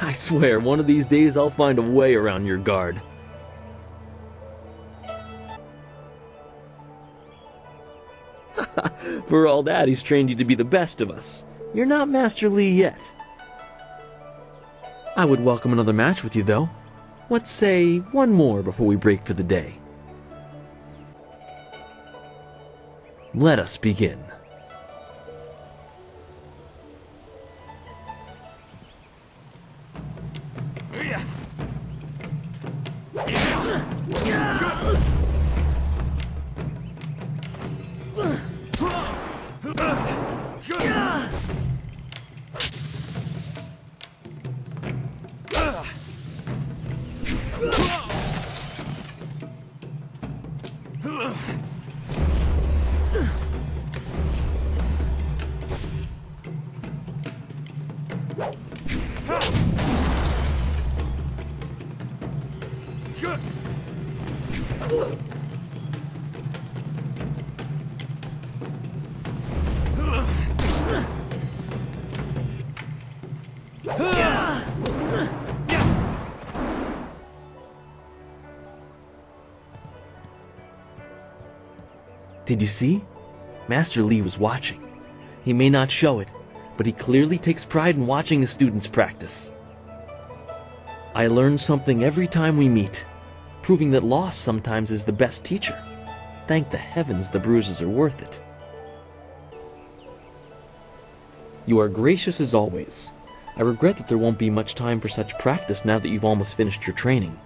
I swear, one of these days I'll find a way around your guard. For all that, he's trained you to be the best of us. You're not Master Li yet. I would welcome another match with you, though. Let's say one more before we break for the day. Let us begin. Did you see? Master Li was watching. He may not show it, but he clearly takes pride in watching his students practice. I learn something every time we meet, proving that loss sometimes is the best teacher. Thank the heavens the bruises are worth it. You are gracious as always. I regret that there won't be much time for such practice now that you've almost finished your training.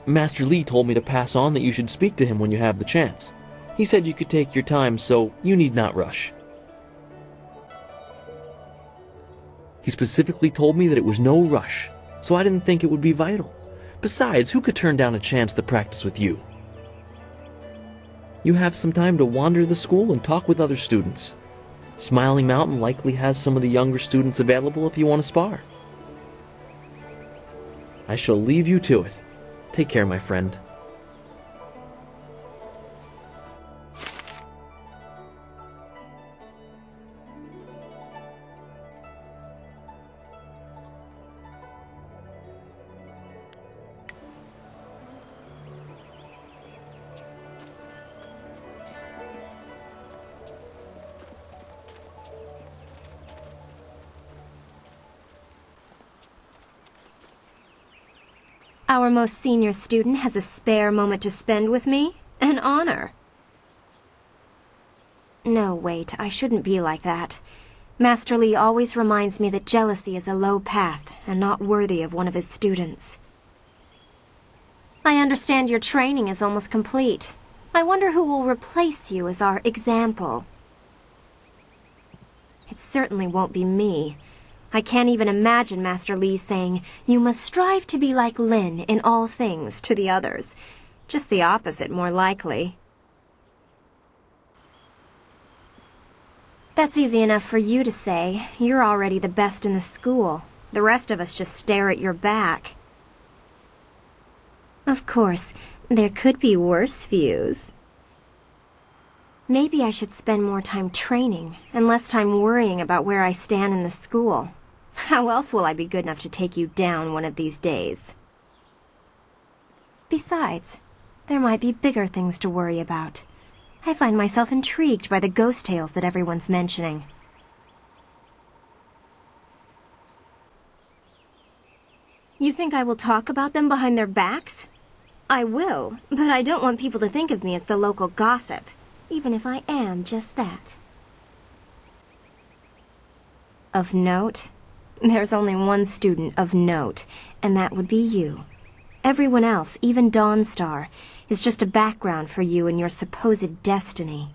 Master Li told me to pass on that you should speak to him when you have the chance. He said you could take your time, so you need not rush. He specifically told me that it was no rush, so I didn't think it would be vital. Besides, who could turn down a chance to practice with you? You have some time to wander the school and talk with other students. Smiling Mountain likely has some of the younger students available if you want to spar. I shall leave you to it. Take care, my friend. Our most senior student has a spare moment to spend with me? An honor. No, wait, I shouldn't be like that. Master Li always reminds me that jealousy is a low path and not worthy of one of his students. I understand your training is almost complete. I wonder who will replace you as our example. It certainly won't be me. I can't even imagine Master Li saying, "You must strive to be like Lin in all things," to the others. Just the opposite, more likely. That's easy enough for you to say. You're already the best in the school. The rest of us just stare at your back. Of course, there could be worse views. Maybe I should spend more time training and less time worrying about where I stand in the school. How else will I be good enough to take you down one of these days? Besides, there might be bigger things to worry about. I find myself intrigued by the ghost tales that everyone's mentioning. You think I will talk about them behind their backs? I will, but I don't want people to think of me as the local gossip, even if I am just that. Of note? There's only one student of note, and that would be you. Everyone else, even Dawnstar, is just a background for you and your supposed destiny.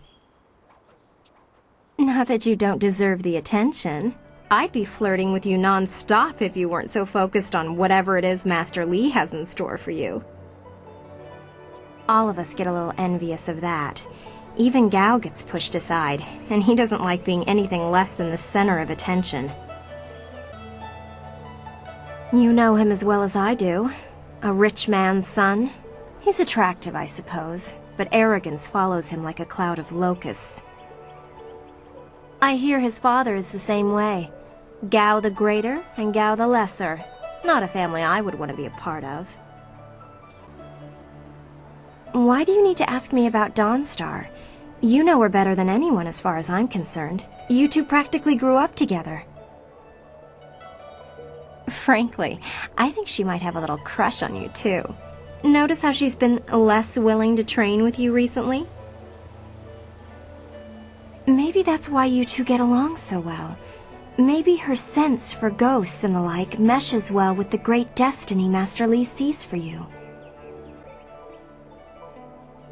Not that you don't deserve the attention. I'd be flirting with you non-stop if you weren't so focused on whatever it is Master Li has in store for you. All of us get a little envious of that. Even Gao gets pushed aside, and he doesn't like being anything less than the center of attention. You know him as well as I do. A rich man's son. He's attractive, I suppose, but arrogance follows him like a cloud of locusts. I hear his father is the same way. Gao the Greater and Gao the Lesser. Not a family I would want to be a part of. Why do you need to ask me about Dawnstar? You know her better than anyone as far as I'm concerned. You two practically grew up together. Frankly, I think she might have a little crush on you too. Notice how she's been less willing to train with you recently? Maybe that's why you two get along so well. Maybe her sense for ghosts and the like meshes well with the great destiny Master Li sees for you.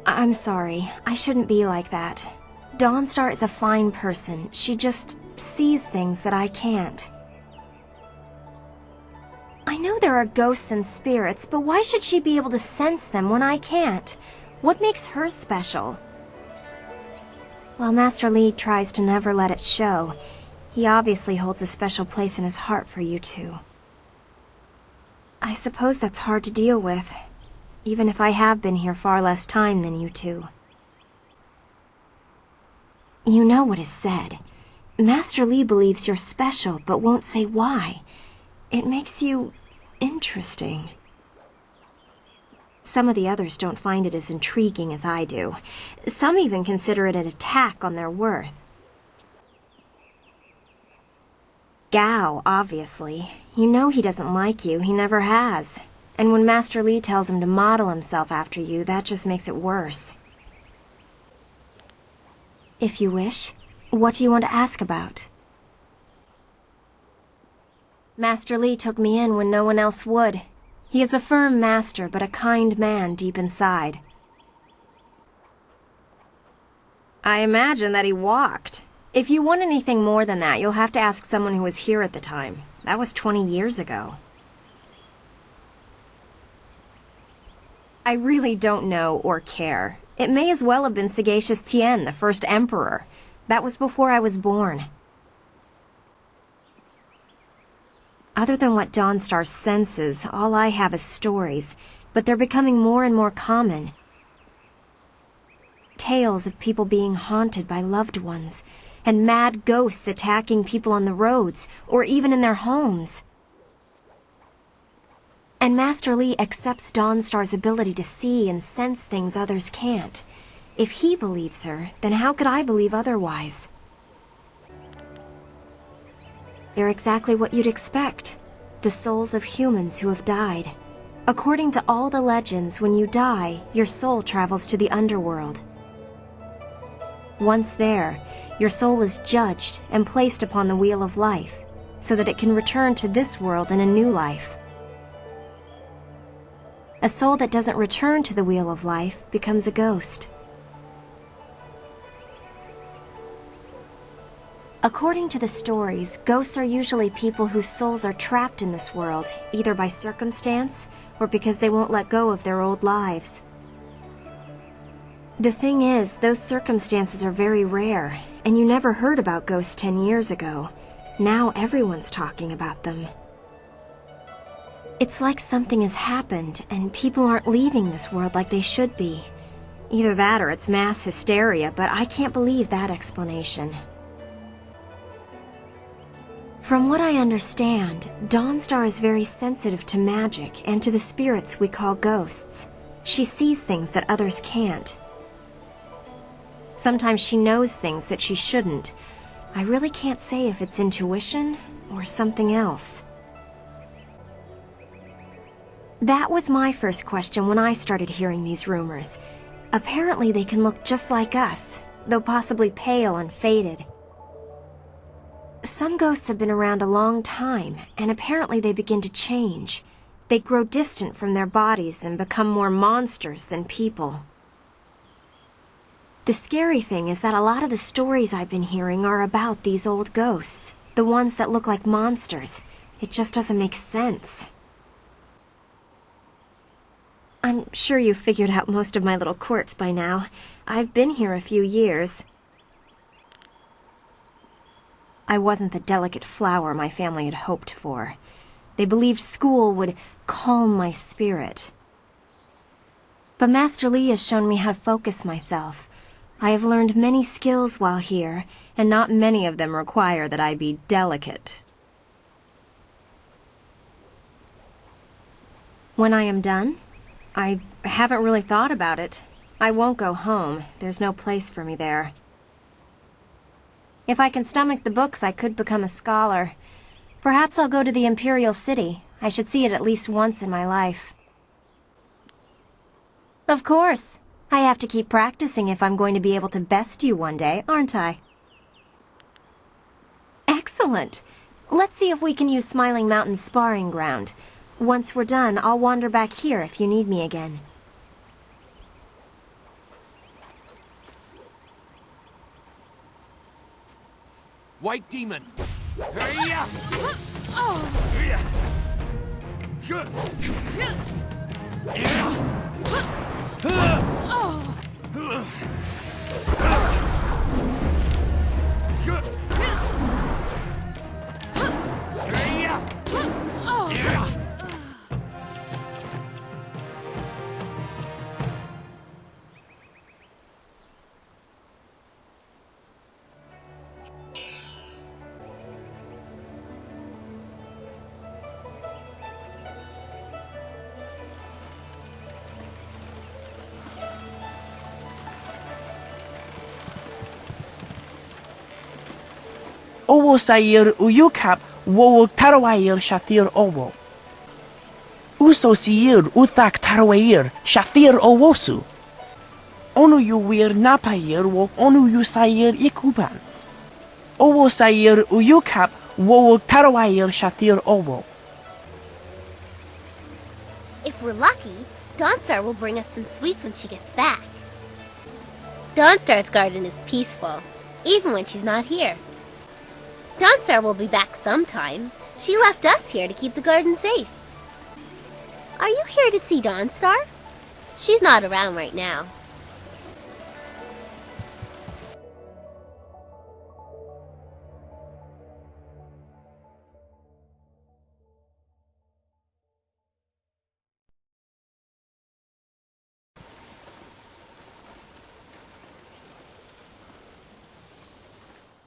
I'm sorry, I shouldn't be like that. Dawnstar is a fine person. She just sees things that I can't. I know there are ghosts and spirits, but why should she be able to sense them when I can't? What makes her special? While Master Li tries to never let it show, he obviously holds a special place in his heart for you two. I suppose that's hard to deal with, even if I have been here far less time than you two. You know what is said. Master Li believes you're special, but won't say why. It makes you interesting. Some of the others don't find it as intriguing as I do. Some even consider it an attack on their worth. Gao, obviously. You know he doesn't like you, he never has. And when Master Li tells him to model himself after you, that just makes it worse. If you wish, what do you want to ask about? Master Li took me in when no one else would. He is a firm master, but a kind man deep inside. I imagine that he walked. If you want anything more than that, you'll have to ask someone who was here at the time. That was 20 years ago. I really don't know or care. It may as well have been Sagacious Tien, the first emperor. That was before I was born. Other than what Dawnstar senses, all I have is stories, but they're becoming more and more common. Tales of people being haunted by loved ones, and mad ghosts attacking people on the roads, or even in their homes. And Master Li accepts Dawnstar's ability to see and sense things others can't. If he believes her, then how could I believe otherwise? They're exactly what you'd expect. The souls of humans who have died. According to all the legends, when you die, your soul travels to the underworld. Once there, your soul is judged and placed upon the wheel of life, so that it can return to this world in a new life. A soul that doesn't return to the wheel of life becomes a ghost. According to the stories, ghosts are usually people whose souls are trapped in this world, either by circumstance or because they won't let go of their old lives. The thing is, those circumstances are very rare, and you never heard about ghosts 10 years ago. Now everyone's talking about them. It's like something has happened, and people aren't leaving this world like they should be. Either that or it's mass hysteria, but I can't believe that explanation. From what I understand, Dawnstar is very sensitive to magic and to the spirits we call ghosts. She sees things that others can't. Sometimes she knows things that she shouldn't. I really can't say if it's intuition or something else. That was my first question when I started hearing these rumors. Apparently they can look just like us, though possibly pale and faded. Some ghosts have been around a long time, and apparently they begin to change. They grow distant from their bodies and become more monsters than people. The scary thing is that a lot of the stories I've been hearing are about these old ghosts, the ones that look like monsters. It just doesn't make sense. I'm sure you've figured out most of my little quirks by now. I've been here a few years. I wasn't the delicate flower my family had hoped for. They believed school would calm my spirit. But Master Li has shown me how to focus myself. I have learned many skills while here, and not many of them require that I be delicate. When I am done? I haven't really thought about it. I won't go home. There's no place for me there. If I can stomach the books, I could become a scholar. Perhaps I'll go to the Imperial City. I should see it at least once in my life. Of course. I have to keep practicing if I'm going to be able to best you one day, aren't I? Excellent! Let's see if we can use Smiling Mountain's sparring ground. Once we're done, I'll wander back here if you need me again. White Demon! Owo Sair Uyukap Wowok Tarawair Shathir Owo. Uso Sir Uthak Tarawair Shathir Owosu. Onu Yuwir Napair Wok Onu Yusair Ikuban. Owo Sair Uyukap Wowok Tarawair Shathir Owo. If we're lucky, Dawnstar will bring us some sweets when she gets back. Dawnstar's garden is peaceful, even when she's not here. Dawnstar will be back sometime. She left us here to keep the garden safe. Are you here to see Dawnstar? She's not around right now.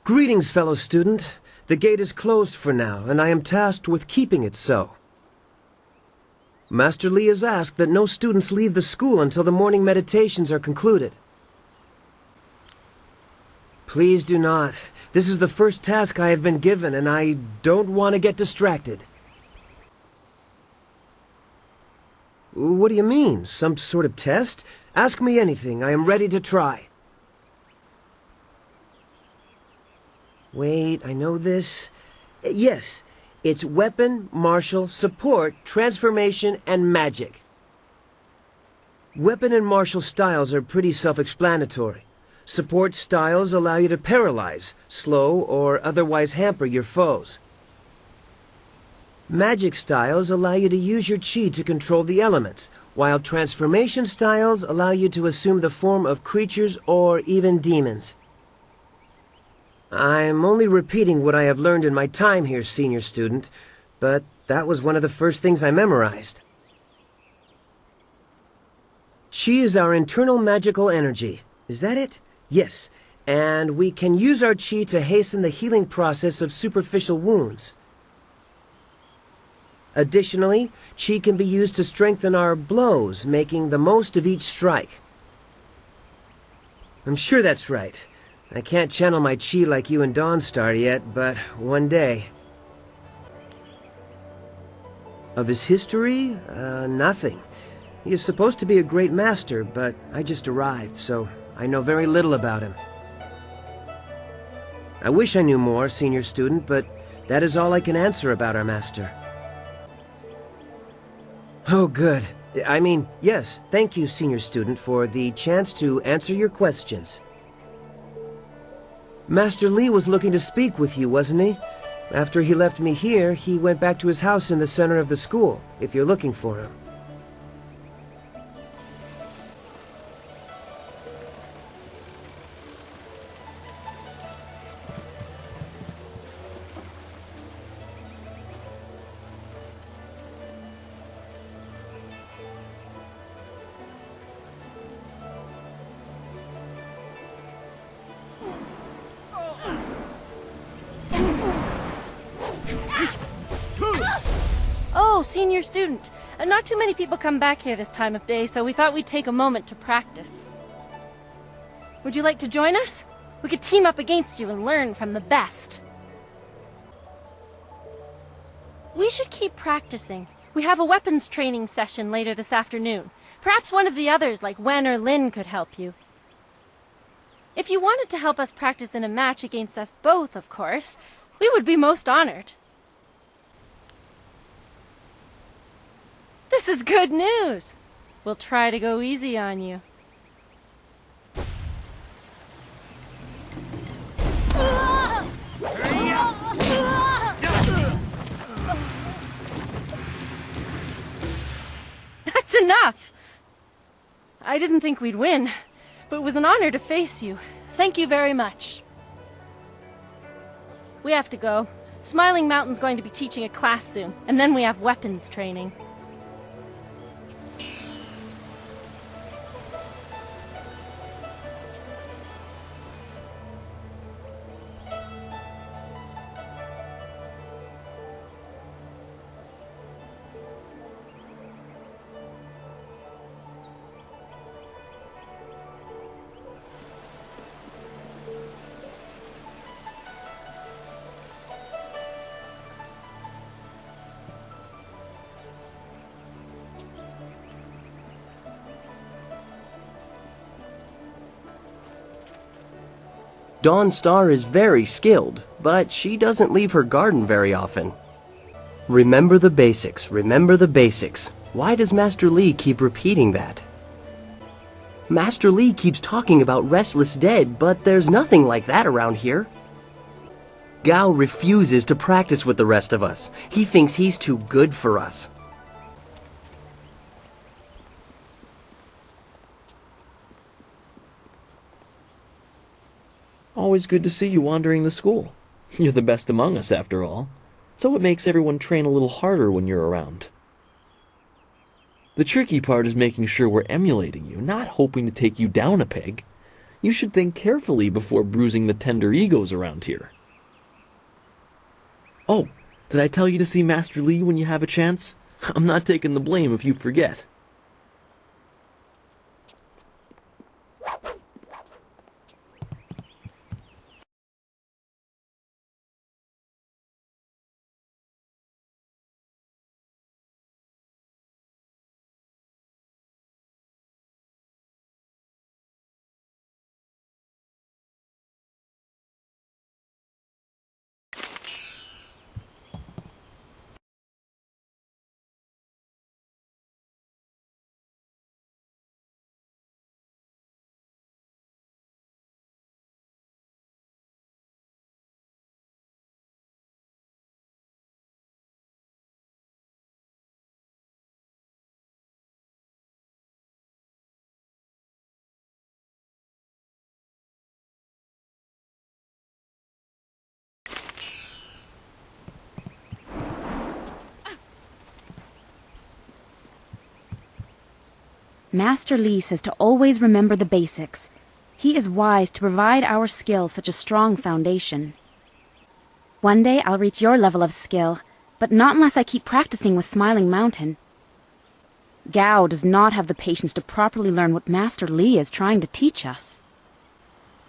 Greetings, fellow student. The gate is closed for now, and I am tasked with keeping it so. Master Li has asked that no students leave the school until the morning meditations are concluded. Please do not. This is the first task I have been given, and I don't want to get distracted. What do you mean? Some sort of test? Ask me anything. I am ready to try. Wait, I know this. Yes, it's weapon, martial, support, transformation, and magic. Weapon and martial styles are pretty self-explanatory. Support styles allow you to paralyze, slow, or otherwise hamper your foes. Magic styles allow you to use your chi to control the elements, while transformation styles allow you to assume the form of creatures or even demons. I'm only repeating what I have learned in my time here, senior student, but that was one of the first things I memorized. Chi is our internal magical energy. Is that it? Yes, and we can use our chi to hasten the healing process of superficial wounds. Additionally, chi can be used to strengthen our blows, making the most of each strike. I'm sure that's right. I can't channel my chi like you and Dawnstar yet, but one day. Of his history? Nothing. He is supposed to be a great master, but I just arrived, so I know very little about him. I wish I knew more, senior student, but that is all I can answer about our master. Oh, good. I mean, yes, thank you, senior student, for the chance to answer your questions. Master Li was looking to speak with you, wasn't he? After he left me here, he went back to his house in the center of the school, if you're looking for him. Oh, senior student, Not too many people come back here this time of day, so we thought we'd take a moment to practice. Would you like to join us? We could team up against you and learn from the best. We should keep practicing. We have a weapons training session later this afternoon. Perhaps one of the others, like Wen or Lin, could help you. If you wanted to help us practice in a match against us both, of course, we would be most honored. This is good news! We'll try to go easy on you. That's enough! I didn't think we'd win, but it was an honor to face you. Thank you very much. We have to go. Smiling Mountain's going to be teaching a class soon, and then we have weapons training. Dawnstar is very skilled, but she doesn't leave her garden very often. Remember the basics, remember the basics. Why does Master Li keep repeating that? Master Li keeps talking about Restless Dead, but there's nothing like that around here. Gao refuses to practice with the rest of us. He thinks he's too good for us. Always good to see you wandering the school. You're the best among us, after all. So it makes everyone train a little harder when you're around. The tricky part is making sure we're emulating you, not hoping to take you down a peg. You should think carefully before bruising the tender egos around here. Oh, did I tell you to see Master Li when you have a chance? I'm not taking the blame if you forget. Master Li says to always remember the basics. He is wise to provide our skills such a strong foundation. One day I'll reach your level of skill, but not unless I keep practicing with Smiling Mountain. Gao does not have the patience to properly learn what Master Li is trying to teach us.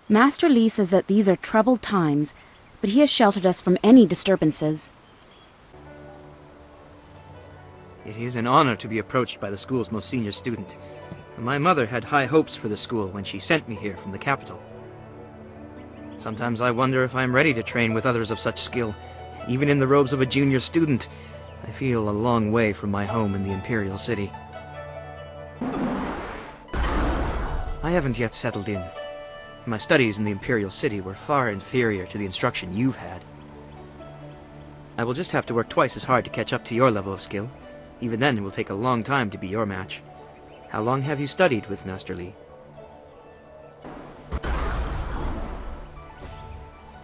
Master Li says that these are troubled times, but he has sheltered us from any disturbances. It is an honor to be approached by the school's most senior student. My mother had high hopes for the school when she sent me here from the capital. Sometimes I wonder if I'm ready to train with others of such skill. Even in the robes of a junior student, I feel a long way from my home in the Imperial City. I haven't yet settled in. My studies in the Imperial City were far inferior to the instruction you've had. I will just have to work twice as hard to catch up to your level of skill. Even then, it will take a long time to be your match. How long have you studied with Master Li?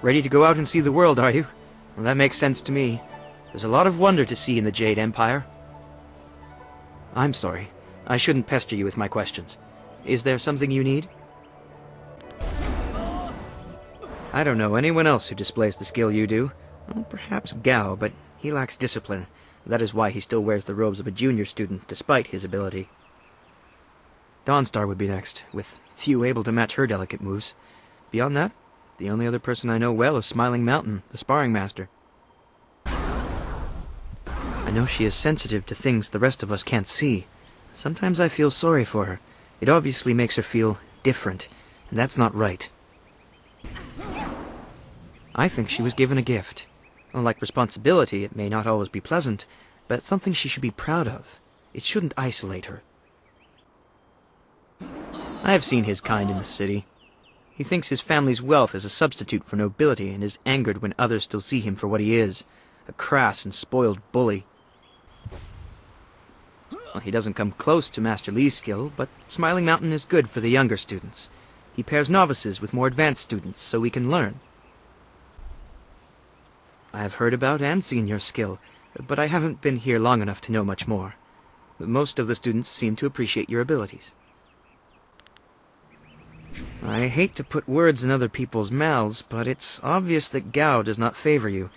Ready to go out and see the world, are you? Well, that makes sense to me. There's a lot of wonder to see in the Jade Empire. I'm sorry. I shouldn't pester you with my questions. Is there something you need? I don't know anyone else who displays the skill you do. Well, perhaps Gao, but he lacks discipline. That is why he still wears the robes of a junior student, despite his ability. Dawnstar would be next, with few able to match her delicate moves. Beyond that, the only other person I know well is Smiling Mountain, the sparring master. I know she is sensitive to things the rest of us can't see. Sometimes I feel sorry for her. It obviously makes her feel different, and that's not right. I think she was given a gift. Unlike responsibility, it may not always be pleasant, but it's something she should be proud of. It shouldn't isolate her. I have seen his kind in the city. He thinks his family's wealth is a substitute for nobility and is angered when others still see him for what he is, a crass and spoiled bully. Well, he doesn't come close to Master Li's skill, but Smiling Mountain is good for the younger students. He pairs novices with more advanced students so we can learn. I have heard about and seen your skill, but I haven't been here long enough to know much more. Most of the students seem to appreciate your abilities. I hate to put words in other people's mouths, but it's obvious that Gao does not favor you.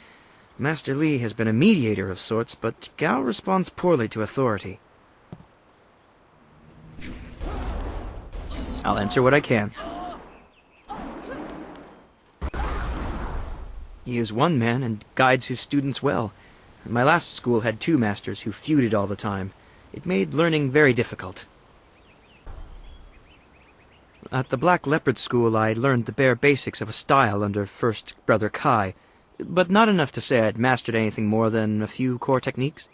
Master Li has been a mediator of sorts, but Gao responds poorly to authority. I'll answer what I can. He is one man and guides his students well. My last school had 2 masters who feuded all the time. It made learning very difficult. At the Black Leopard School, I learned the bare basics of a style under First Brother Kai, but not enough to say I'd mastered anything more than a few core techniques.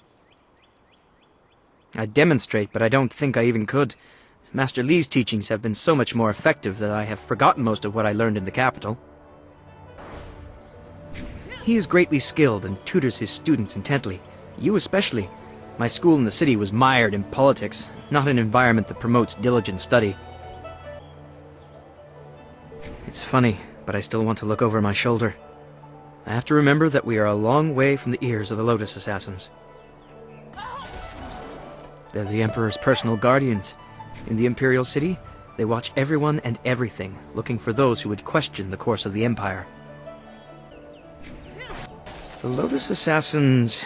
I demonstrate, but I don't think I even could. Master Li's teachings have been so much more effective that I have forgotten most of what I learned in the capital. He is greatly skilled and tutors his students intently. You especially. My school in the city was mired in politics, not an environment that promotes diligent study. It's funny, but I still want to look over my shoulder. I have to remember that we are a long way from the ears of the Lotus Assassins. They're the Emperor's personal guardians. In the Imperial City, they watch everyone and everything, looking for those who would question the course of the Empire. The Lotus Assassins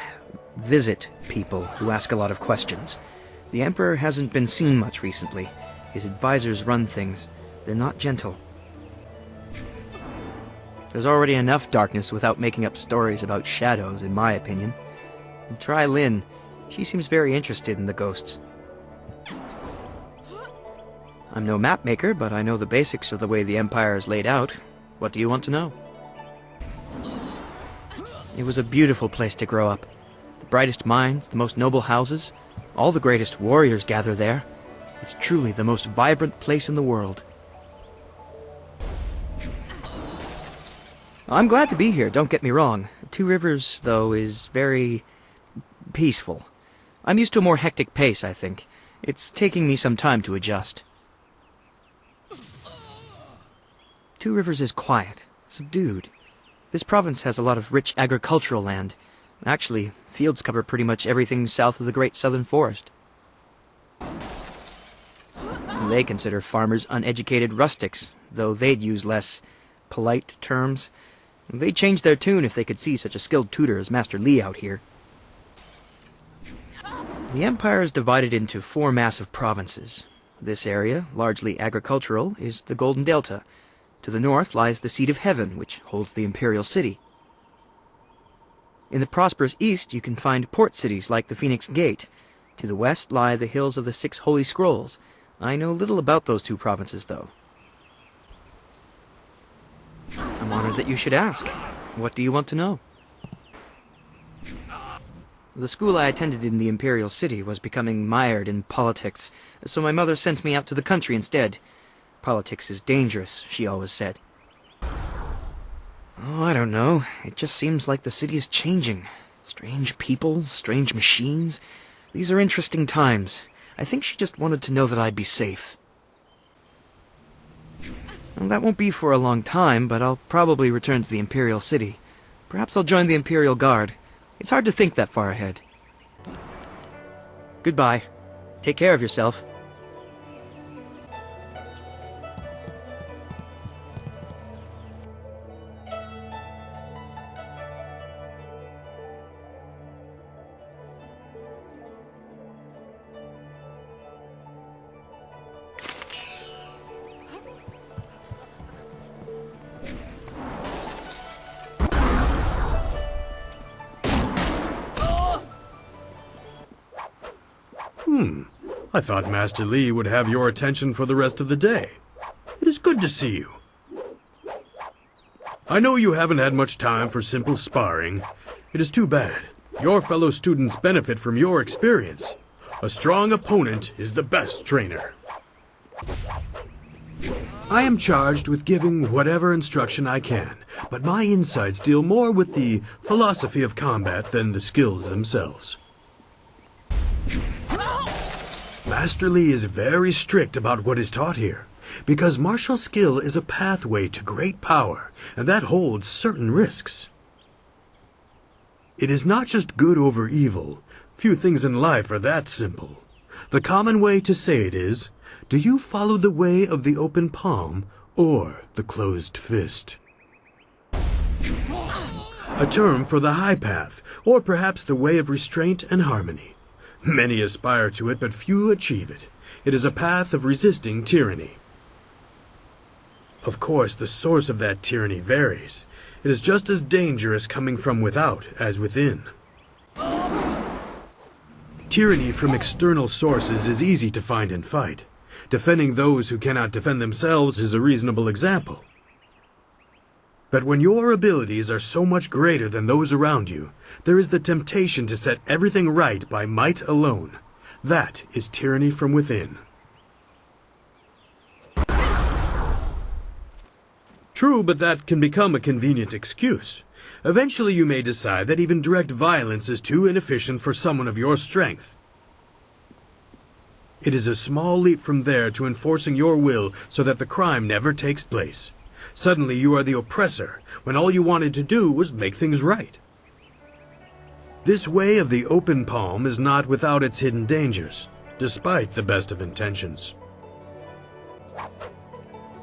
visit people who ask a lot of questions. The Emperor hasn't been seen much recently. His advisors run things. They're not gentle. There's already enough darkness without making up stories about shadows, in my opinion. And try Lin. She seems very interested in the ghosts. I'm no map maker, but I know the basics of the way the Empire is laid out. What do you want to know? It was a beautiful place to grow up. The brightest minds, the most noble houses, all the greatest warriors gather there. It's truly the most vibrant place in the world. I'm glad to be here, don't get me wrong. Two Rivers, though, is very peaceful. I'm used to a more hectic pace, I think. It's taking me some time to adjust. Two Rivers is quiet, subdued. This province has a lot of rich agricultural land. Actually, fields cover pretty much everything south of the Great Southern Forest. They consider farmers uneducated rustics, though they'd use less polite terms. They'd change their tune if they could see such a skilled tutor as Master Li out here. The Empire is divided into 4 massive provinces. This area, largely agricultural, is the Golden Delta. To the north lies the Seat of Heaven, which holds the Imperial City. In the prosperous east you can find port cities like the Phoenix Gate. To the west lie the hills of the 6 Holy Scrolls. I know little about those 2 provinces, though. I'm honored that you should ask. What do you want to know? The school I attended in the Imperial City was becoming mired in politics, so my mother sent me out to the country instead. Politics is dangerous, she always said. Oh, I don't know. It just seems like the city is changing. Strange people, strange machines. These are interesting times. I think she just wanted to know that I'd be safe. Well, that won't be for a long time, but I'll probably return to the Imperial City. Perhaps I'll join the Imperial Guard. It's hard to think that far ahead. Goodbye. Take care of yourself. I thought Master Li would have your attention for the rest of the day. It is good to see you. I know you haven't had much time for simple sparring. It is too bad. Your fellow students benefit from your experience. A strong opponent is the best trainer. I am charged with giving whatever instruction I can, but my insights deal more with the philosophy of combat than the skills themselves. Master Li is very strict about what is taught here, because martial skill is a pathway to great power, and that holds certain risks. It is not just good over evil. Few things in life are that simple. The common way to say it is, do you follow the way of the open palm or the closed fist? A term for the high path, or perhaps the way of restraint and harmony. Many aspire to it, but few achieve it. It is a path of resisting tyranny. Of course, the source of that tyranny varies. It is just as dangerous coming from without as within. Tyranny from external sources is easy to find and fight. Defending those who cannot defend themselves is a reasonable example. But when your abilities are so much greater than those around you, there is the temptation to set everything right by might alone. That is tyranny from within. True, but that can become a convenient excuse. Eventually you may decide that even direct violence is too inefficient for someone of your strength. It is a small leap from there to enforcing your will so that the crime never takes place. Suddenly you are the oppressor, when all you wanted to do was make things right. This way of the open palm is not without its hidden dangers, despite the best of intentions.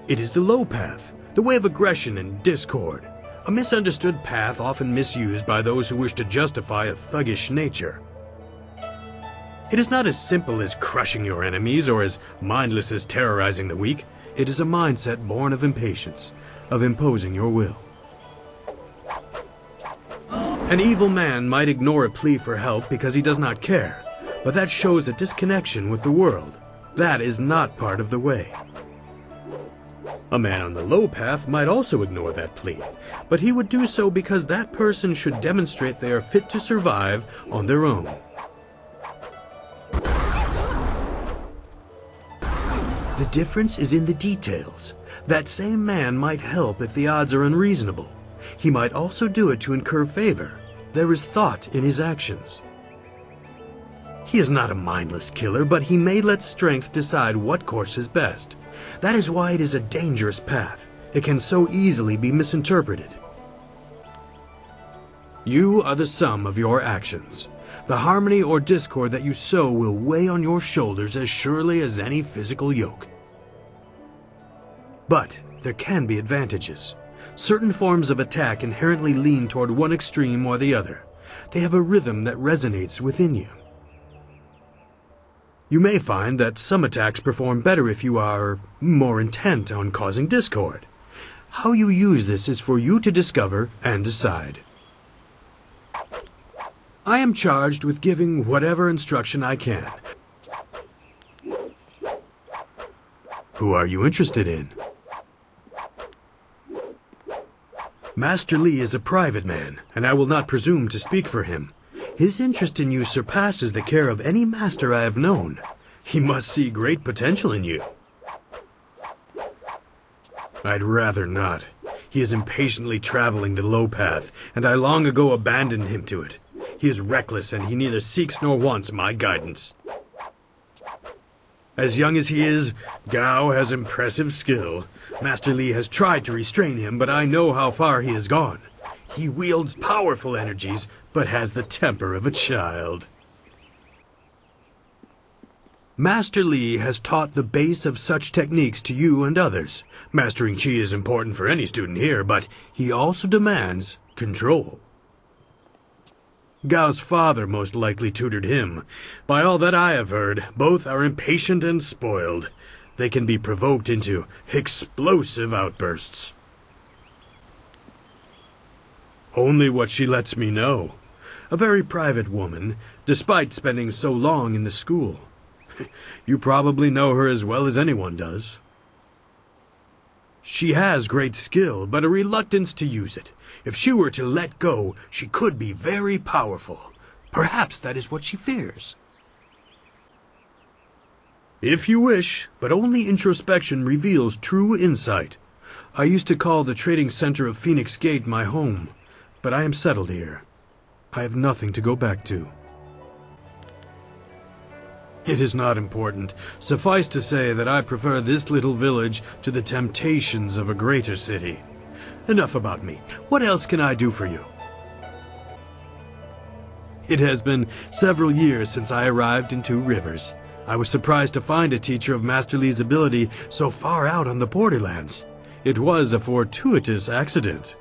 It is the low path, the way of aggression and discord, a misunderstood path often misused by those who wish to justify a thuggish nature. It is not as simple as crushing your enemies or as mindless as terrorizing the weak. It is a mindset born of impatience, of imposing your will. An evil man might ignore a plea for help because he does not care, but that shows a disconnection with the world. That is not part of the way. A man on the low path might also ignore that plea, but he would do so because that person should demonstrate they are fit to survive on their own. The difference is in the details. That same man might help if the odds are unreasonable. He might also do it to incur favor. There is thought in his actions. He is not a mindless killer, but he may let strength decide what course is best. That is why it is a dangerous path. It can so easily be misinterpreted. You are the sum of your actions. The harmony or discord that you sow will weigh on your shoulders as surely as any physical yoke. But there can be advantages. Certain forms of attack inherently lean toward one extreme or the other. They have a rhythm that resonates within you. You may find that some attacks perform better if you are more intent on causing discord. How you use this is for you to discover and decide. I am charged with giving whatever instruction I can. Who are you interested in? Master Li is a private man, and I will not presume to speak for him. His interest in you surpasses the care of any master I have known. He must see great potential in you. I'd rather not. He is impatiently traveling the low path, and I long ago abandoned him to it. He is reckless, and he neither seeks nor wants my guidance. As young as he is, Gao has impressive skill. Master Li has tried to restrain him, but I know how far he has gone. He wields powerful energies, but has the temper of a child. Master Li has taught the base of such techniques to you and others. Mastering Qi is important for any student here, but he also demands control. Gao's father most likely tutored him. By all that I have heard, both are impatient and spoiled. They can be provoked into explosive outbursts. Only what she lets me know. A very private woman, despite spending so long in the school. You probably know her as well as anyone does. She has great skill, but a reluctance to use it. If she were to let go, she could be very powerful. Perhaps that is what she fears. If you wish, but only introspection reveals true insight. I used to call the trading center of Phoenix Gate my home, but I am settled here. I have nothing to go back to. It is not important. Suffice to say that I prefer this little village to the temptations of a greater city. Enough about me. What else can I do for you? It has been several years since I arrived in Two Rivers. I was surprised to find a teacher of Master Li's ability so far out on the borderlands. It was a fortuitous accident.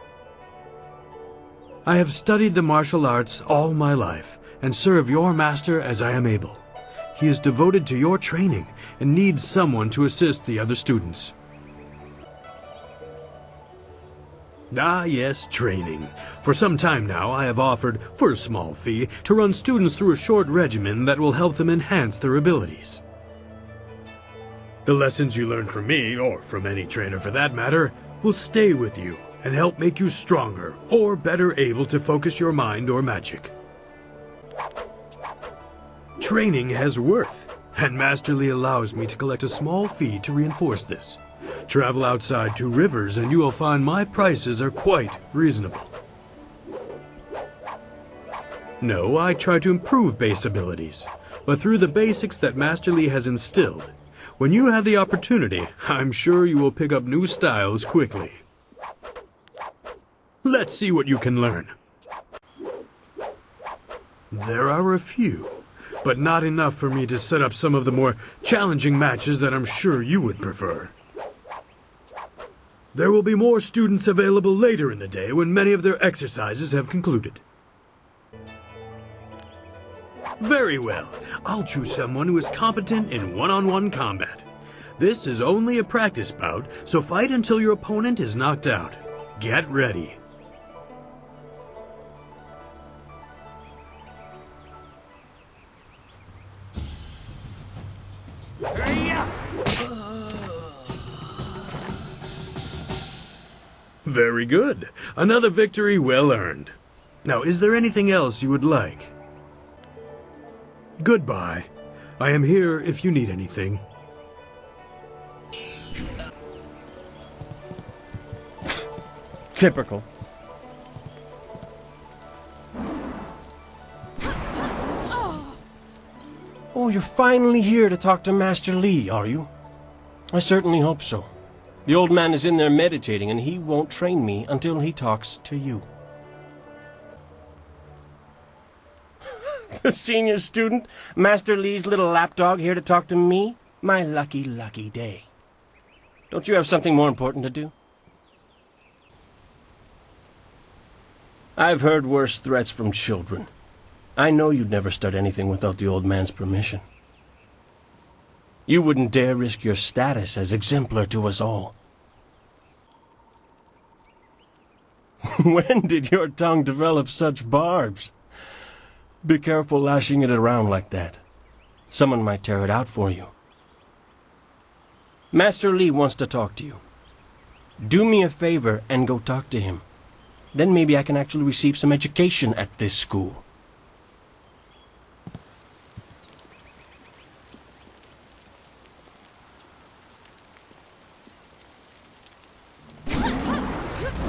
I have studied the martial arts all my life, and serve your master as I am able. He is devoted to your training, and needs someone to assist the other students. Ah, yes, training. For some time now, I have offered, for a small fee, to run students through a short regimen that will help them enhance their abilities. The lessons you learn from me, or from any trainer for that matter, will stay with you and help make you stronger or better able to focus your mind or magic. Training has worth, and Master Li allows me to collect a small fee to reinforce this. Travel outside Two Rivers and you will find my prices are quite reasonable. No, I try to improve base abilities, but through the basics that Master Li has instilled. When you have the opportunity, I'm sure you will pick up new styles quickly. Let's see what you can learn. There are a few, but not enough for me to set up some of the more challenging matches that I'm sure you would prefer. There will be more students available later in the day when many of their exercises have concluded. Very well. I'll choose someone who is competent in one-on-one combat. This is only a practice bout, so fight until your opponent is knocked out. Get ready. Very good. Another victory well earned. Now, is there anything else you would like? Goodbye. I am here if you need anything. Typical. Oh, you're finally here to talk to Master Li, are you? I certainly hope so. The old man is in there meditating, and he won't train me until he talks to you. The senior student, Master Li's little lapdog, here to talk to me? My lucky, lucky day. Don't you have something more important to do? I've heard worse threats from children. I know you'd never start anything without the old man's permission. You wouldn't dare risk your status as exemplar to us all. When did your tongue develop such barbs? Be careful lashing it around like that. Someone might tear it out for you. Master Li wants to talk to you. Do me a favor and go talk to him. Then maybe I can actually receive some education at this school.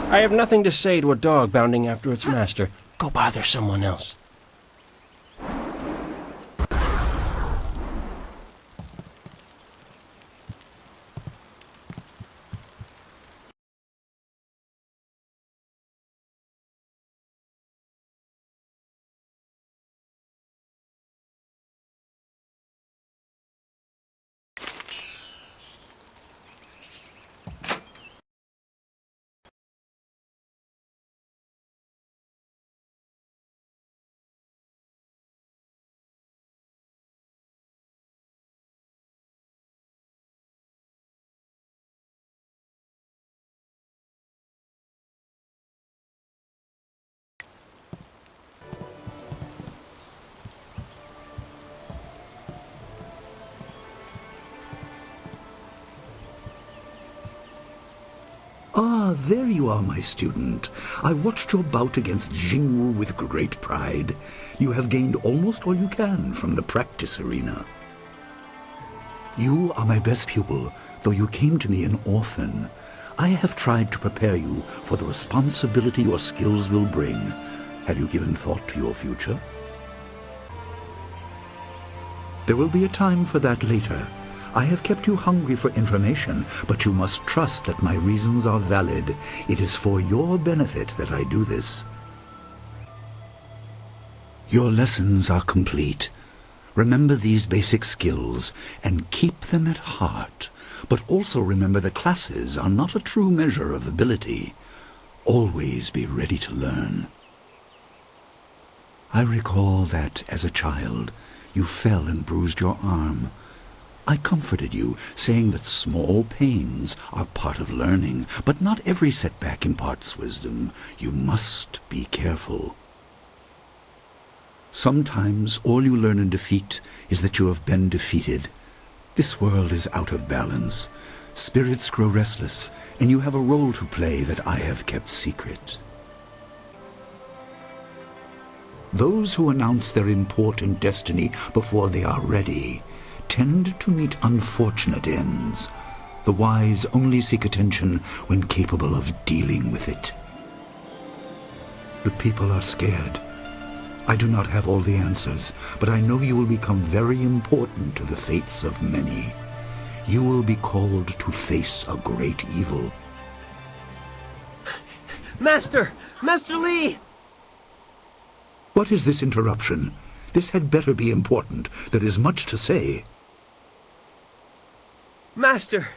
I have nothing to say to a dog bounding after its master. Go bother someone else. Ah, there you are, my student. I watched your bout against Jingwu with great pride. You have gained almost all you can from the practice arena. You are my best pupil, though you came to me an orphan. I have tried to prepare you for the responsibility your skills will bring. Have you given thought to your future? There will be a time for that later. I have kept you hungry for information, but you must trust that my reasons are valid. It is for your benefit that I do this. Your lessons are complete. Remember these basic skills and keep them at heart. But also remember that classes are not a true measure of ability. Always be ready to learn. I recall that, as a child, you fell and bruised your arm. I comforted you, saying that small pains are part of learning, but not every setback imparts wisdom. You must be careful. Sometimes all you learn in defeat is that you have been defeated. This world is out of balance. Spirits grow restless, and you have a role to play that I have kept secret. Those who announce their important destiny before they are ready tend to meet unfortunate ends. The wise only seek attention when capable of dealing with it. The people are scared. I do not have all the answers, but I know you will become very important to the fates of many. You will be called to face a great evil. Master! Master Li! What is this interruption? This had better be important. There is much to say. Master!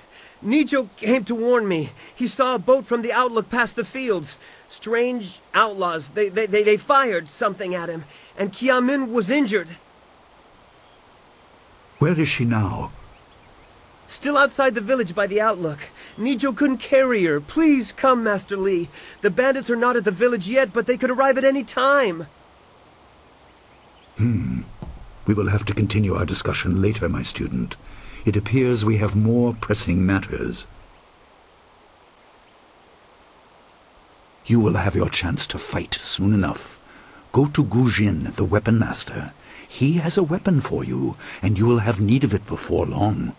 Nijo came to warn me. He saw a boat from the outlook past the fields. Strange outlaws. They fired something at him, and Kiamin was injured. Where is she now? Still outside the village by the outlook. Nijo couldn't carry her. Please come, Master Li. The bandits are not at the village yet, but they could arrive at any time. We will have to continue our discussion later, my student. It appears we have more pressing matters. You will have your chance to fight soon enough. Go to Gujin, the weapon master. He has a weapon for you, and you will have need of it before long.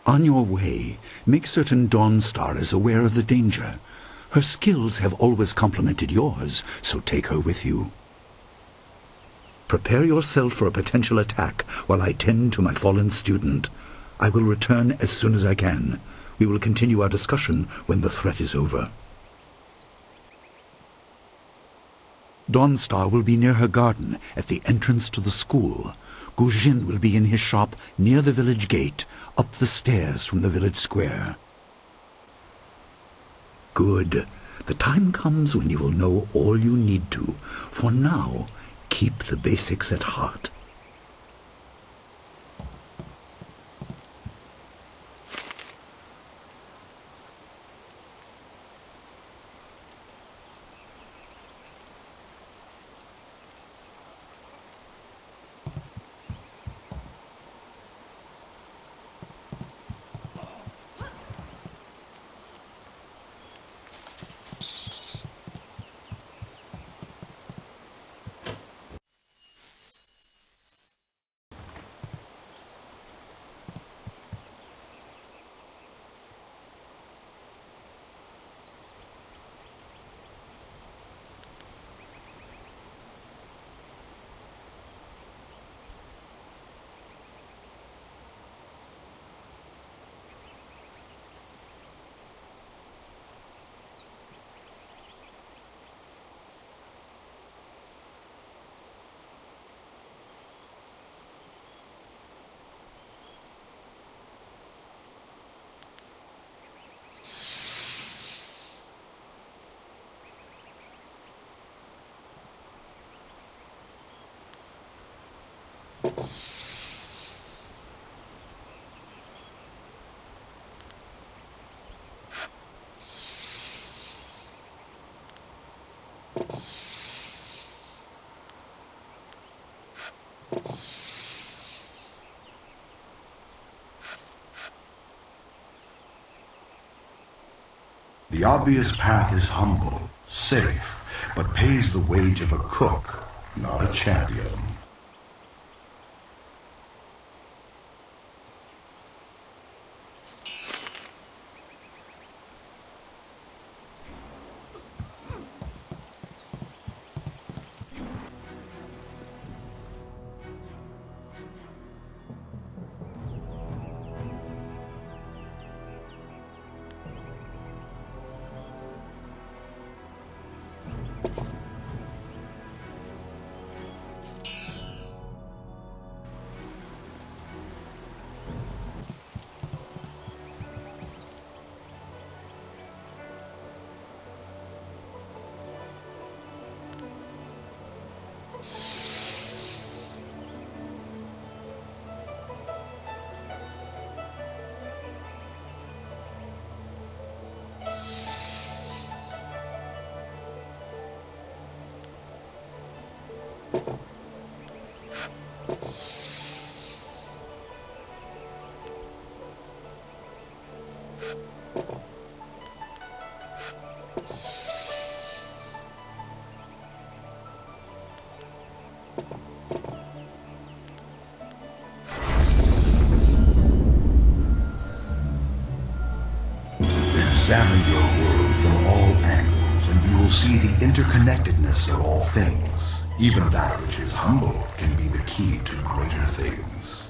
On your way, make certain Dawnstar is aware of the danger. Her skills have always complemented yours, so take her with you. Prepare yourself for a potential attack while I tend to my fallen student. I will return as soon as I can. We will continue our discussion when the threat is over. Dawnstar will be near her garden at the entrance to the school. Gujin will be in his shop near the village gate, up the stairs from the village square. Good. The time comes when you will know all you need to. For now, keep the basics at heart. The obvious path is humble, safe, but pays the wage of a cook, not a champion. Examine your world from all angles, and you will see the interconnectedness of all things. Even that which is humble can be the key to greater things.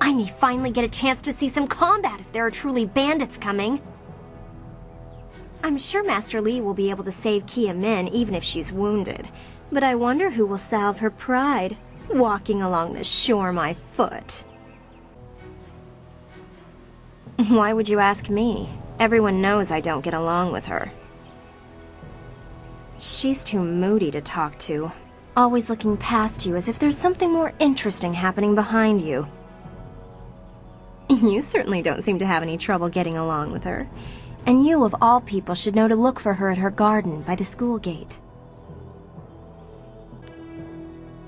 I may finally get a chance to see some combat if there are truly bandits coming. I'm sure Master Li will be able to save Kia Min even if she's wounded. But I wonder who will salve her pride, walking along the shore my foot. Why would you ask me? Everyone knows I don't get along with her. She's too moody to talk to, always looking past you as if there's something more interesting happening behind you. You certainly don't seem to have any trouble getting along with her. And you, of all people, should know to look for her at her garden by the school gate.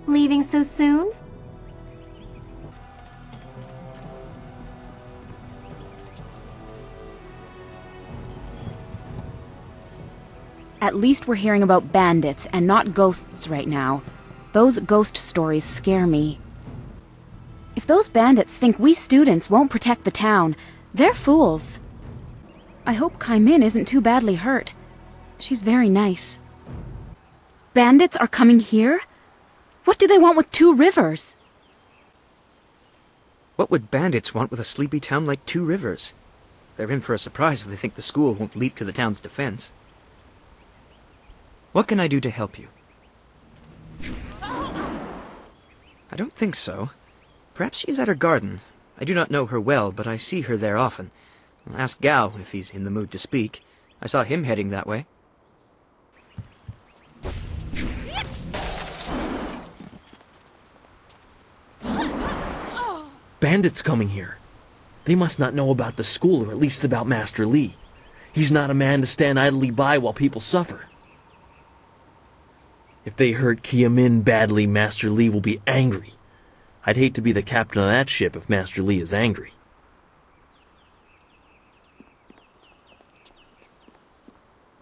Leaving so soon? At least we're hearing about bandits and not ghosts right now. Those ghost stories scare me. If those bandits think we students won't protect the town, they're fools. I hope Kaimin isn't too badly hurt. She's very nice. Bandits are coming here? What do they want with 2 rivers? What would bandits want with a sleepy town like 2 Rivers? They're in for a surprise if they think the school won't leap to the town's defense. What can I do to help you? I don't think so. Perhaps she is at her garden. I do not know her well, but I see her there often. I'll ask Gao if he's in the mood to speak. I saw him heading that way. Bandits coming here. They must not know about the school, or at least about Master Li. He's not a man to stand idly by while people suffer. If they hurt Kia Min badly, Master Li will be angry. I'd hate to be the captain of that ship if Master Li is angry.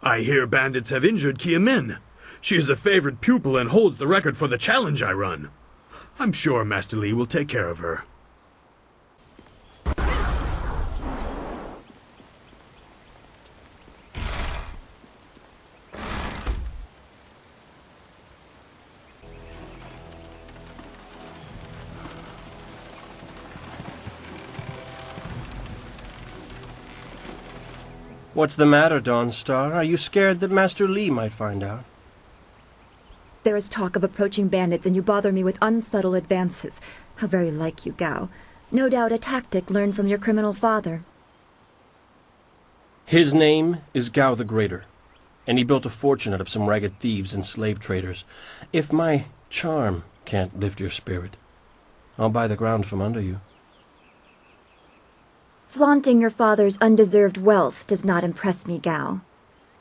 I hear bandits have injured Kia Min. She is a favorite pupil and holds the record for the challenge I run. I'm sure Master Li will take care of her. What's the matter, Dawnstar? Are you scared that Master Li might find out? There is talk of approaching bandits, and you bother me with unsubtle advances. How very like you, Gao. No doubt a tactic learned from your criminal father. His name is Gao the Greater, and he built a fortune out of some ragged thieves and slave traders. If my charm can't lift your spirit, I'll buy the ground from under you. Flaunting your father's undeserved wealth does not impress me, Gao.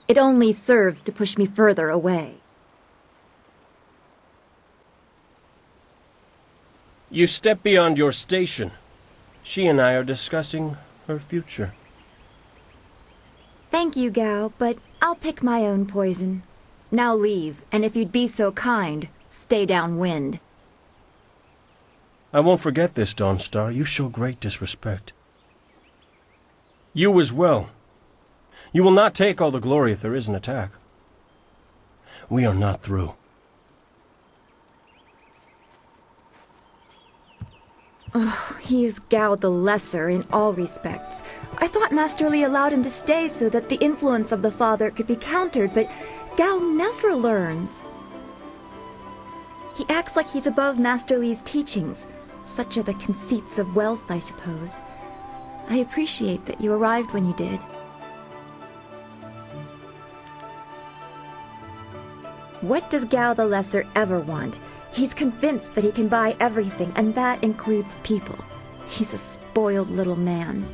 It only serves to push me further away. You step beyond your station. She and I are discussing her future. Thank you, Gao, but I'll pick my own poison. Now leave, and if you'd be so kind, stay downwind. I won't forget this, Dawnstar. You show great disrespect. You as well. You will not take all the glory if there is an attack. We are not through. Oh, he is Gao the Lesser in all respects. I thought Master Li allowed him to stay so that the influence of the father could be countered, but Gao never learns. He acts like he's above Master Li's teachings. Such are the conceits of wealth, I suppose. I appreciate that you arrived when you did. What does Gao the Lesser ever want? He's convinced that he can buy everything, and that includes people. He's a spoiled little man.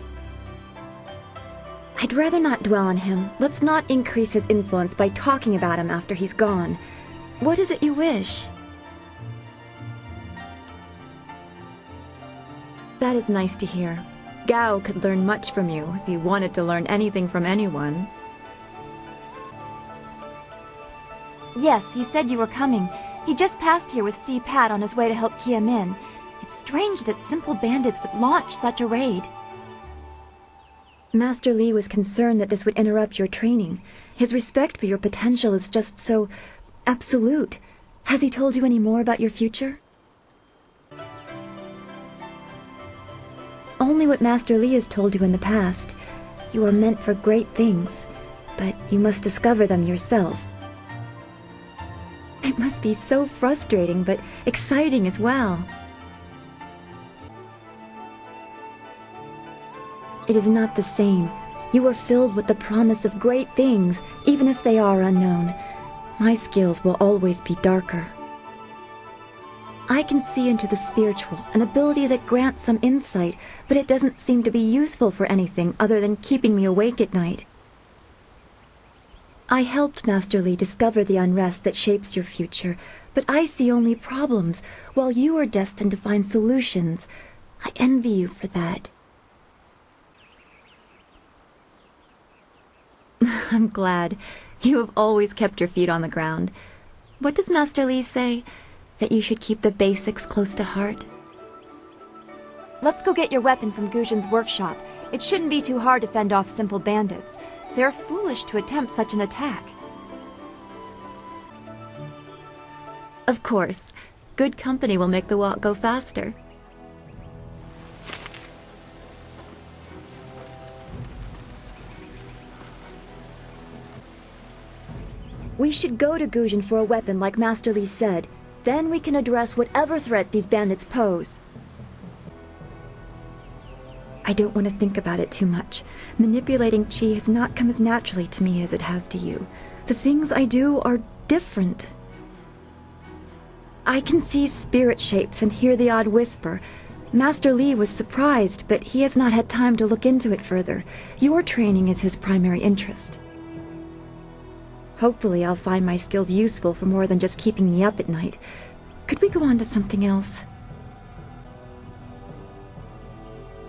I'd rather not dwell on him. Let's not increase his influence by talking about him after he's gone. What is it you wish? That is nice to hear. Gao could learn much from you if he wanted to learn anything from anyone. Yes, he said you were coming. He just passed here with Si Pat on his way to help Kia Min. It's strange that simple bandits would launch such a raid. Master Li was concerned that this would interrupt your training. His respect for your potential is just so absolute. Has he told you any more about your future? Only what Master Li has told you in the past. You are meant for great things, but you must discover them yourself. It must be so frustrating, but exciting as well. It is not the same. You are filled with the promise of great things, even if they are unknown. My skills will always be darker. I can see into the spiritual, an ability that grants some insight, but it doesn't seem to be useful for anything other than keeping me awake at night. I helped Master Li discover the unrest that shapes your future, but I see only problems, while you are destined to find solutions. I envy you for that. I'm glad. You have always kept your feet on the ground. What does Master Li say? That you should keep the basics close to heart? Let's go get your weapon from Guzhen's workshop. It shouldn't be too hard to fend off simple bandits. They're foolish to attempt such an attack. Of course. Good company will make the walk go faster. We should go to Guzhen for a weapon like Master Li said. Then we can address whatever threat these bandits pose. I don't want to think about it too much. Manipulating Qi has not come as naturally to me as it has to you. The things I do are different. I can see spirit shapes and hear the odd whisper. Master Li was surprised, but he has not had time to look into it further. Your training is his primary interest. Hopefully I'll find my skills useful for more than just keeping me up at night. Could we go on to something else?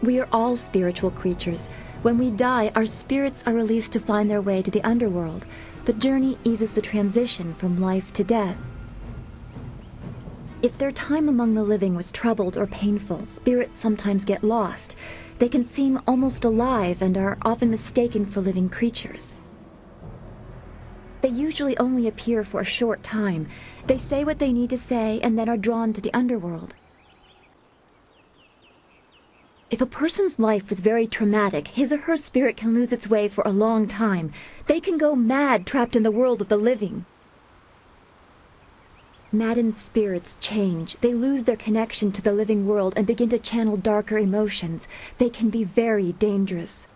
We are all spiritual creatures. When we die, our spirits are released to find their way to the underworld. The journey eases the transition from life to death. If their time among the living was troubled or painful, spirits sometimes get lost. They can seem almost alive and are often mistaken for living creatures. They usually only appear for a short time. They say what they need to say and then are drawn to the underworld. If a person's life was very traumatic, his or her spirit can lose its way for a long time. They can go mad trapped in the world of the living. Maddened spirits change. They lose their connection to the living world and begin to channel darker emotions. They can be very dangerous.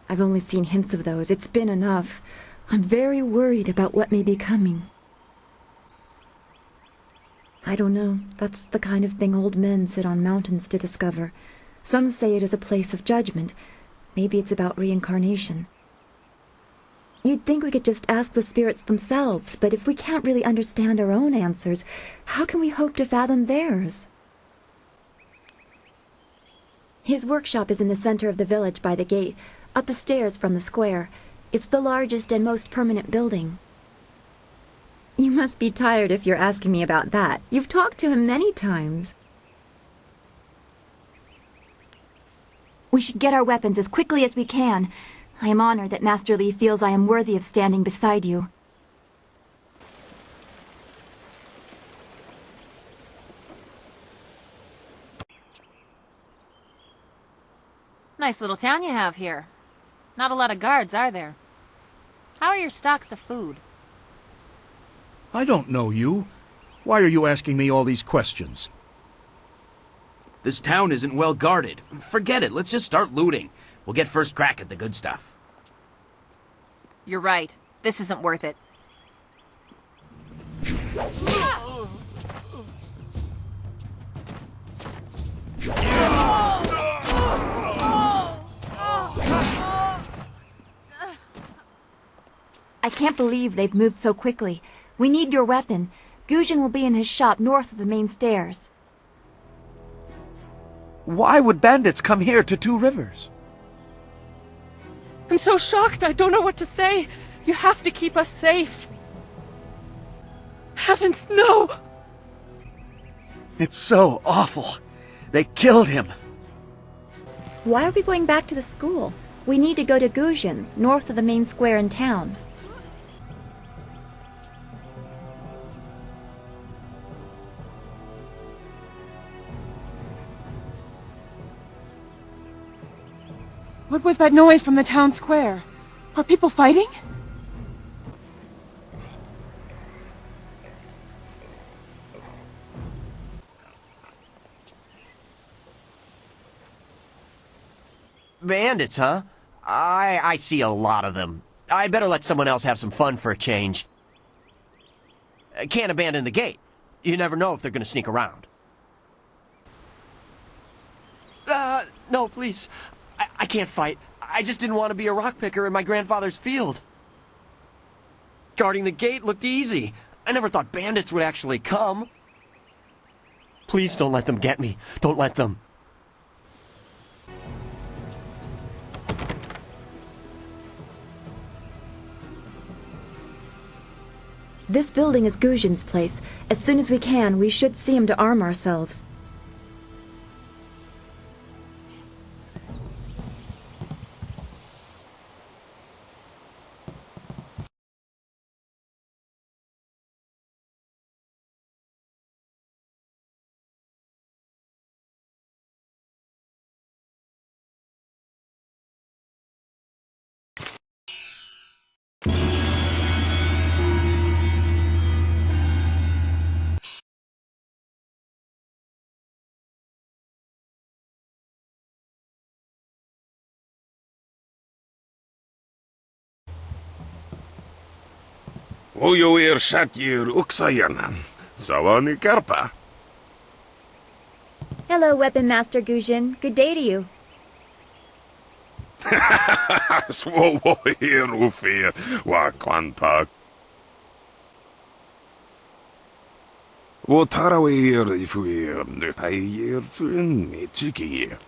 I've only seen hints of those. It's been enough. I'm very worried about what may be coming. I don't know. That's the kind of thing old men sit on mountains to discover. Some say it is a place of judgment. Maybe it's about reincarnation. You'd think we could just ask the spirits themselves, but if we can't really understand our own answers, how can we hope to fathom theirs? His workshop is in the center of the village by the gate, up the stairs from the square. It's the largest and most permanent building. You must be tired if you're asking me about that. You've talked to him many times. We should get our weapons as quickly as we can. I am honored that Master Li feels I am worthy of standing beside you. Nice little town you have here. Not a lot of guards, are there? How are your stocks of food? I don't know you. Why are you asking me all these questions? This town isn't well guarded. Forget it, let's just start looting. We'll get first crack at the good stuff. You're right. This isn't worth it. I can't believe they've moved so quickly. We need your weapon. Gujin will be in his shop north of the main stairs. Why would bandits come here to Two Rivers? I'm so shocked, I don't know what to say. You have to keep us safe. Heavens, no! It's so awful. They killed him. Why are we going back to the school? We need to go to Gujin's, north of the main square in town. What was that noise from the town square? Are people fighting? Bandits, huh? I see a lot of them. I better let someone else have some fun for a change. Can't abandon the gate. You never know if they're gonna sneak around. No, please. I can't fight. I just didn't want to be a rock picker in my grandfather's field. Guarding the gate looked easy. I never thought bandits would actually come. Please don't let them get me. Don't let them. This building is Gujin's place. As soon as we can, we should see him to arm ourselves. Ojoir Shatyr Uksayanan. Sawani Karpa. Hello, Weapon Master Gujin. Good day to you. Swoir Ufir Wakwanpa. Wotarawir Ifuir Nupayir Nichikir.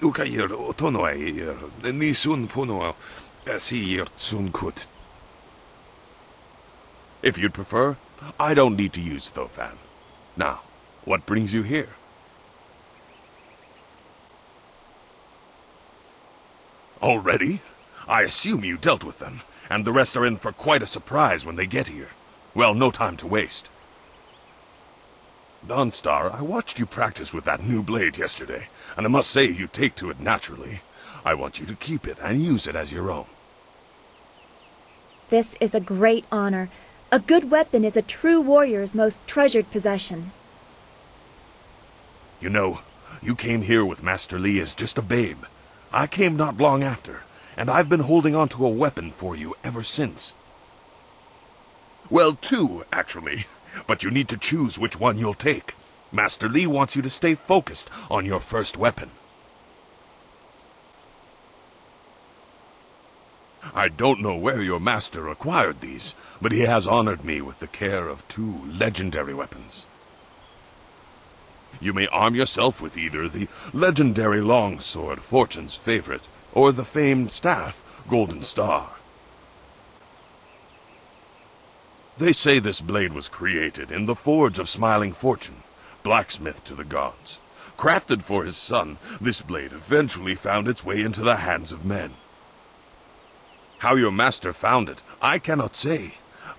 Ukayir Otonoir Nisun Puno Asir Tsunkut. If you'd prefer, I don't need to use Thofan. Now, what brings you here? Already? I assume you dealt with them, and the rest are in for quite a surprise when they get here. Well, no time to waste. Dawnstar, I watched you practice with that new blade yesterday, and I must say you take to it naturally. I want you to keep it and use it as your own. This is a great honor. A good weapon is a true warrior's most treasured possession. You know, you came here with Master Li as just a babe. I came not long after, and I've been holding on to a weapon for you ever since. Well, two, actually. But you need to choose which one you'll take. Master Li wants you to stay focused on your first weapon. I don't know where your master acquired these, but he has honored me with the care of two legendary weapons. You may arm yourself with either the legendary longsword, Fortune's favorite, or the famed staff, Golden Star. They say this blade was created in the forge of Smiling Fortune, blacksmith to the gods. Crafted for his son, this blade eventually found its way into the hands of men. How your master found it, I cannot say,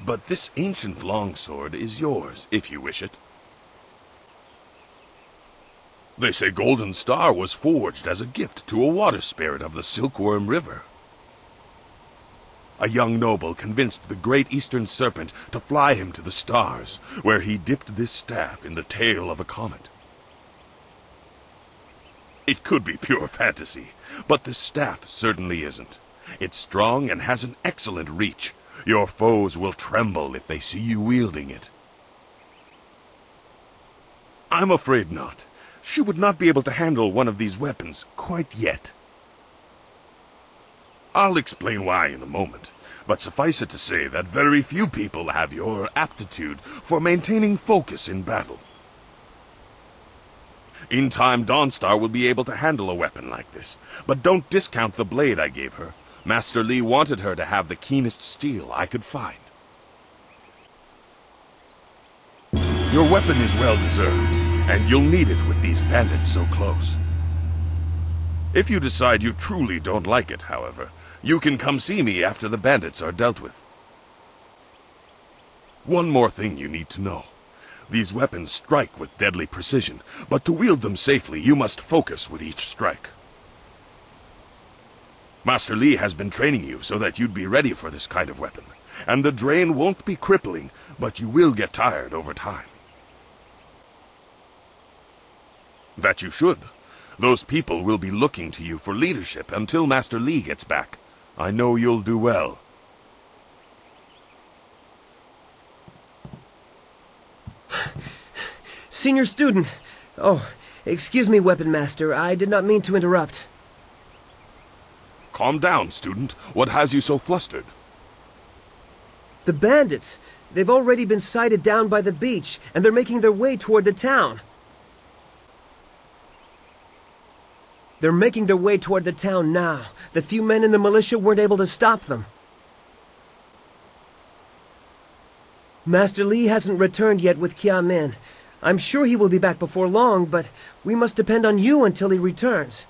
but this ancient longsword is yours, if you wish it. They say Golden Star was forged as a gift to a water spirit of the Silkworm River. A young noble convinced the great eastern serpent to fly him to the stars, where he dipped this staff in the tail of a comet. It could be pure fantasy, but this staff certainly isn't. It's strong and has an excellent reach. Your foes will tremble if they see you wielding it. I'm afraid not. She would not be able to handle one of these weapons quite yet. I'll explain why in a moment, but suffice it to say that very few people have your aptitude for maintaining focus in battle. In time, Dawnstar will be able to handle a weapon like this, but don't discount the blade I gave her. Master Li wanted her to have the keenest steel I could find. Your weapon is well deserved, and you'll need it with these bandits so close. If you decide you truly don't like it, however, you can come see me after the bandits are dealt with. One more thing you need to know. These weapons strike with deadly precision, but to wield them safely, you must focus with each strike. Master Li has been training you so that you'd be ready for this kind of weapon, and the drain won't be crippling, but you will get tired over time. That you should. Those people will be looking to you for leadership until Master Li gets back. I know you'll do well. Senior student! Oh, excuse me, Weapon Master. I did not mean to interrupt. Calm down, student. What has you so flustered? The bandits! They've already been sighted down by the beach, and they're making their way toward the town. They're making their way toward the town now. The few men in the militia weren't able to stop them. Master Li hasn't returned yet with Kia Min. I'm sure he will be back before long, but we must depend on you until he returns.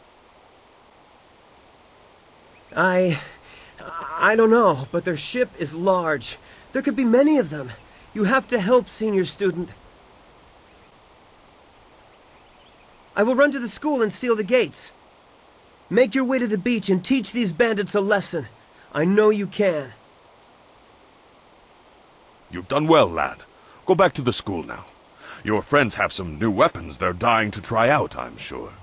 I don't know, but their ship is large. There could be many of them. You have to help, senior student. I will run to the school and seal the gates. Make your way to the beach and teach these bandits a lesson. I know you can. You've done well, lad. Go back to the school now. Your friends have some new weapons they're dying to try out, I'm sure.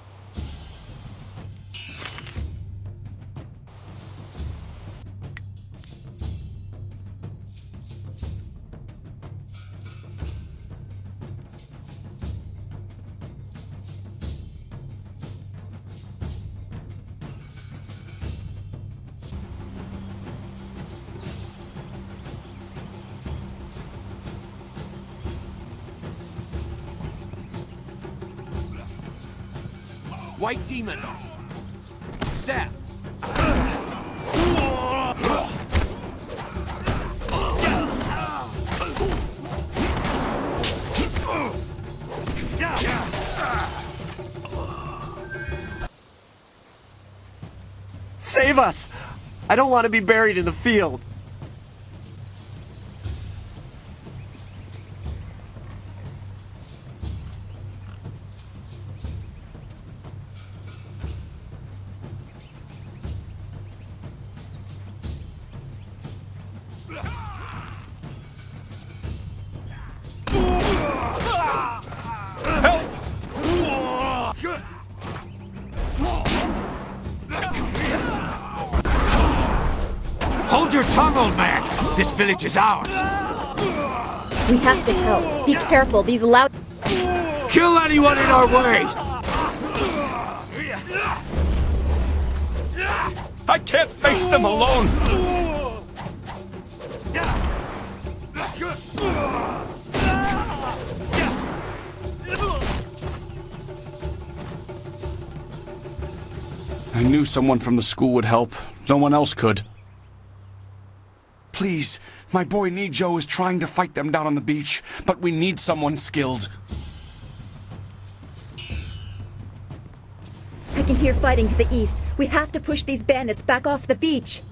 White demon! Staff! Save us! I don't want to be buried in the field. Hold your tongue, old man! This village is ours! We have to help. Be careful, these loud... Kill anyone in our way! I can't face them alone! I knew someone from the school would help. No one else could. Please, my boy Nijo is trying to fight them down on the beach, but we need someone skilled. I can hear fighting to the east. We have to push these bandits back off the beach.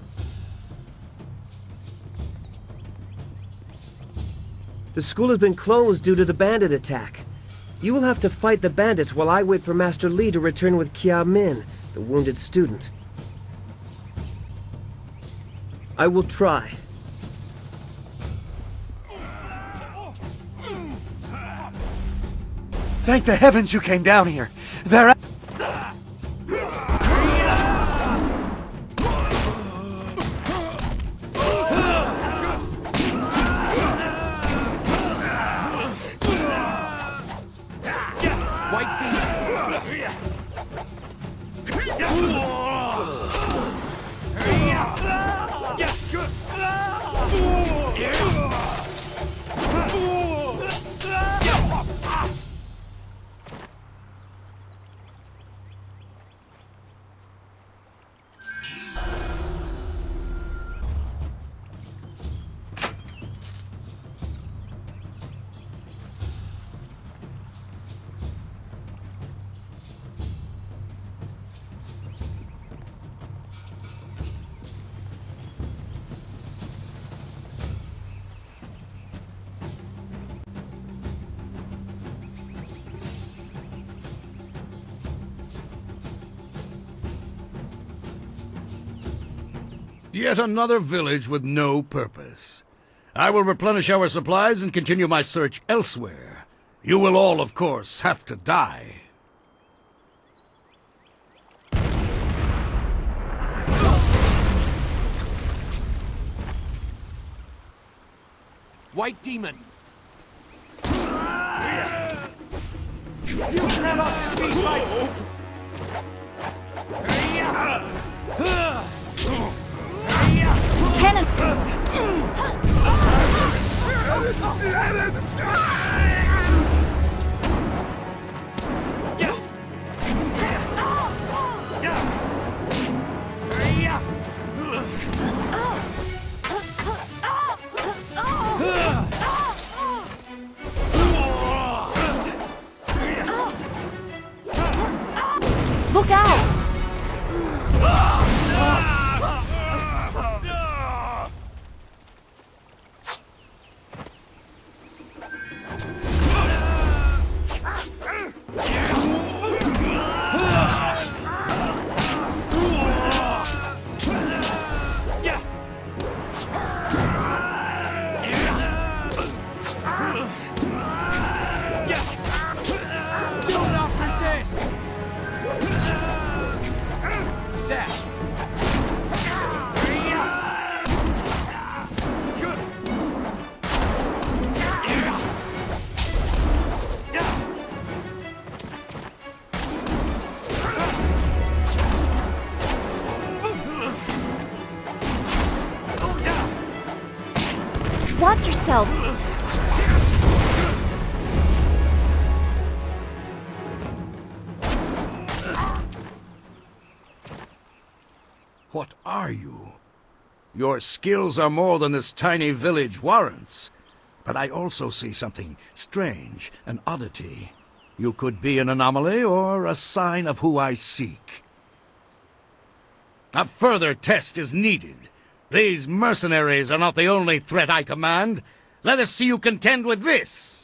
The school has been closed due to the bandit attack. You will have to fight the bandits while I wait for Master Li to return with Kia Min, the wounded student. I will try. Thank the heavens you came down here. They're... Yet another village with no purpose. I will replenish our supplies and continue my search elsewhere. You will all, of course, have to die. White Demon! You cannot beat my... Cannon! Look out! Watch yourself! What are you? Your skills are more than this tiny village warrants. But I also see something strange, an oddity. You could be an anomaly or a sign of who I seek. A further test is needed. These mercenaries are not the only threat I command. Let us see you contend with this!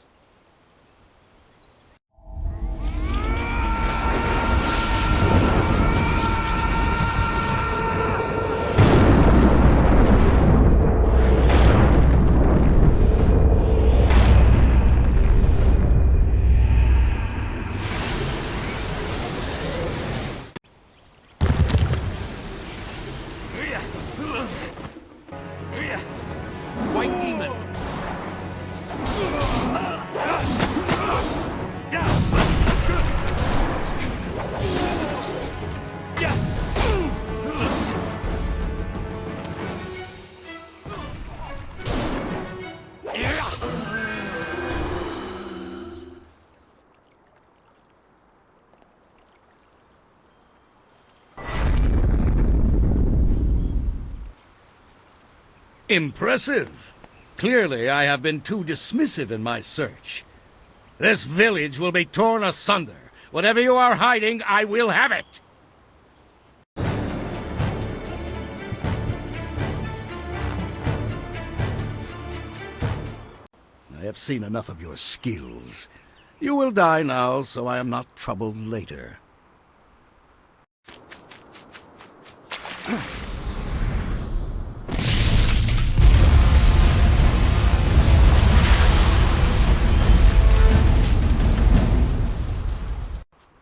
Impressive. Clearly, I have been too dismissive in my search. This village will be torn asunder. Whatever you are hiding, I will have it. I have seen enough of your skills. You will die now, so I am not troubled later.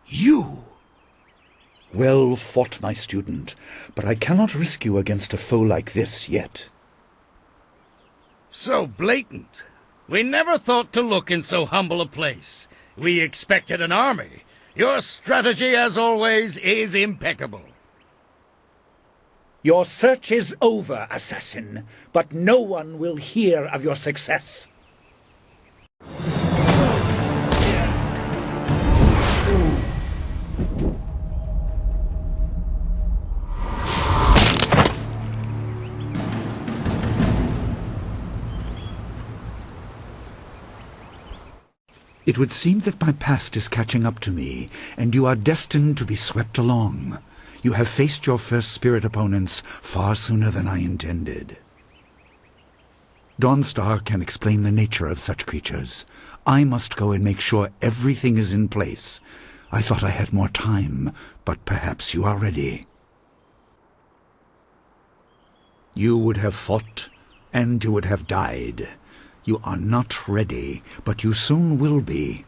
You! Well fought, my student, but I cannot risk you against a foe like this yet. So blatant. We never thought to look in so humble a place. We expected an army. Your strategy, as always, is impeccable. Your search is over, assassin, but no one will hear of your success. It would seem that my past is catching up to me, and you are destined to be swept along. You have faced your first spirit opponents far sooner than I intended. Dawnstar can explain the nature of such creatures. I must go and make sure everything is in place. I thought I had more time, but perhaps you are ready. You would have fought, and you would have died. You are not ready, but you soon will be.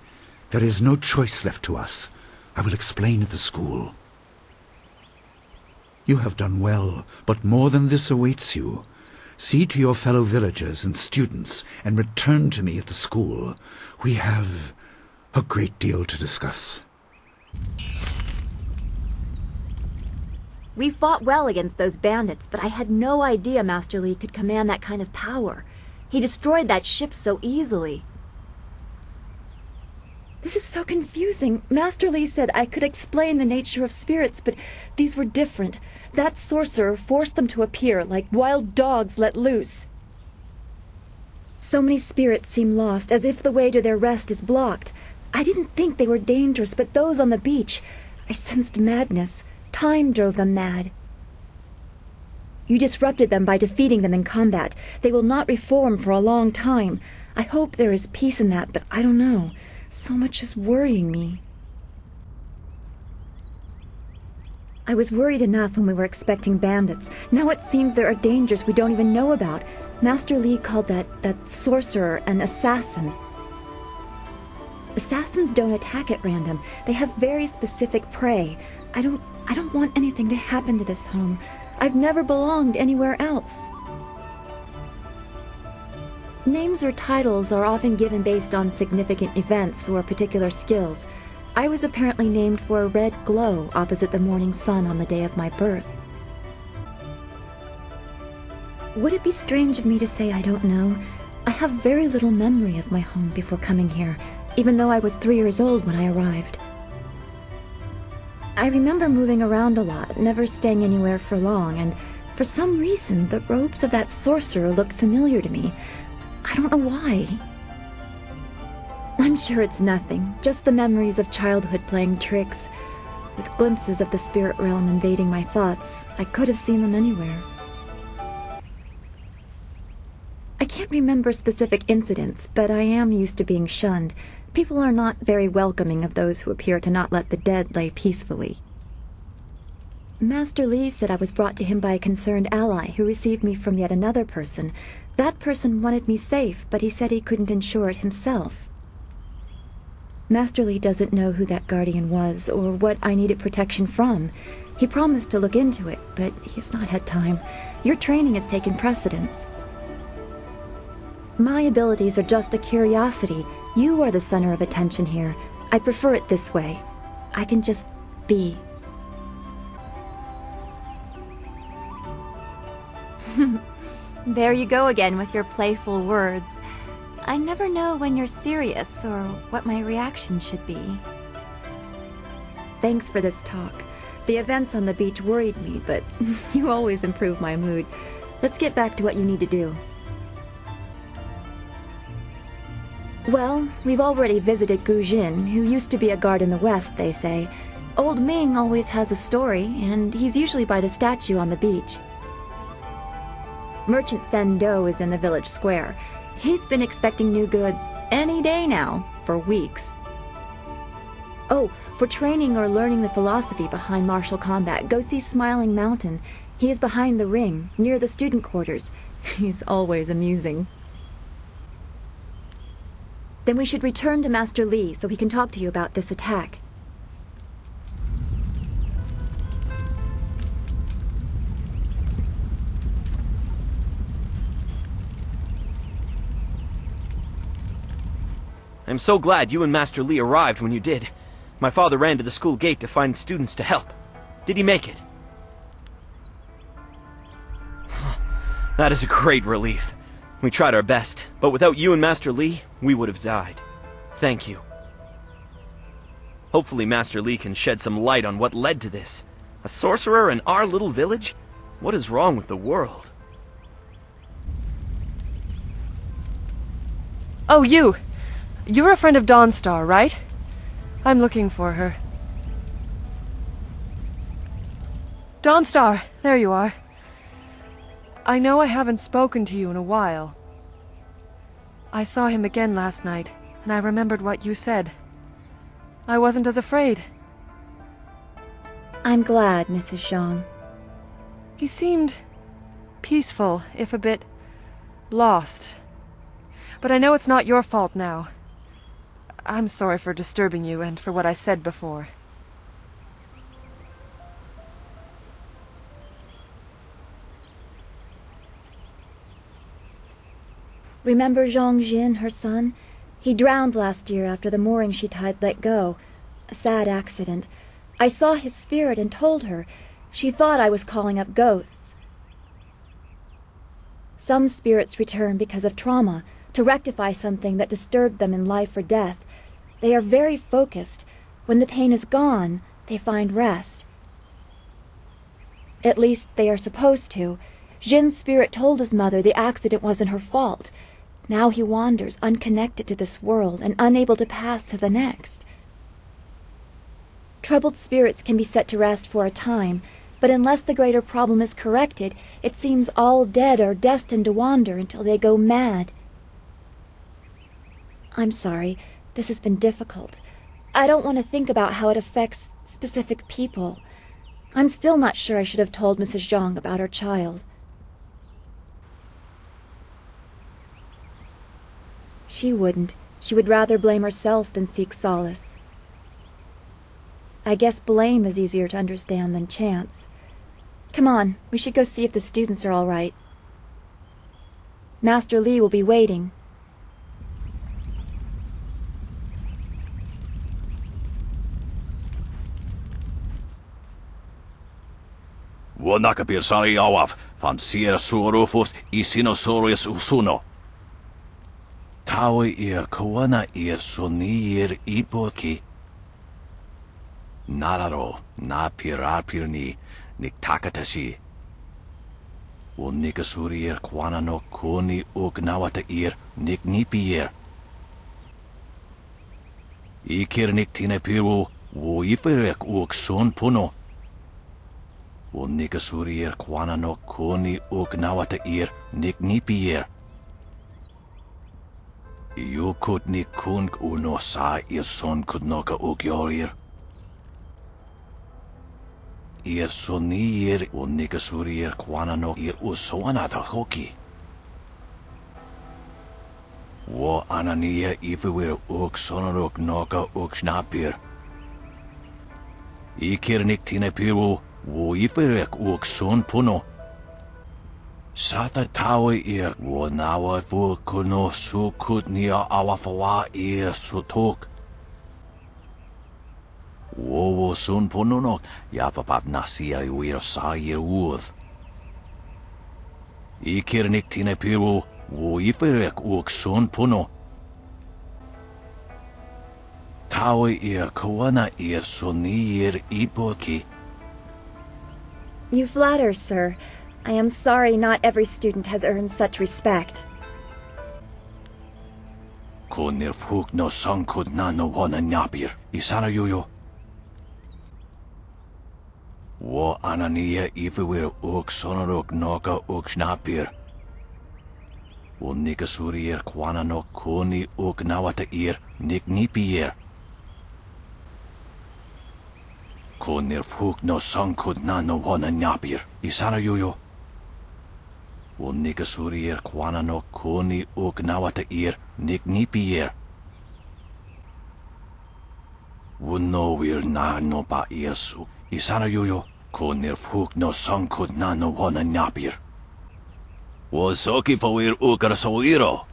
There is no choice left to us. I will explain at the school. You have done well, but more than this awaits you. See to your fellow villagers and students, and return to me at the school. We have a great deal to discuss. We fought well against those bandits, but I had no idea Master Li could command that kind of power. He destroyed that ship so easily. This is so confusing. Master Li said I could explain the nature of spirits, but these were different. That sorcerer forced them to appear like wild dogs let loose. So many spirits seem lost, as if the way to their rest is blocked. I didn't think they were dangerous, but those on the beach, I sensed madness. Time drove them mad. You disrupted them by defeating them in combat. They will not reform for a long time. I hope there is peace in that, but I don't know. So much is worrying me. I was worried enough when we were expecting bandits. Now it seems there are dangers we don't even know about. Master Li called that sorcerer an assassin. Assassins don't attack at random. They have very specific prey. I don't want anything to happen to this home. I've never belonged anywhere else. Names or titles are often given based on significant events or particular skills. I was apparently named for a red glow opposite the morning sun on the day of my birth. Would it be strange of me to say I don't know? I have very little memory of my home before coming here, even though I was 3 years old when I arrived. I remember moving around a lot, never staying anywhere for long, and for some reason, the robes of that sorcerer looked familiar to me. I don't know why. I'm sure it's nothing, just the memories of childhood playing tricks. With glimpses of the spirit realm invading my thoughts, I could have seen them anywhere. I can't remember specific incidents, but I am used to being shunned. People are not very welcoming of those who appear to not let the dead lay peacefully. Master Li said I was brought to him by a concerned ally who received me from yet another person. That person wanted me safe, but he said he couldn't ensure it himself. Master Li doesn't know who that guardian was or what I needed protection from. He promised to look into it, but he's not had time. Your training has taken precedence. My abilities are just a curiosity. You are the center of attention here. I prefer it this way. I can just be. There you go again with your playful words. I never know when you're serious or what my reaction should be. Thanks for this talk. The events on the beach worried me, but you always improve my mood. Let's get back to what you need to do. Well, we've already visited Gu Jin, who used to be a guard in the west, they say. Old Ming always has a story, and he's usually by the statue on the beach. Merchant Fen Do is in the village square. He's been expecting new goods any day now, for weeks. Oh, for training or learning the philosophy behind martial combat, go see Smiling Mountain. He is behind the ring, near the student quarters. He's always amusing. Then we should return to Master Li so he can talk to you about this attack. I'm so glad you and Master Li arrived when you did. My father ran to the school gate to find students to help. Did he make it? That is a great relief. We tried our best, but without you and Master Li, we would have died. Thank you. Hopefully Master Li can shed some light on what led to this. A sorcerer in our little village? What is wrong with the world? Oh, you! You're a friend of Dawnstar, right? I'm looking for her. Dawnstar, there you are. I know I haven't spoken to you in a while. I saw him again last night, and I remembered what you said. I wasn't as afraid. I'm glad, Mrs. Zhang. He seemed peaceful, if a bit lost. But I know it's not your fault now. I'm sorry for disturbing you and for what I said before. Remember Zhang Jin, her son? He drowned last year after the mooring she tied let go. A sad accident. I saw his spirit and told her. She thought I was calling up ghosts. Some spirits return because of trauma, to rectify something that disturbed them in life or death. They are very focused. When the pain is gone, they find rest. At least they are supposed to. Jin's spirit told his mother the accident wasn't her fault. Now he wanders unconnected to this world and unable to pass to the next. Troubled spirits can be set to rest for a time, but unless the greater problem is corrected, it seems all dead are destined to wander until they go mad. I'm sorry, this has been difficult. I don't want to think about how it affects specific people. I'm still not sure I should have told Mrs. Zhang about her child. She wouldn't. She would rather blame herself than seek solace. I guess blame is easier to understand than chance. Come on, we should go see if the students are all right. Master Li will be waiting. Wanakapir sari awaf, van sier surufus isinosaurus usuno. Taui ir kawana ir sonir ipoki. Nararo, na pirapirni, niktakatashi. O nikasuri ir kwana no koni ugnawata ir niknipier. Ikir niktine piru, wo iferek uksun puno. O nikasuri ir kwana no koni ugnawata ir niknipier. Yukut ni kung uno sa ir son kudnoka ugyorir. Ir sonir o nikasuri ir kwana no ir usoanata hoki. Wo anania ifewir uk sonoruk noka uk snapir. Ikir niktine piru wo iferek uk son puno. Sata tawe ir wo nawa fu kuno sukut nia awafawa ir sutuk. Wo sun pununok yapapap nasia iwir sa ir uth. Ikir niktine piru wo iferek uk son puno. Tawe ir kawana ir sonir ipoki. You flatter, sir. I am sorry not every student has earned such respect. Konir fuk no sangkud na no wana nyapir. Isana yuyo. Wo anania ifewir uk sonarok noka uk snapir. Wo nikasurier kwana no koni uk nawata ir nik nipier. Konir fuk no sangkud na no wana nyapir. Isana yuyo. Wo nikasurier kwana no koni uk nawata ir nik nipier. Wo no wir na no pa ir su. Isana yuyo. Konir fuk no sangkud na no wana nyapir. Wo soki pawir ukar sawiro.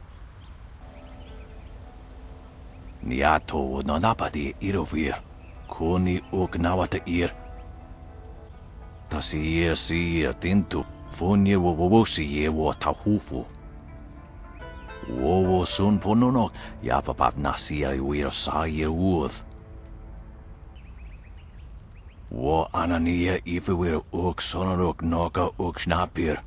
Niato wo no napadi irovir. Koni uk nawata ir. Tasir sir tintu. Funye wo wosi ye wo tahufu. Wo sun pononok. Yapapap nasia wir sa ye uth. Wo anania ifewir uk sonarok noka uk snapir.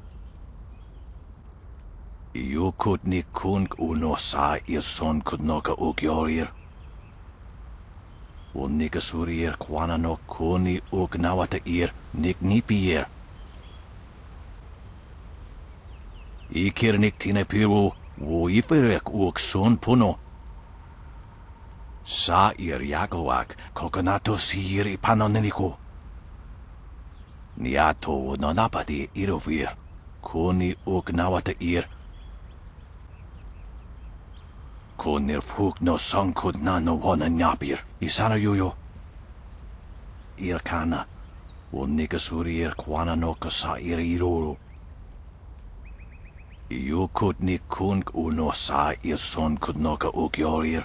Yo kut ni kunk uno sa ir son kut noka uk yorir. Wo nikasurier kwana no koni uk nawata ir nik nipier. Ikir nik tine piru wo iferek uk son puno. Sa ir yagoak kokonato sir ipanoneniko. Niato wo no napadi irovir. Koni uk nawata ir. Konir fuk no sangkud na no wana nyapir. Isana yuyo. Irkana. Wo nikasurier kwana no kasa ir iroro. Yukut ni kunk uno sa ir son kudnoka ukyorir.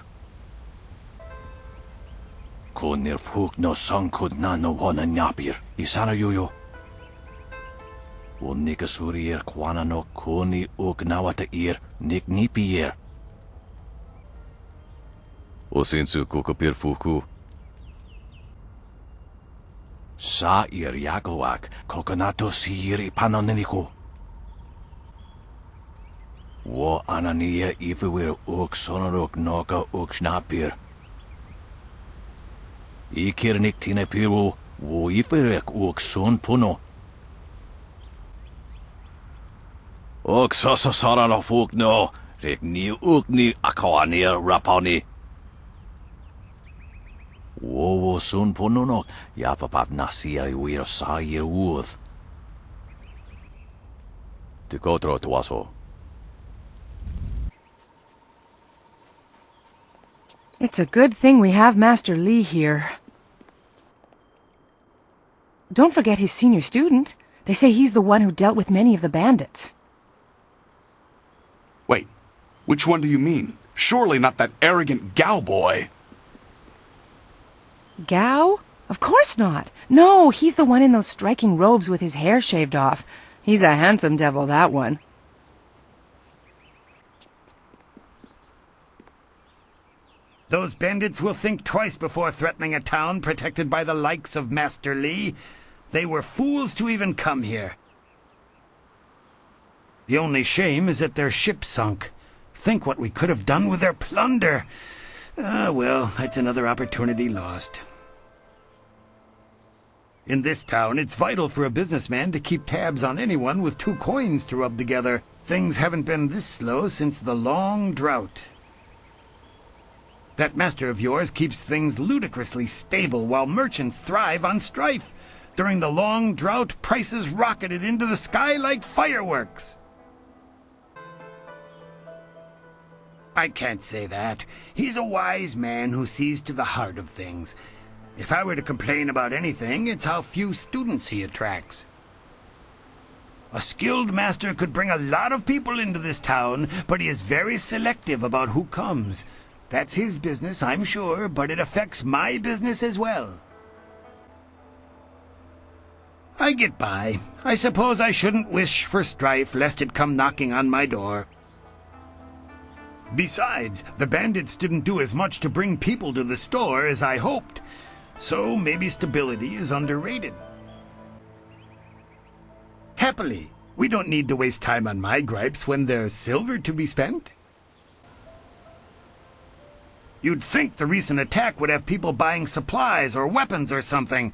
Konir fuk no sangkud na no wana nyapir. Isana yuyo. Wo nikasurier kwana no koni uk nawata ir nik nipier. Osinsu kukapir fuku. Sa ir yagoak kokonato sir ipanoneniko. Wo anania ifewir uk sonarok noka uk snapir. Ikir nik tine piru wo iferek uk son puno. Uk sosa sarano fuk no. Rik ni uk ni akawanir rapani. Wo sun puno no. Yapapap nasia iwir sa ye uth. Tikotro tuaso. It's a good thing we have Master Li here. Don't forget his senior student. They say he's the one who dealt with many of the bandits. Wait, which one do you mean? Surely not that arrogant Gao boy. Gao? Of course not. No, he's the one in those striking robes with his hair shaved off. He's a handsome devil, that one. Those bandits will think twice before threatening a town protected by the likes of Master Li. They were fools to even come here. The only shame is that their ship sunk. Think what we could have done with their plunder. Well, that's another opportunity lost. In this town, it's vital for a businessman to keep tabs on anyone with 2 coins to rub together. Things haven't been this slow since the long drought. That master of yours keeps things ludicrously stable while merchants thrive on strife. During the long drought, prices rocketed into the sky like fireworks. I can't say that. He's a wise man who sees to the heart of things. If I were to complain about anything, it's how few students he attracts. A skilled master could bring a lot of people into this town, but he is very selective about who comes. That's his business, I'm sure, but it affects my business as well. I get by. I suppose I shouldn't wish for strife, lest it come knocking on my door. Besides, the bandits didn't do as much to bring people to the store as I hoped, so maybe stability is underrated. Happily, We don't need to waste time on my gripes when there's silver to be spent. You'd think the recent attack would have people buying supplies or weapons or something,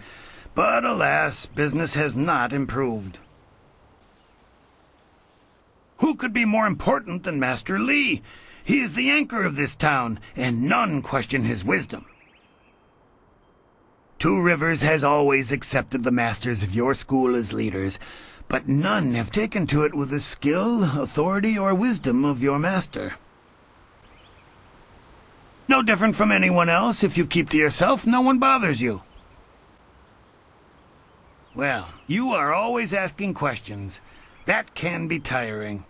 but alas, business has not improved. Who could be more important than Master Li? He is the anchor of this town, and none question his wisdom. Two Rivers has always accepted the masters of your school as leaders, but none have taken to it with the skill, authority, or wisdom of your master. No different from anyone else. If you keep to yourself, no one bothers you. Well, you are always asking questions. That can be tiring.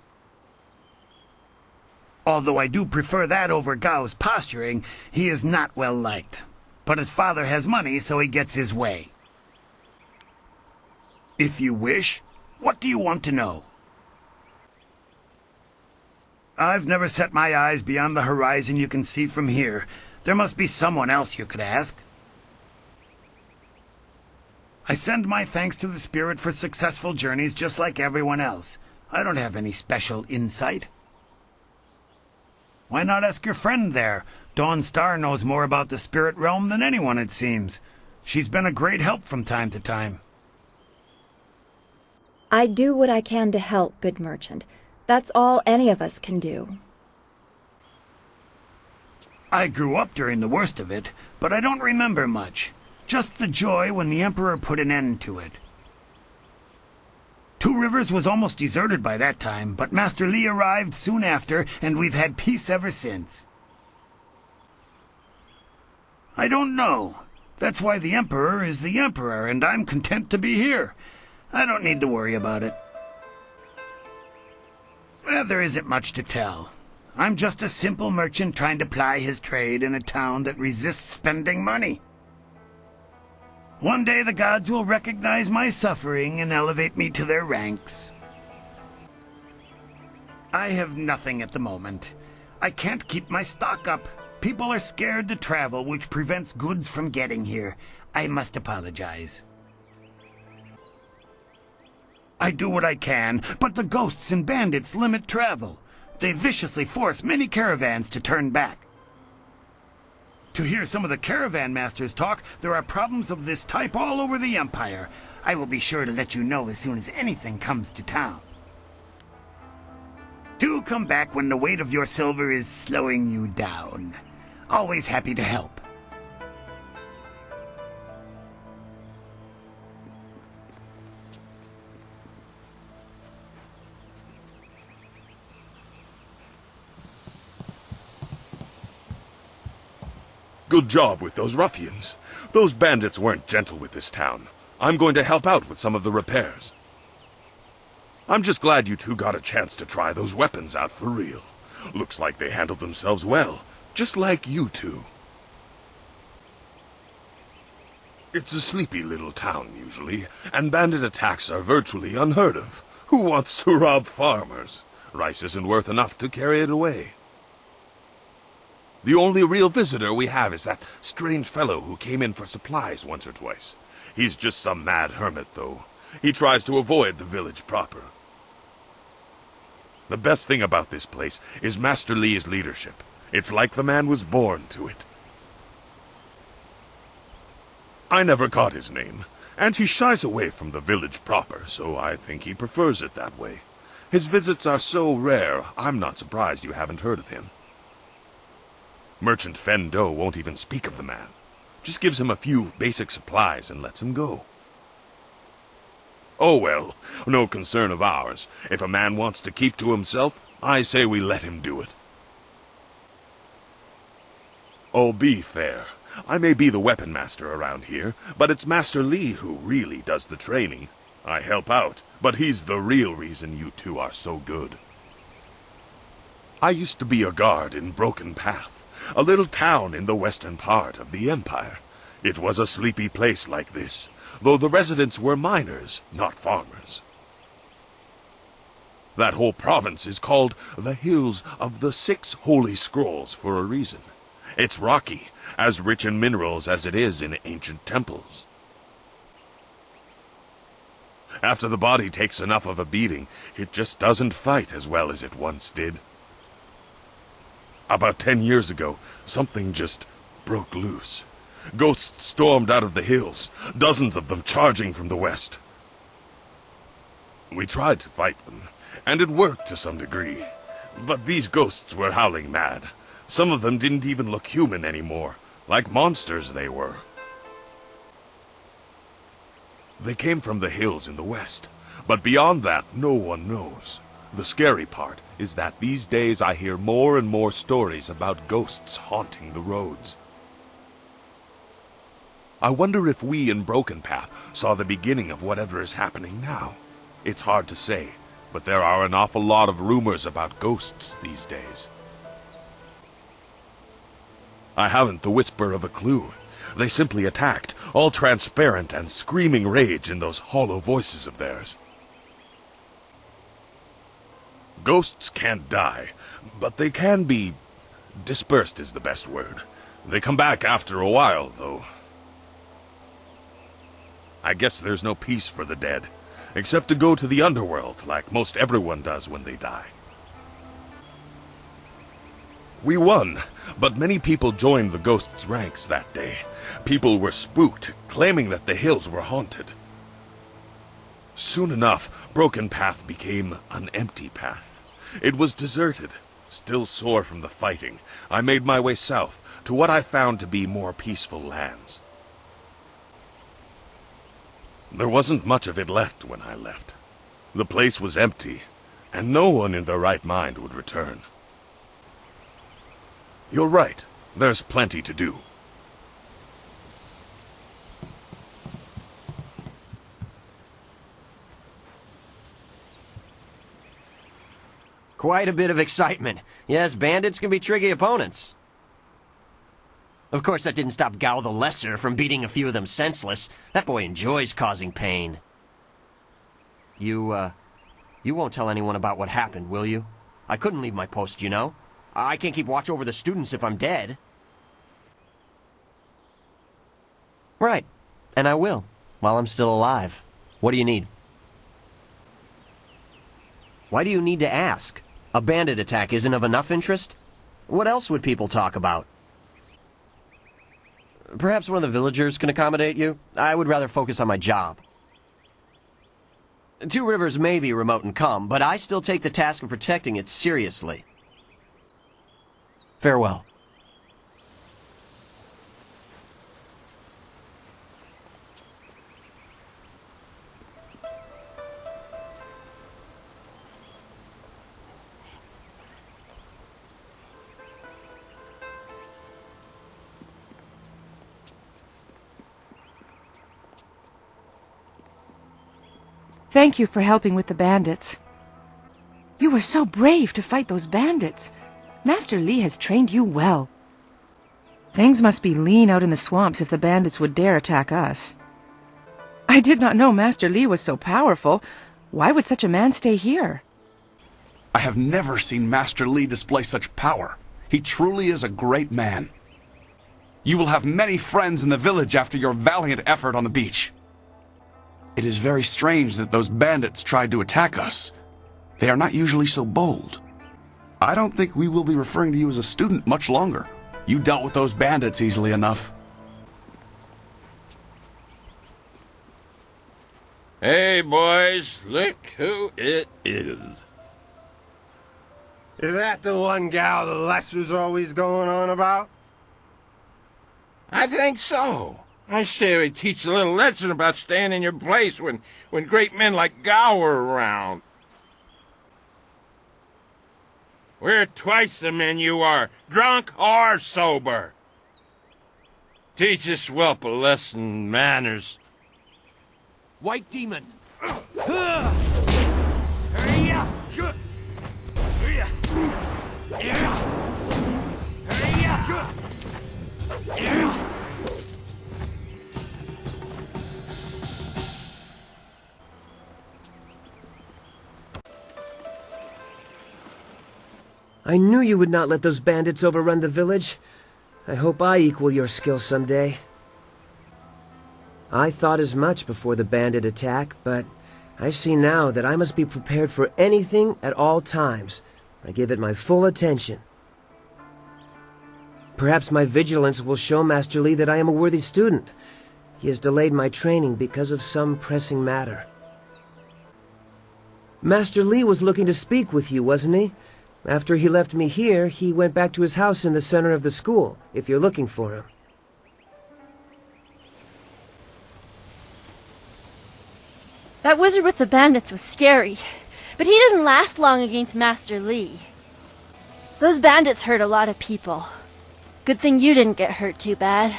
Although I do prefer that over Gao's posturing, he is not well liked. But his father has money, so he gets his way. If you wish, what do you want to know? I've never set my eyes beyond the horizon you can see from here. There must be someone else you could ask. I send my thanks to the Spirit for successful journeys just like everyone else. I don't have any special insight. Why not ask your friend there? Dawn Star knows more about the spirit realm than anyone, it seems. She's been a great help from time to time. I do what I can to help, good merchant. That's all any of us can do. I grew up during the worst of it, but I don't remember much. Just the joy when the Emperor put an end to it. Two Rivers was almost deserted by that time, but Master Li arrived soon after, and we've had peace ever since. I don't know. That's why the Emperor is the Emperor, and I'm content to be here. I don't need to worry about it. Well, there isn't much to tell. I'm just a simple merchant trying to ply his trade in a town that resists spending money. One day the gods will recognize my suffering and elevate me to their ranks. I have nothing at the moment. I can't keep my stock up. People are scared to travel, which prevents goods from getting here. I must apologize. I do what I can, but the ghosts and bandits limit travel. They viciously force many caravans to turn back. To hear some of the caravan masters talk, there are problems of this type all over the Empire. I will be sure to let you know as soon as anything comes to town. Do come back when the weight of your silver is slowing you down. Always happy to help. Good job with those ruffians. Those bandits weren't gentle with this town. I'm going to help out with some of the repairs. I'm just glad you two got a chance to try those weapons out for real. Looks like they handled themselves well, just like you two. It's a sleepy little town, usually, and bandit attacks are virtually unheard of. Who wants to rob farmers? Rice isn't worth enough to carry it away. The only real visitor we have is that strange fellow who came in for supplies once or twice. He's just some mad hermit, though. He tries to avoid the village proper. The best thing about this place is Master Li's leadership. It's like the man was born to it. I never caught his name, and he shies away from the village proper, so I think he prefers it that way. His visits are so rare, I'm not surprised you haven't heard of him. Merchant Fen Do won't even speak of the man. Just gives him a few basic supplies and lets him go. Oh well, no concern of ours. If a man wants to keep to himself, I say we let him do it. Oh, be fair. I may be the weapon master around here, but it's Master Li who really does the training. I help out, but he's the real reason you two are so good. I used to be a guard in Broken Path, a little town in the western part of the Empire. It was a sleepy place like this, though the residents were miners, not farmers. That whole province is called the Hills of the Six Holy Scrolls for a reason. It's rocky, as rich in minerals as it is in ancient temples. After the body takes enough of a beating, it just doesn't fight as well as it once did. About 10 years ago, something just broke loose. Ghosts stormed out of the hills, dozens of them charging from the west. We tried to fight them, and it worked to some degree. But these ghosts were howling mad. Some of them didn't even look human anymore, like monsters they were. They came from the hills in the west, but beyond that, no one knows. The scary part is that these days I hear more and more stories about ghosts haunting the roads. I wonder if we in Broken Path saw the beginning of whatever is happening now. It's hard to say, but there are an awful lot of rumors about ghosts these days. I haven't the whisper of a clue. They simply attacked, all transparent and screaming rage in those hollow voices of theirs. Ghosts can't die, but they can be... dispersed is the best word. They come back after a while, though. I guess there's no peace for the dead, except to go to the underworld, like most everyone does when they die. We won, but many people joined the ghosts' ranks that day. People were spooked, claiming that the hills were haunted. Soon enough, Broken Path became an empty path. It was deserted. Still sore from the fighting, I made my way south to what I found to be more peaceful lands. There wasn't much of it left when I left. The place was empty, and no one in their right mind would return. You're right. There's plenty to do. Quite a bit of excitement. Yes, bandits can be tricky opponents. Of course, that didn't stop Gao the Lesser from beating a few of them senseless. That boy enjoys causing pain. You won't tell anyone about what happened, will you? I couldn't leave my post, you know. I can't keep watch over the students if I'm dead. Right. And I will, while I'm still alive. What do you need? Why do you need to ask? A bandit attack isn't of enough interest? What else would people talk about? Perhaps one of the villagers can accommodate you? I would rather focus on my job. Two Rivers may be remote and calm, but I still take the task of protecting it seriously. Farewell. Thank you for helping with the bandits. You were so brave to fight those bandits. Master Li has trained you well. Things must be lean out in the swamps if the bandits would dare attack us. I did not know Master Li was so powerful. Why would such a man stay here? I have never seen Master Li display such power. He truly is a great man. You will have many friends in the village after your valiant effort on the beach. It is very strange that those bandits tried to attack us. They are not usually so bold. I don't think we will be referring to you as a student much longer. You dealt with those bandits easily enough. Hey, boys, look who it is. Is that the one gal the Lesser's always going on about? I think so. I say we teach a little lesson about staying in your place when great men like Gao are around. We're twice the men you are, drunk or sober. Teach this whelp a lesson in manners. White Demon! I knew you would not let those bandits overrun the village. I hope I equal your skill someday. I thought as much before the bandit attack, but I see now that I must be prepared for anything at all times. I give it my full attention. Perhaps my vigilance will show Master Li that I am a worthy student. He has delayed my training because of some pressing matter. Master Li was looking to speak with you, wasn't he? After he left me here, he went back to his house in the center of the school, if you're looking for him. That wizard with the bandits was scary, but he didn't last long against Master Li. Those bandits hurt a lot of people. Good thing you didn't get hurt too bad.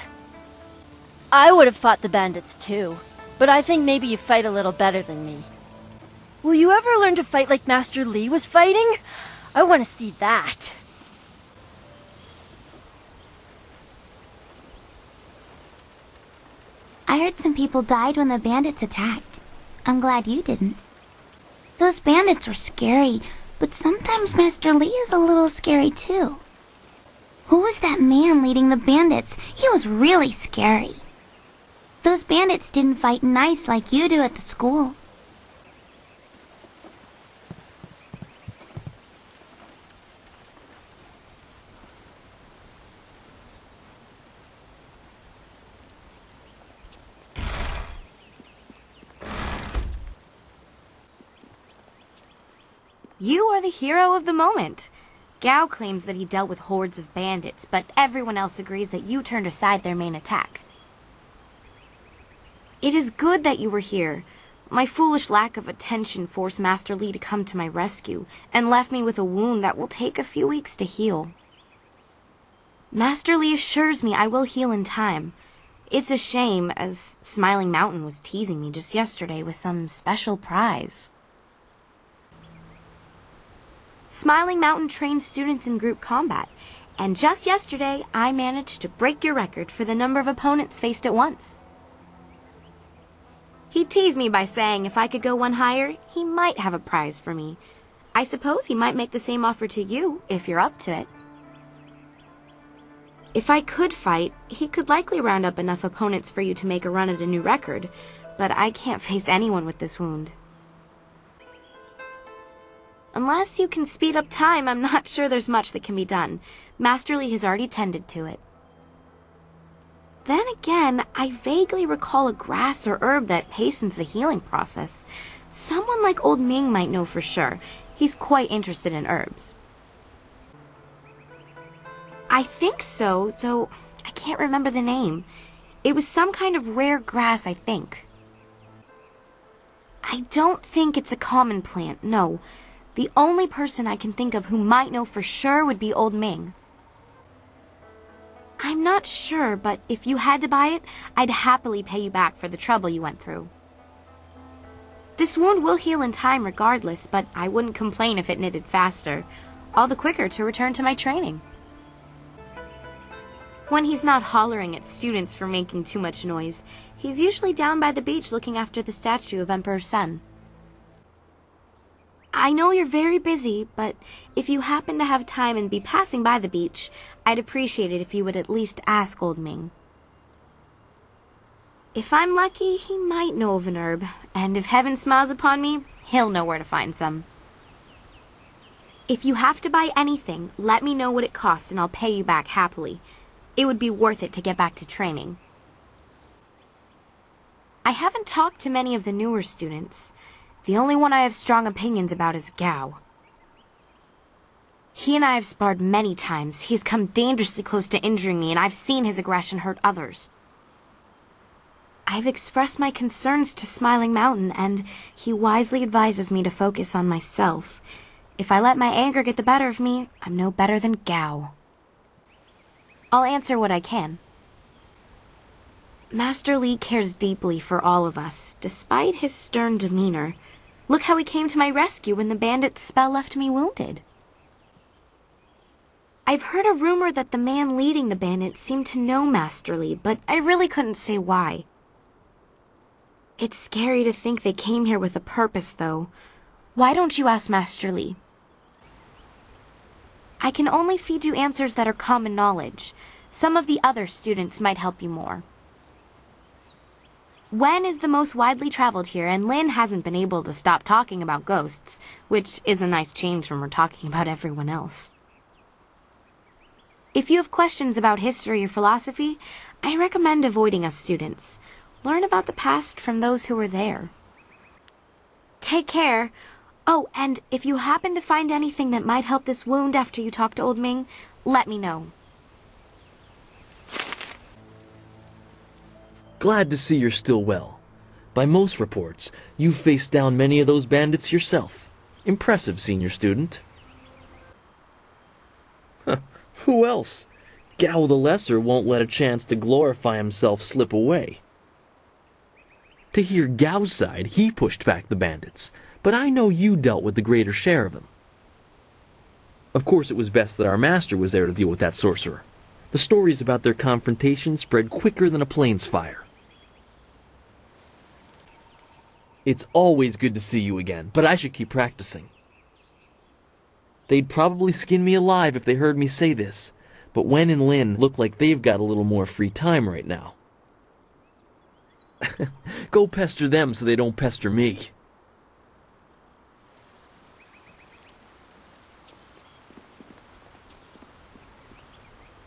I would have fought the bandits too, but I think maybe you fight a little better than me. Will you ever learn to fight like Master Li was fighting? I want to see that. I heard some people died when the bandits attacked. I'm glad you didn't. Those bandits were scary, but sometimes Master Li is a little scary too. Who was that man leading the bandits? He was really scary. Those bandits didn't fight nice like you do at the school. You are the hero of the moment. Gao claims that he dealt with hordes of bandits, but everyone else agrees that you turned aside their main attack. It is good that you were here. My foolish lack of attention forced Master Li to come to my rescue, and left me with a wound that will take a few weeks to heal. Master Li assures me I will heal in time. It's a shame, as Smiling Mountain was teasing me just yesterday with some special prize. Smiling Mountain trains students in group combat, and just yesterday I managed to break your record for the number of opponents faced at once. He teased me by saying if I could go one higher, he might have a prize for me. I suppose he might make the same offer to you, if you're up to it. If I could fight, he could likely round up enough opponents for you to make a run at a new record, but I can't face anyone with this wound. Unless you can speed up time, I'm not sure there's much that can be done. Master Li has already tended to it. Then again, I vaguely recall a grass or herb that hastens the healing process. Someone like Old Ming might know for sure. He's quite interested in herbs. I think so, though I can't remember the name. It was some kind of rare grass, I think. I don't think it's a common plant, no. The only person I can think of who might know for sure would be Old Ming. I'm not sure, but if you had to buy it, I'd happily pay you back for the trouble you went through. This wound will heal in time regardless, but I wouldn't complain if it knitted faster. All the quicker to return to my training. When he's not hollering at students for making too much noise, he's usually down by the beach looking after the statue of Emperor Sun. I know you're very busy, but if you happen to have time and be passing by the beach, I'd appreciate it if you would at least ask Old Ming. If I'm lucky, he might know of an herb, and if heaven smiles upon me, he'll know where to find some. If you have to buy anything, let me know what it costs and I'll pay you back happily. It would be worth it to get back to training. I haven't talked to many of the newer students. The only one I have strong opinions about is Gao. He and I have sparred many times. He's come dangerously close to injuring me, and I've seen his aggression hurt others. I've expressed my concerns to Smiling Mountain, and he wisely advises me to focus on myself. If I let my anger get the better of me, I'm no better than Gao. I'll answer what I can. Master Li cares deeply for all of us, despite his stern demeanor. Look how he came to my rescue when the bandit's spell left me wounded. I've heard a rumor that the man leading the bandits seemed to know Master Li, but I really couldn't say why. It's scary to think they came here with a purpose, though. Why don't you ask Master Li? I can only feed you answers that are common knowledge. Some of the other students might help you more. Wen is the most widely traveled here, and Lin hasn't been able to stop talking about ghosts, which is a nice change from her talking about everyone else. If you have questions about history or philosophy, I recommend avoiding us students. Learn about the past from those who were there. Take care. Oh, and if you happen to find anything that might help this wound after you talk to Old Ming, let me know. Glad to see you're still well. By most reports, you've faced down many of those bandits yourself. Impressive, senior student. Huh, who else? Gao the Lesser won't let a chance to glorify himself slip away. To hear Gao's side, he pushed back the bandits, but I know you dealt with the greater share of them. Of course, it was best that our master was there to deal with that sorcerer. The stories about their confrontation spread quicker than a plains fire. It's always good to see you again, but I should keep practicing. They'd probably skin me alive if they heard me say this, but Wen and Lin look like they've got a little more free time right now. Go pester them so they don't pester me.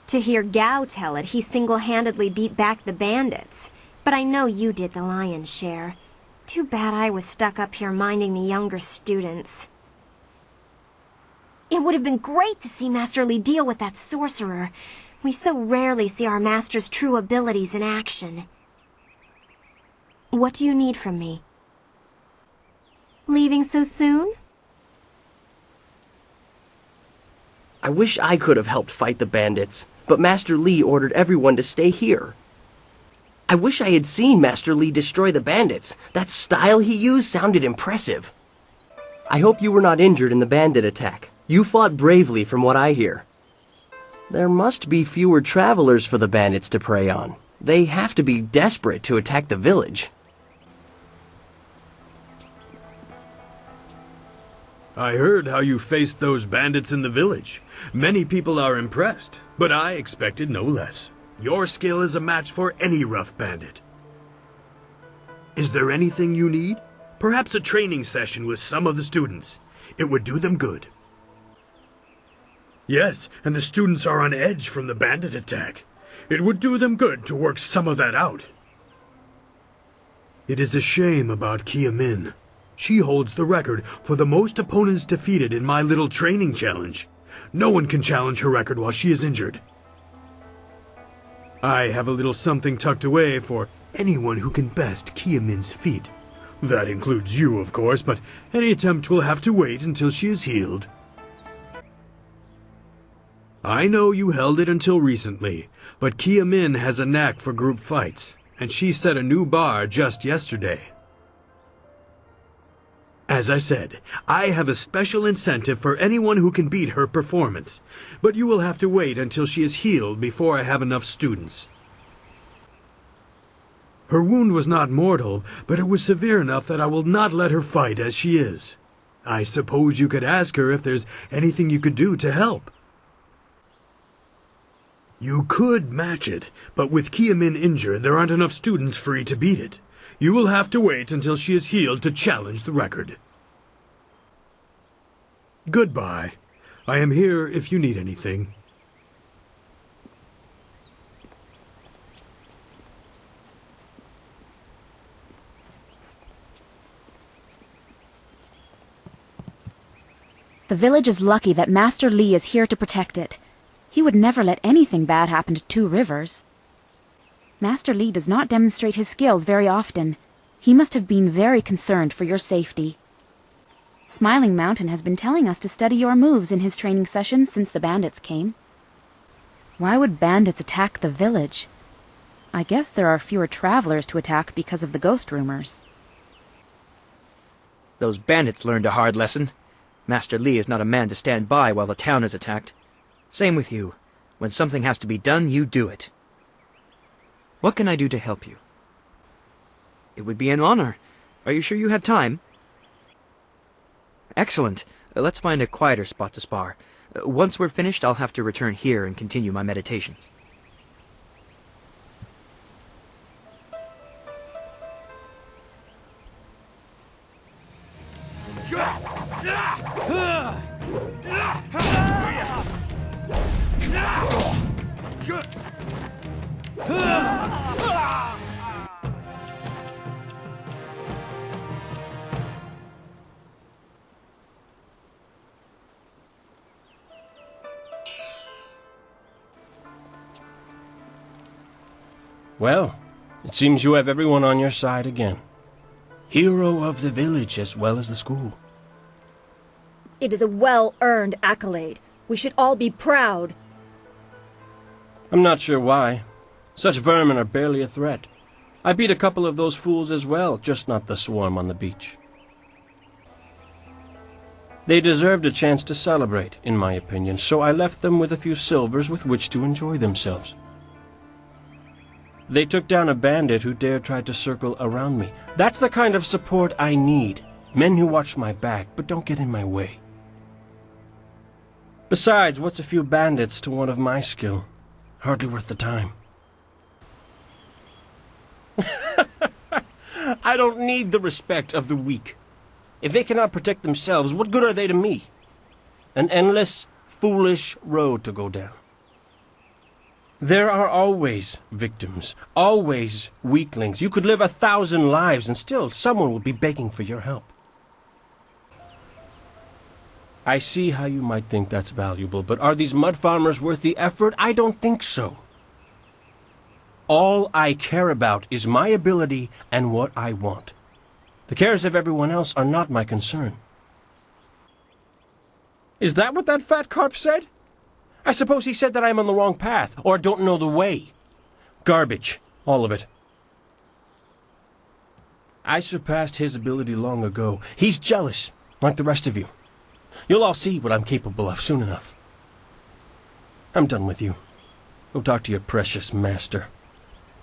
To hear Gao tell it, he single-handedly beat back the bandits. But I know you did the lion's share. Too bad I was stuck up here minding the younger students. It would have been great to see Master Li deal with that sorcerer. We so rarely see our master's true abilities in action. What do you need from me? Leaving so soon? I wish I could have helped fight the bandits, but Master Li ordered everyone to stay here. I wish I had seen Master Li destroy the bandits. That style he used sounded impressive. I hope you were not injured in the bandit attack. You fought bravely from what I hear. There must be fewer travelers for the bandits to prey on. They have to be desperate to attack the village. I heard how you faced those bandits in the village. Many people are impressed, but I expected no less. Your skill is a match for any rough bandit. Is there anything you need? Perhaps a training session with some of the students. It would do them good. Yes, and the students are on edge from the bandit attack. It would do them good to work some of that out. It is a shame about Kia Min. She holds the record for the most opponents defeated in my little training challenge. No one can challenge her record while she is injured. I have a little something tucked away for anyone who can best Kia Min's feat. That includes you, of course, but any attempt will have to wait until she is healed. I know you held it until recently, but Kia Min has a knack for group fights, and she set a new bar just yesterday. As I said, I have a special incentive for anyone who can beat her performance, but you will have to wait until she is healed before I have enough students. Her wound was not mortal, but it was severe enough that I will not let her fight as she is. I suppose you could ask her if there's anything you could do to help. You could match it, but with Kia Min injured, there aren't enough students free to beat it. You will have to wait until she is healed to challenge the record. Goodbye. I am here if you need anything. The village is lucky that Master Li is here to protect it. He would never let anything bad happen to Two Rivers. Master Li does not demonstrate his skills very often. He must have been very concerned for your safety. Smiling Mountain has been telling us to study your moves in his training sessions since the bandits came. Why would bandits attack the village? I guess there are fewer travelers to attack because of the ghost rumors. Those bandits learned a hard lesson. Master Li is not a man to stand by while the town is attacked. Same with you. When something has to be done, you do it. What can I do to help you? It would be an honor. Are you sure you have time? Excellent. Let's find a quieter spot to spar. Once we're finished, I'll have to return here and continue my meditations. Well, it seems you have everyone on your side again. Hero of the village as well as the school. It is a well-earned accolade. We should all be proud. I'm not sure why. Such vermin are barely a threat. I beat a couple of those fools as well, just not the swarm on the beach. They deserved a chance to celebrate, in my opinion, so I left them with a few silvers with which to enjoy themselves. They took down a bandit who dared try to circle around me. That's the kind of support I need. Men who watch my back, but don't get in my way. Besides, what's a few bandits to one of my skill? Hardly worth the time. I don't need the respect of the weak. If they cannot protect themselves, what good are they to me? An endless, foolish road to go down. There are always victims, always weaklings. You could live 1,000 lives and still someone would be begging for your help. I see how you might think that's valuable, but are these mud farmers worth the effort? I don't think so. All I care about is my ability and what I want. The cares of everyone else are not my concern. Is that what that fat carp said? I suppose he said that I'm on the wrong path, or don't know the way. Garbage, all of it. I surpassed his ability long ago. He's jealous, like the rest of you. You'll all see what I'm capable of soon enough. I'm done with you. Go talk to your precious master.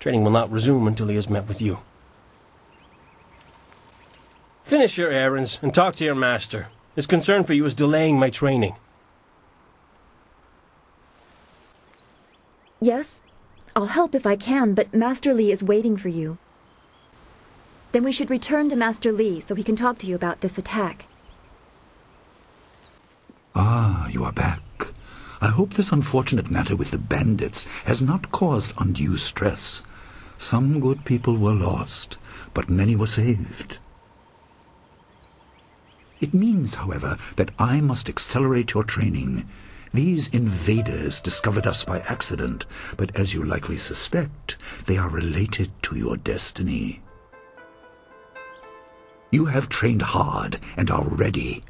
Training will not resume until he has met with you. Finish your errands and talk to your master. His concern for you is delaying my training. Yes, I'll help if I can, but Master Li is waiting for you. Then we should return to Master Li so he can talk to you about this attack. Ah, you are back. I hope this unfortunate matter with the bandits has not caused undue stress. Some good people were lost, but many were saved. It means, however, that I must accelerate your training. These invaders discovered us by accident, but as you likely suspect, they are related to your destiny. You have trained hard and are ready.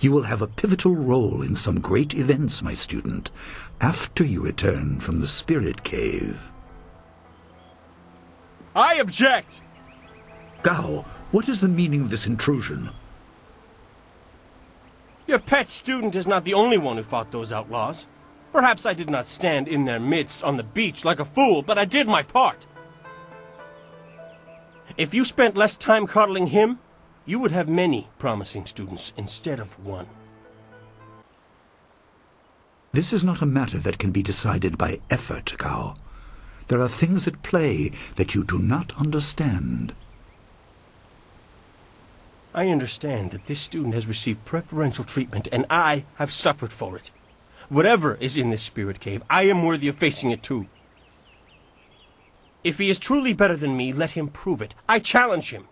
You will have a pivotal role in some great events, my student, after you return from the Spirit Cave. I object! Gao, what is the meaning of this intrusion? Your pet student is not the only one who fought those outlaws. Perhaps I did not stand in their midst on the beach like a fool, but I did my part. If you spent less time coddling him, you would have many promising students instead of one. This is not a matter that can be decided by effort, Gao. There are things at play that you do not understand. I understand that this student has received preferential treatment, and I have suffered for it. Whatever is in this spirit cave, I am worthy of facing it too. If he is truly better than me, let him prove it. I challenge him.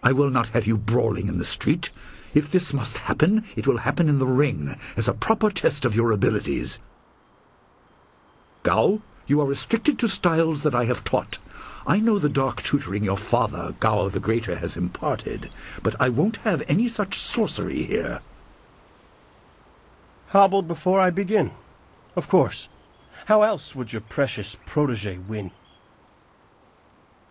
I will not have you brawling in the street. If this must happen, it will happen in the ring, as a proper test of your abilities. Gao, you are restricted to styles that I have taught. I know the dark tutoring your father, Gao the Greater, has imparted, but I won't have any such sorcery here. Hobbled before I begin. Of course. How else would your precious protege win?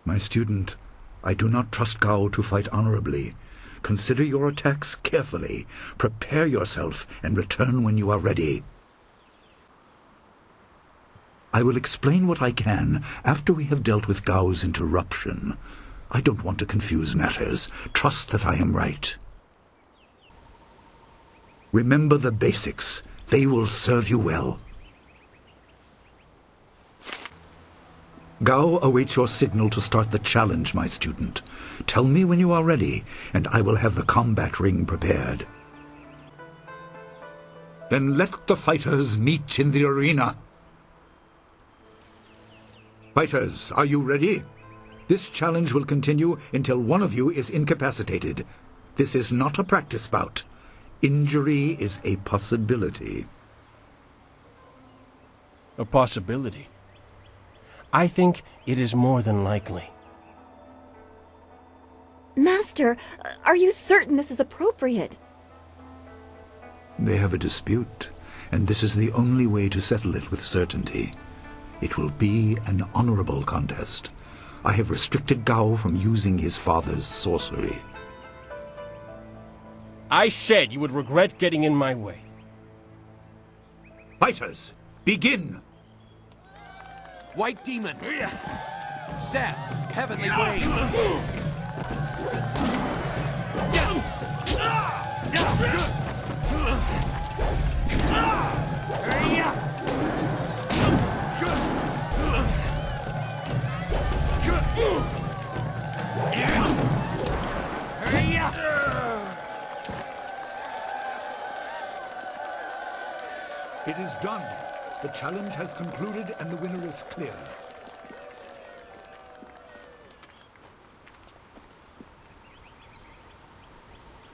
My student, I do not trust Gao to fight honorably. Consider your attacks carefully. Prepare yourself and return when you are ready. I will explain what I can after we have dealt with Gao's interruption. I don't want to confuse matters. Trust that I am right. Remember the basics. They will serve you well. Gao awaits your signal to start the challenge, my student. Tell me when you are ready, and I will have the combat ring prepared. Then let the fighters meet in the arena. Fighters, are you ready? This challenge will continue until one of you is incapacitated. This is not a practice bout. Injury is a possibility. A possibility? I think it is more than likely. Master, are you certain this is appropriate? They have a dispute, and this is the only way to settle it with certainty. It will be an honorable contest. I have restricted Gao from using his father's sorcery. I said you would regret getting in my way. Fighters, begin! White Demon! Staff, Heavenly Wave! It is done. The challenge has concluded and the winner is clear.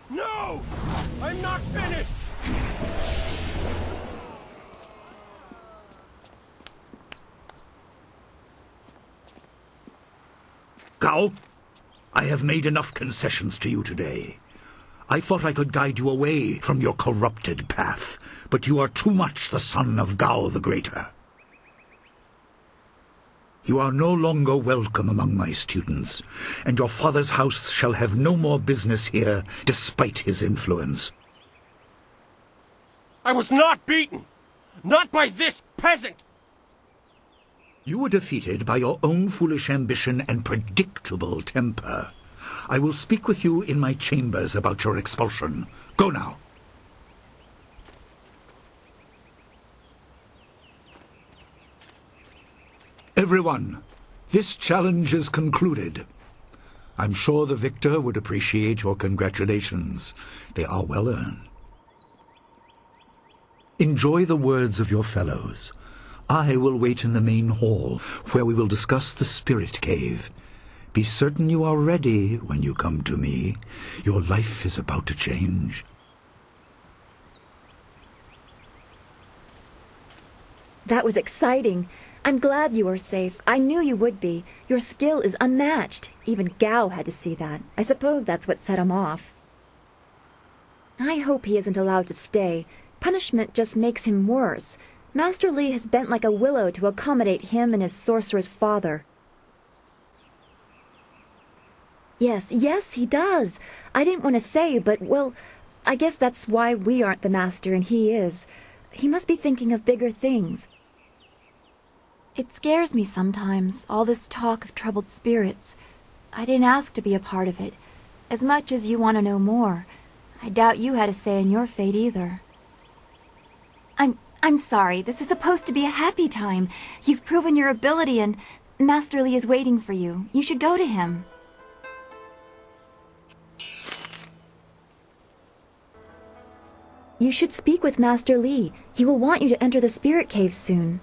No! I'm not finished! Gao, I have made enough concessions to you today. I thought I could guide you away from your corrupted path, but you are too much the son of Gao the Greater. You are no longer welcome among my students, and your father's house shall have no more business here, despite his influence. I was not beaten! Not by this peasant! You were defeated by your own foolish ambition and predictable temper. I will speak with you in my chambers about your expulsion. Go now. Everyone, this challenge is concluded. I'm sure the victor would appreciate your congratulations. They are well earned. Enjoy the words of your fellows. I will wait in the main hall, where we will discuss the spirit cave. Be certain you are ready when you come to me. Your life is about to change. That was exciting. I'm glad you are safe. I knew you would be. Your skill is unmatched. Even Gao had to see that. I suppose that's what set him off. I hope he isn't allowed to stay. Punishment just makes him worse. Master Li has bent like a willow to accommodate him and his sorcerer's father. Yes, he does. I didn't want to say, but, well, I guess that's why we aren't the master and he is. He must be thinking of bigger things. It scares me sometimes, all this talk of troubled spirits. I didn't ask to be a part of it. As much as you want to know more, I doubt you had a say in your fate either. I'm sorry. This is supposed to be a happy time. You've proven your ability and Master Li is waiting for you. You should go to him. You should speak with Master Li. He will want you to enter the spirit cave soon.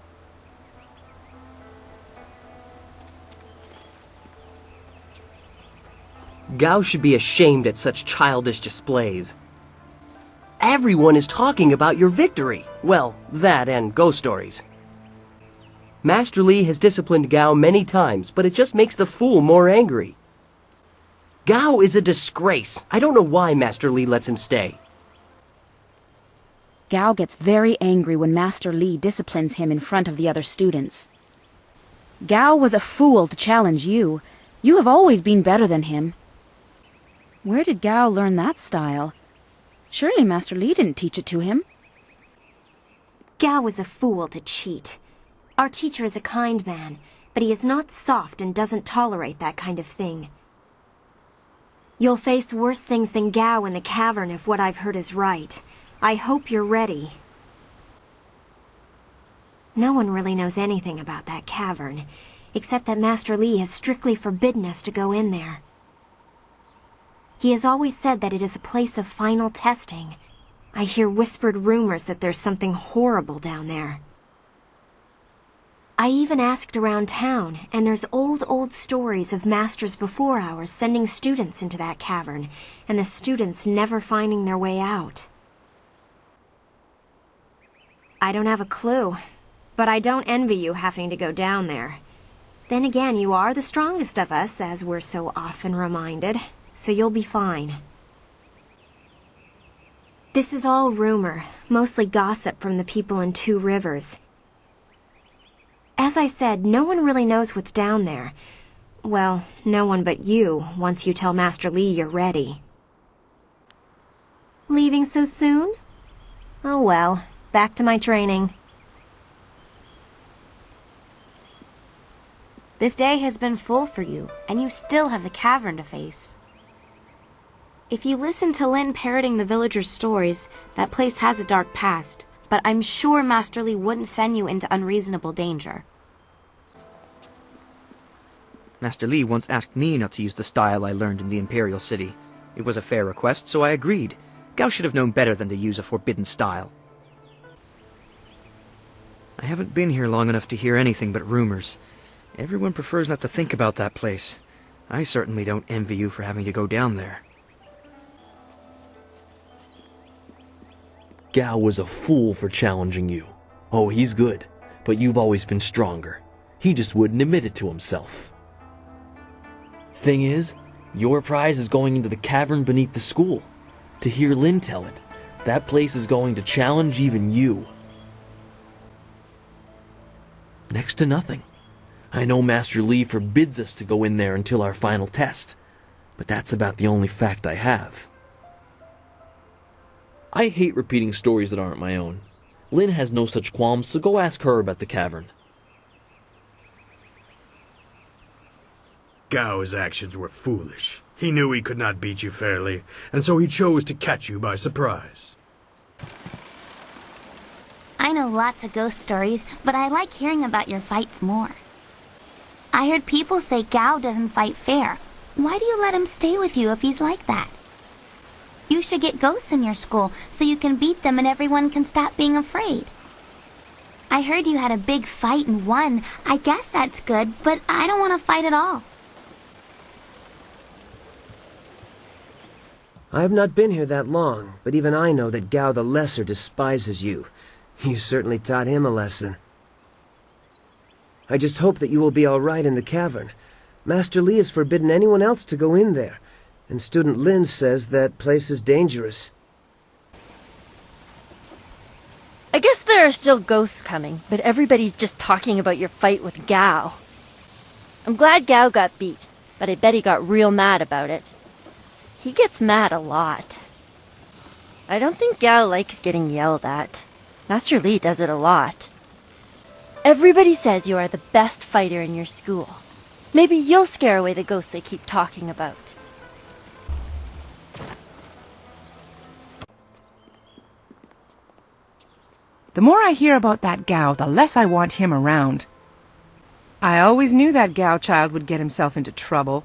Gao should be ashamed at such childish displays. Everyone is talking about your victory. Well, that and ghost stories. Master Li has disciplined Gao many times, but it just makes the fool more angry. Gao is a disgrace. I don't know why Master Li lets him stay. Gao gets very angry when Master Li disciplines him in front of the other students. Gao was a fool to challenge you. You have always been better than him. Where did Gao learn that style? Surely Master Li didn't teach it to him. Gao is a fool to cheat. Our teacher is a kind man, but he is not soft and doesn't tolerate that kind of thing. You'll face worse things than Gao in the cavern if what I've heard is right. I hope you're ready. No one really knows anything about that cavern. except that Master Li has strictly forbidden us to go in there. He has always said that it is a place of final testing. I hear whispered rumors that there's something horrible down there. I even asked around town, and there's old stories of masters before ours sending students into that cavern, and the students never finding their way out. I don't have a clue, but I don't envy you having to go down there. Then again, you are the strongest of us, as we're so often reminded, so you'll be fine. This is all rumor, mostly gossip from the people in Two Rivers. As I said, no one really knows what's down there. Well, no one but you, once you tell Master Li you're ready. Leaving so soon? Oh well, back to my training. This day has been full for you, and you still have the cavern to face. If you listen to Lin parroting the villagers' stories, that place has a dark past, but I'm sure Master Li wouldn't send you into unreasonable danger. Master Li once asked me not to use the style I learned in the Imperial City. It was a fair request, so I agreed. Gao should have known better than to use a forbidden style. I haven't been here long enough to hear anything but rumors. Everyone prefers not to think about that place. I certainly don't envy you for having to go down there. Gao was a fool for challenging you. Oh, he's good, but you've always been stronger. He just wouldn't admit it to himself. Thing is, your prize is going into the cavern beneath the school. To hear Lin tell it, that place is going to challenge even you. Next to nothing. I know Master Li forbids us to go in there until our final test, but that's about the only fact I have. I hate repeating stories that aren't my own. Lin has no such qualms, so go ask her about the cavern. Gao's actions were foolish. He knew he could not beat you fairly, and so he chose to catch you by surprise. I know lots of ghost stories, but I like hearing about your fights more. I heard people say Gao doesn't fight fair. Why do you let him stay with you if he's like that? You should get ghosts in your school so you can beat them and everyone can stop being afraid. I heard you had a big fight and won. I guess that's good, but I don't want to fight at all. I have not been here that long, but even I know that Gao the Lesser despises you. You certainly taught him a lesson. I just hope that you will be all right in the cavern. Master Li has forbidden anyone else to go in there, and Student Lin says that place is dangerous. I guess there are still ghosts coming, but everybody's just talking about your fight with Gao. I'm glad Gao got beat, but I bet he got real mad about it. He gets mad a lot. I don't think Gao likes getting yelled at. Master Li does it a lot. Everybody says you are the best fighter in your school. Maybe you'll scare away the ghosts they keep talking about. The more I hear about that Gao, the less I want him around. I always knew that Gao child would get himself into trouble.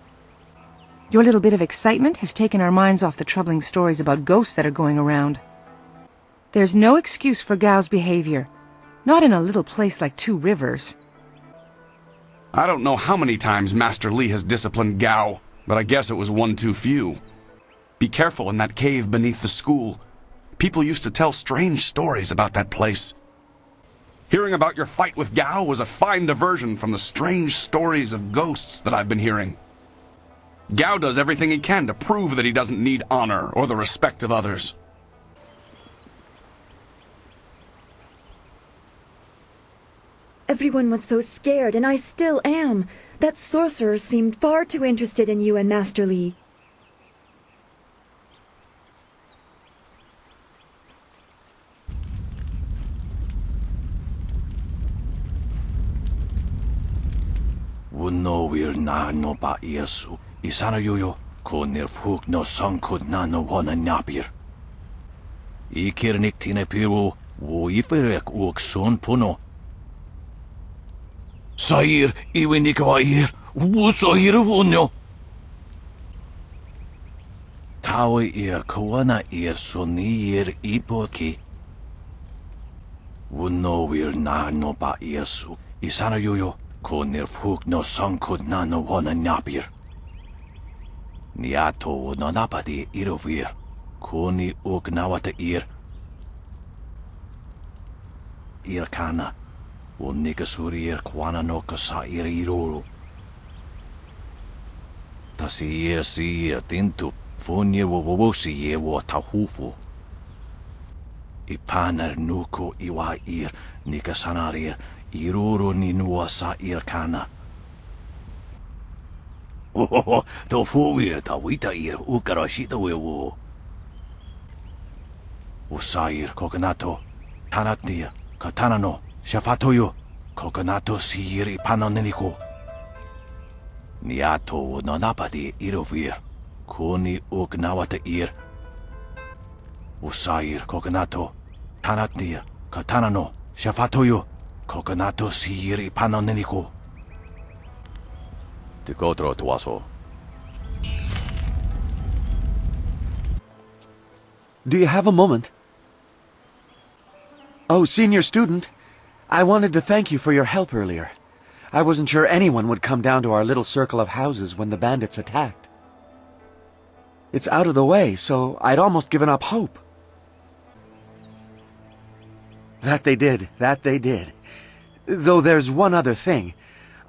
Your little bit of excitement has taken our minds off the troubling stories about ghosts that are going around. There's no excuse for Gao's behavior. Not in a little place like Two Rivers. I don't know how many times Master Li has disciplined Gao, but I guess it was one too few. Be careful in that cave beneath the school. People used to tell strange stories about that place. Hearing about your fight with Gao was a fine diversion from the strange stories of ghosts that I've been hearing. Gao does everything he can to prove that he doesn't need honor or the respect of others. Everyone was so scared, and I still am. That sorcerer seemed far too interested in you and Master Li. Wunno will na no ba yesu. Isana yoyo, konir fuk no sankud na no wana napir. Ikirnik tine piru, wo iferek uk son puno. Sair iwinikair, wusoir wunyo. Tawi ir kawana ir sunir ipoki. Wuno wir na no ba irsu. Isana yuyo, kunir fuk no sankud na no wana napir. Niato wuno napadi irovir. Kuni ugnawata ir. Ir kana. Unikasuri ir kwana no kasa ir iruru. Tasi ir si ir tintu. Funye wuwusi ye wo tahufu. Ipanar nuku iwa ir nikasanarir iruru ni nuasa ir kana. Oh, tofu ir tawita ir ukarashita wewu. Usair kokonato tanatnia katana no shafatoyo kokonato sir ipanoneniko. Niato wunonapadi irovir. Kuni ugnawata ir. Usair kokonato tanatnia katana no shafatoyo kokonato sir ipanoneniko. Tikotro tuaso. Do you have a moment? Oh, senior student. I wanted to thank you for your help earlier. I wasn't sure anyone would come down to our little circle of houses when the bandits attacked. It's out of the way, so I'd almost given up hope. That they did. Though there's one other thing.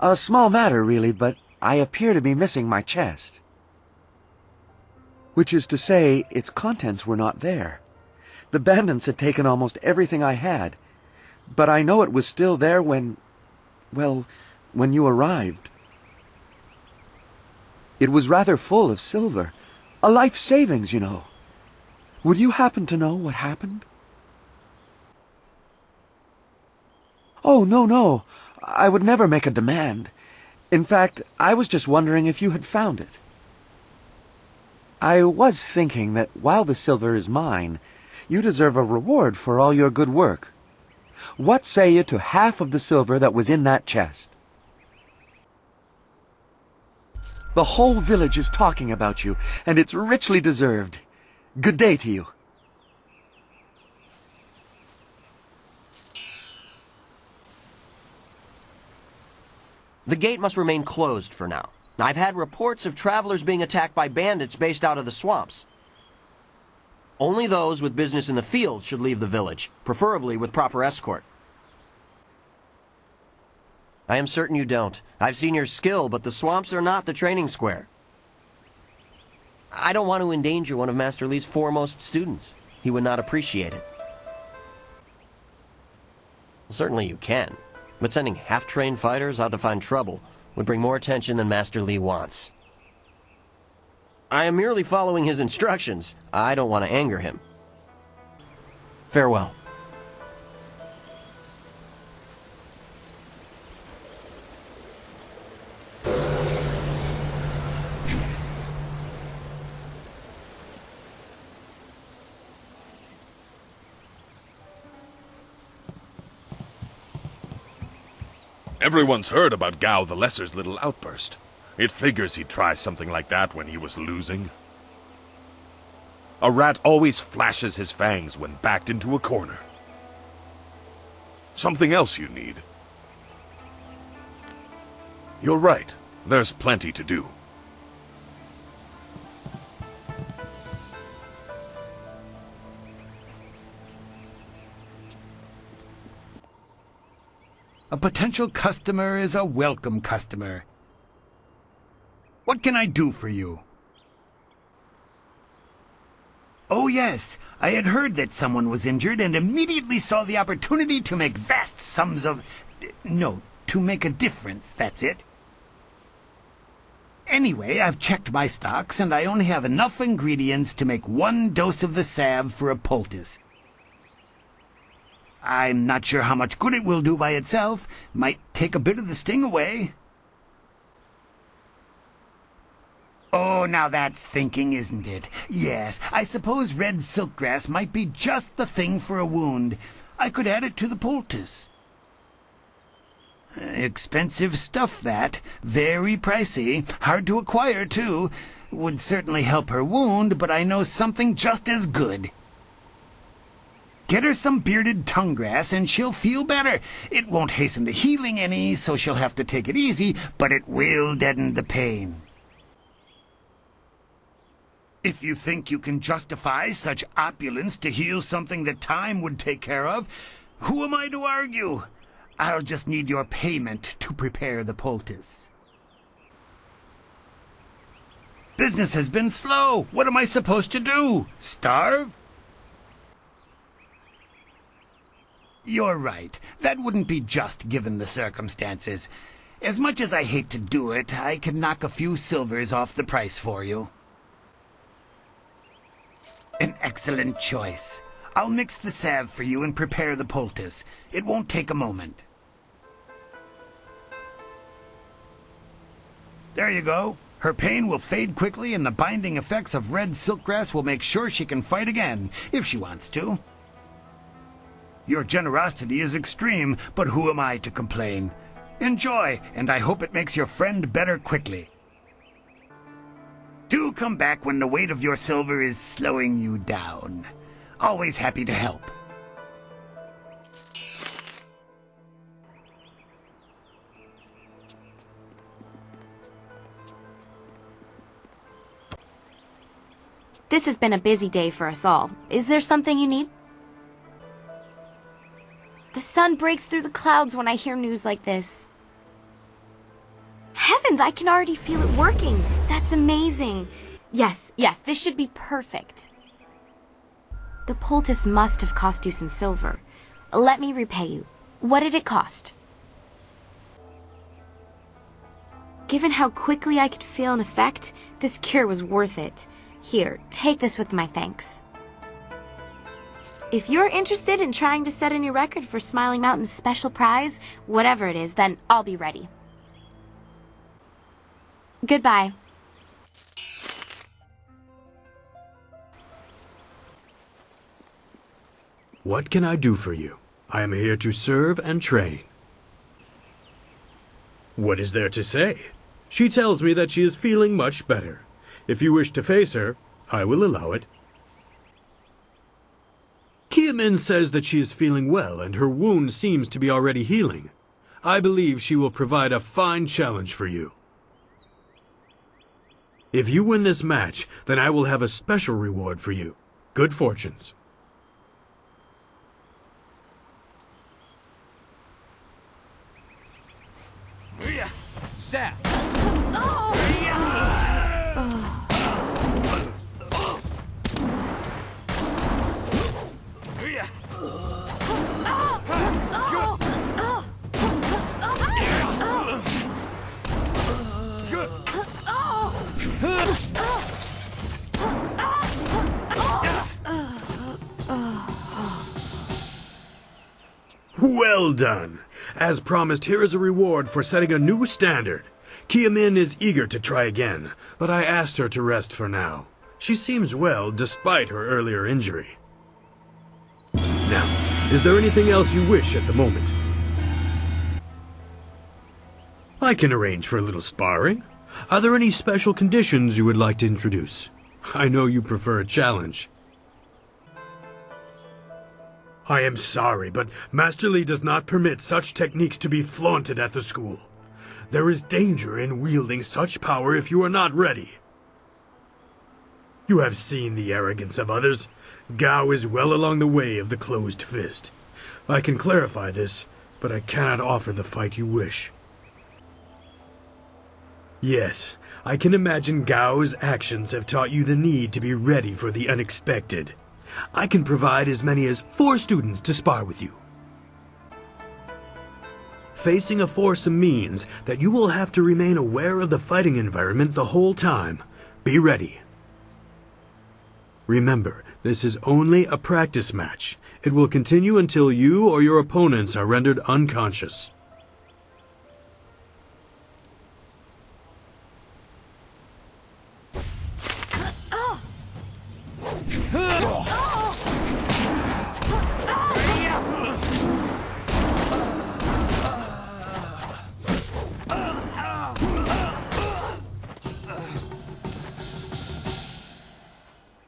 A small matter, really, but I appear to be missing my chest. Which is to say, its contents were not there. The bandits had taken almost everything I had, but I know it was still there when you arrived. It was rather full of silver. A life savings, you know. Would you happen to know what happened? Oh, no. I would never make a demand. In fact, I was just wondering if you had found it. I was thinking that while the silver is mine, you deserve a reward for all your good work. What say you to half of the silver that was in that chest? The whole village is talking about you, and it's richly deserved. Good day to you. The gate must remain closed for now. I've had reports of travelers being attacked by bandits based out of the swamps. Only those with business in the fields should leave the village, preferably with proper escort. I am certain you don't. I've seen your skill, but the swamps are not the training square. I don't want to endanger one of Master Li's foremost students. He would not appreciate it. Certainly you can, but sending half-trained fighters out to find trouble would bring more attention than Master Li wants. I am merely following his instructions. I don't want to anger him. Farewell. Everyone's heard about Gao the Lesser's little outburst. It figures he'd try something like that when he was losing. A rat always flashes his fangs when backed into a corner. Something else you need. You're right. There's plenty to do. A potential customer is a welcome customer. What can I do for you? Oh yes, I had heard that someone was injured and immediately saw the opportunity to make vast sums of... No, to make a difference, that's it. Anyway, I've checked my stocks and I only have enough ingredients to make 1 dose of the salve for a poultice. I'm not sure how much good it will do by itself. Might take a bit of the sting away. Oh, now that's thinking, isn't it? Yes, I suppose red silkgrass might be just the thing for a wound. I could add it to the poultice. Expensive stuff, that. Very pricey. Hard to acquire, too. Would certainly help her wound, but I know something just as good. Get her some bearded tongue grass and she'll feel better. It won't hasten the healing any, so she'll have to take it easy, but it will deaden the pain. If you think you can justify such opulence to heal something that time would take care of, who am I to argue? I'll just need your payment to prepare the poultice. Business has been slow. What am I supposed to do? Starve? You're right. That wouldn't be just given the circumstances. As much as I hate to do it, I can knock a few silvers off the price for you. An excellent choice. I'll mix the salve for you and prepare the poultice. It won't take a moment. There you go. Her pain will fade quickly and the binding effects of red silkgrass will make sure she can fight again, if she wants to. Your generosity is extreme, but who am I to complain? Enjoy, and I hope it makes your friend better quickly. Do come back when the weight of your silver is slowing you down. Always happy to help. This has been a busy day for us all. Is there something you need? The sun breaks through the clouds when I hear news like this. Heavens, I can already feel it working. That's amazing. Yes, this should be perfect. The poultice must have cost you some silver. Let me repay you. What did it cost? Given how quickly I could feel an effect, this cure was worth it. Here, take this with my thanks. If you're interested in trying to set a new record for Smiling Mountain's special prize, whatever it is, then I'll be ready. Goodbye. What can I do for you? I am here to serve and train. What is there to say? She tells me that she is feeling much better. If you wish to face her, I will allow it. Kiamin says that she is feeling well and her wound seems to be already healing. I believe she will provide a fine challenge for you. If you win this match, then I will have a special reward for you. Good fortunes. Staff! Well done! As promised, here is a reward for setting a new standard. Kiamin is eager to try again, but I asked her to rest for now. She seems well despite her earlier injury. Now, is there anything else you wish at the moment? I can arrange for a little sparring. Are there any special conditions you would like to introduce? I know you prefer a challenge. I am sorry, but Master Li does not permit such techniques to be flaunted at the school. There is danger in wielding such power if you are not ready. You have seen the arrogance of others. Gao is well along the way of the closed fist. I can clarify this, but I cannot offer the fight you wish. Yes, I can imagine Gao's actions have taught you the need to be ready for the unexpected. I can provide as many as 4 students to spar with you. Facing a foursome means that you will have to remain aware of the fighting environment the whole time. Be ready. Remember, this is only a practice match. It will continue until you or your opponents are rendered unconscious.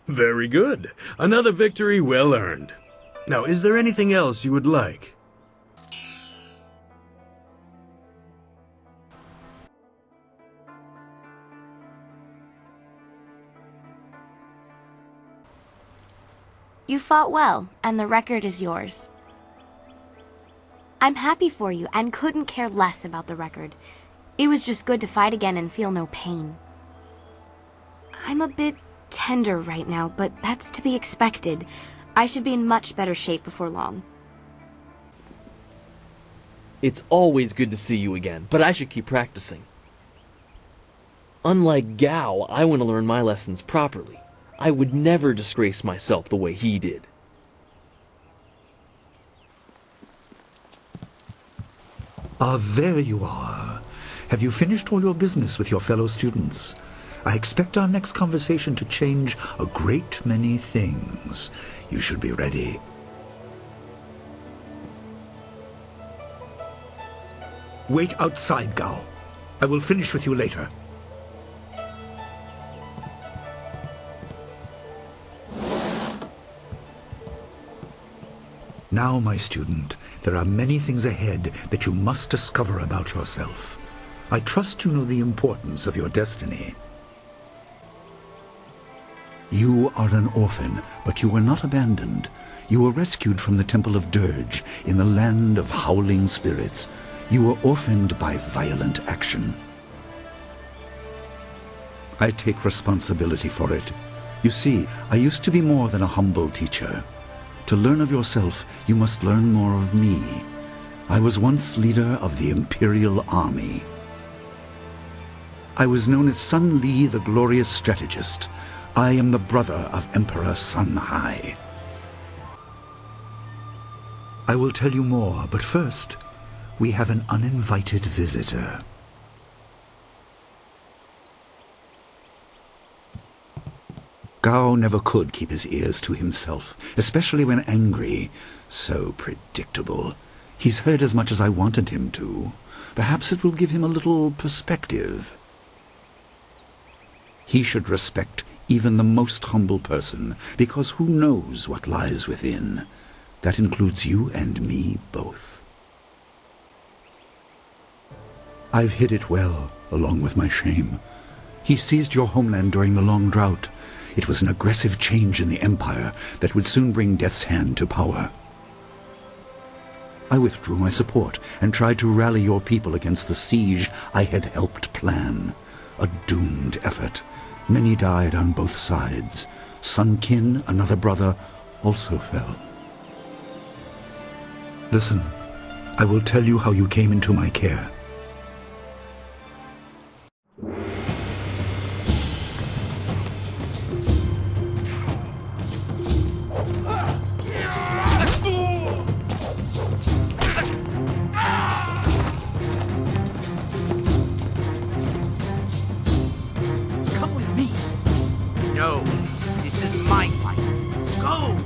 Very good. Another victory well earned. Now, is there anything else you would like? You fought well, and the record is yours. I'm happy for you and couldn't care less about the record. It was just good to fight again and feel no pain. I'm a bit tender right now, but that's to be expected. I should be in much better shape before long. It's always good to see you again, but I should keep practicing. Unlike Gao, I want to learn my lessons properly. I would never disgrace myself the way he did. Ah, there you are. Have you finished all your business with your fellow students? I expect our next conversation to change a great many things. You should be ready. Wait outside, Gao. I will finish with you later. Now, my student, there are many things ahead that you must discover about yourself. I trust you know the importance of your destiny. You are an orphan, but you were not abandoned. You were rescued from the Temple of Dirge in the land of howling spirits. You were orphaned by violent action. I take responsibility for it. You see, I used to be more than a humble teacher. To learn of yourself, you must learn more of me. I was once leader of the Imperial Army. I was known as Sun Li, the glorious strategist. I am the brother of Emperor Sun Hai. I will tell you more, but first, we have an uninvited visitor. Gao never could keep his ears to himself, especially when angry. So predictable. He's heard as much as I wanted him to. Perhaps it will give him a little perspective. He should respect even the most humble person, because who knows what lies within? That includes you and me both. I've hid it well, along with my shame. He seized your homeland during the long drought. It was an aggressive change in the Empire that would soon bring Death's Hand to power. I withdrew my support and tried to rally your people against the siege I had helped plan. A doomed effort. Many died on both sides. Sun Qin, another brother, also fell. Listen, I will tell you how you came into my care. No, this is my fight. Go!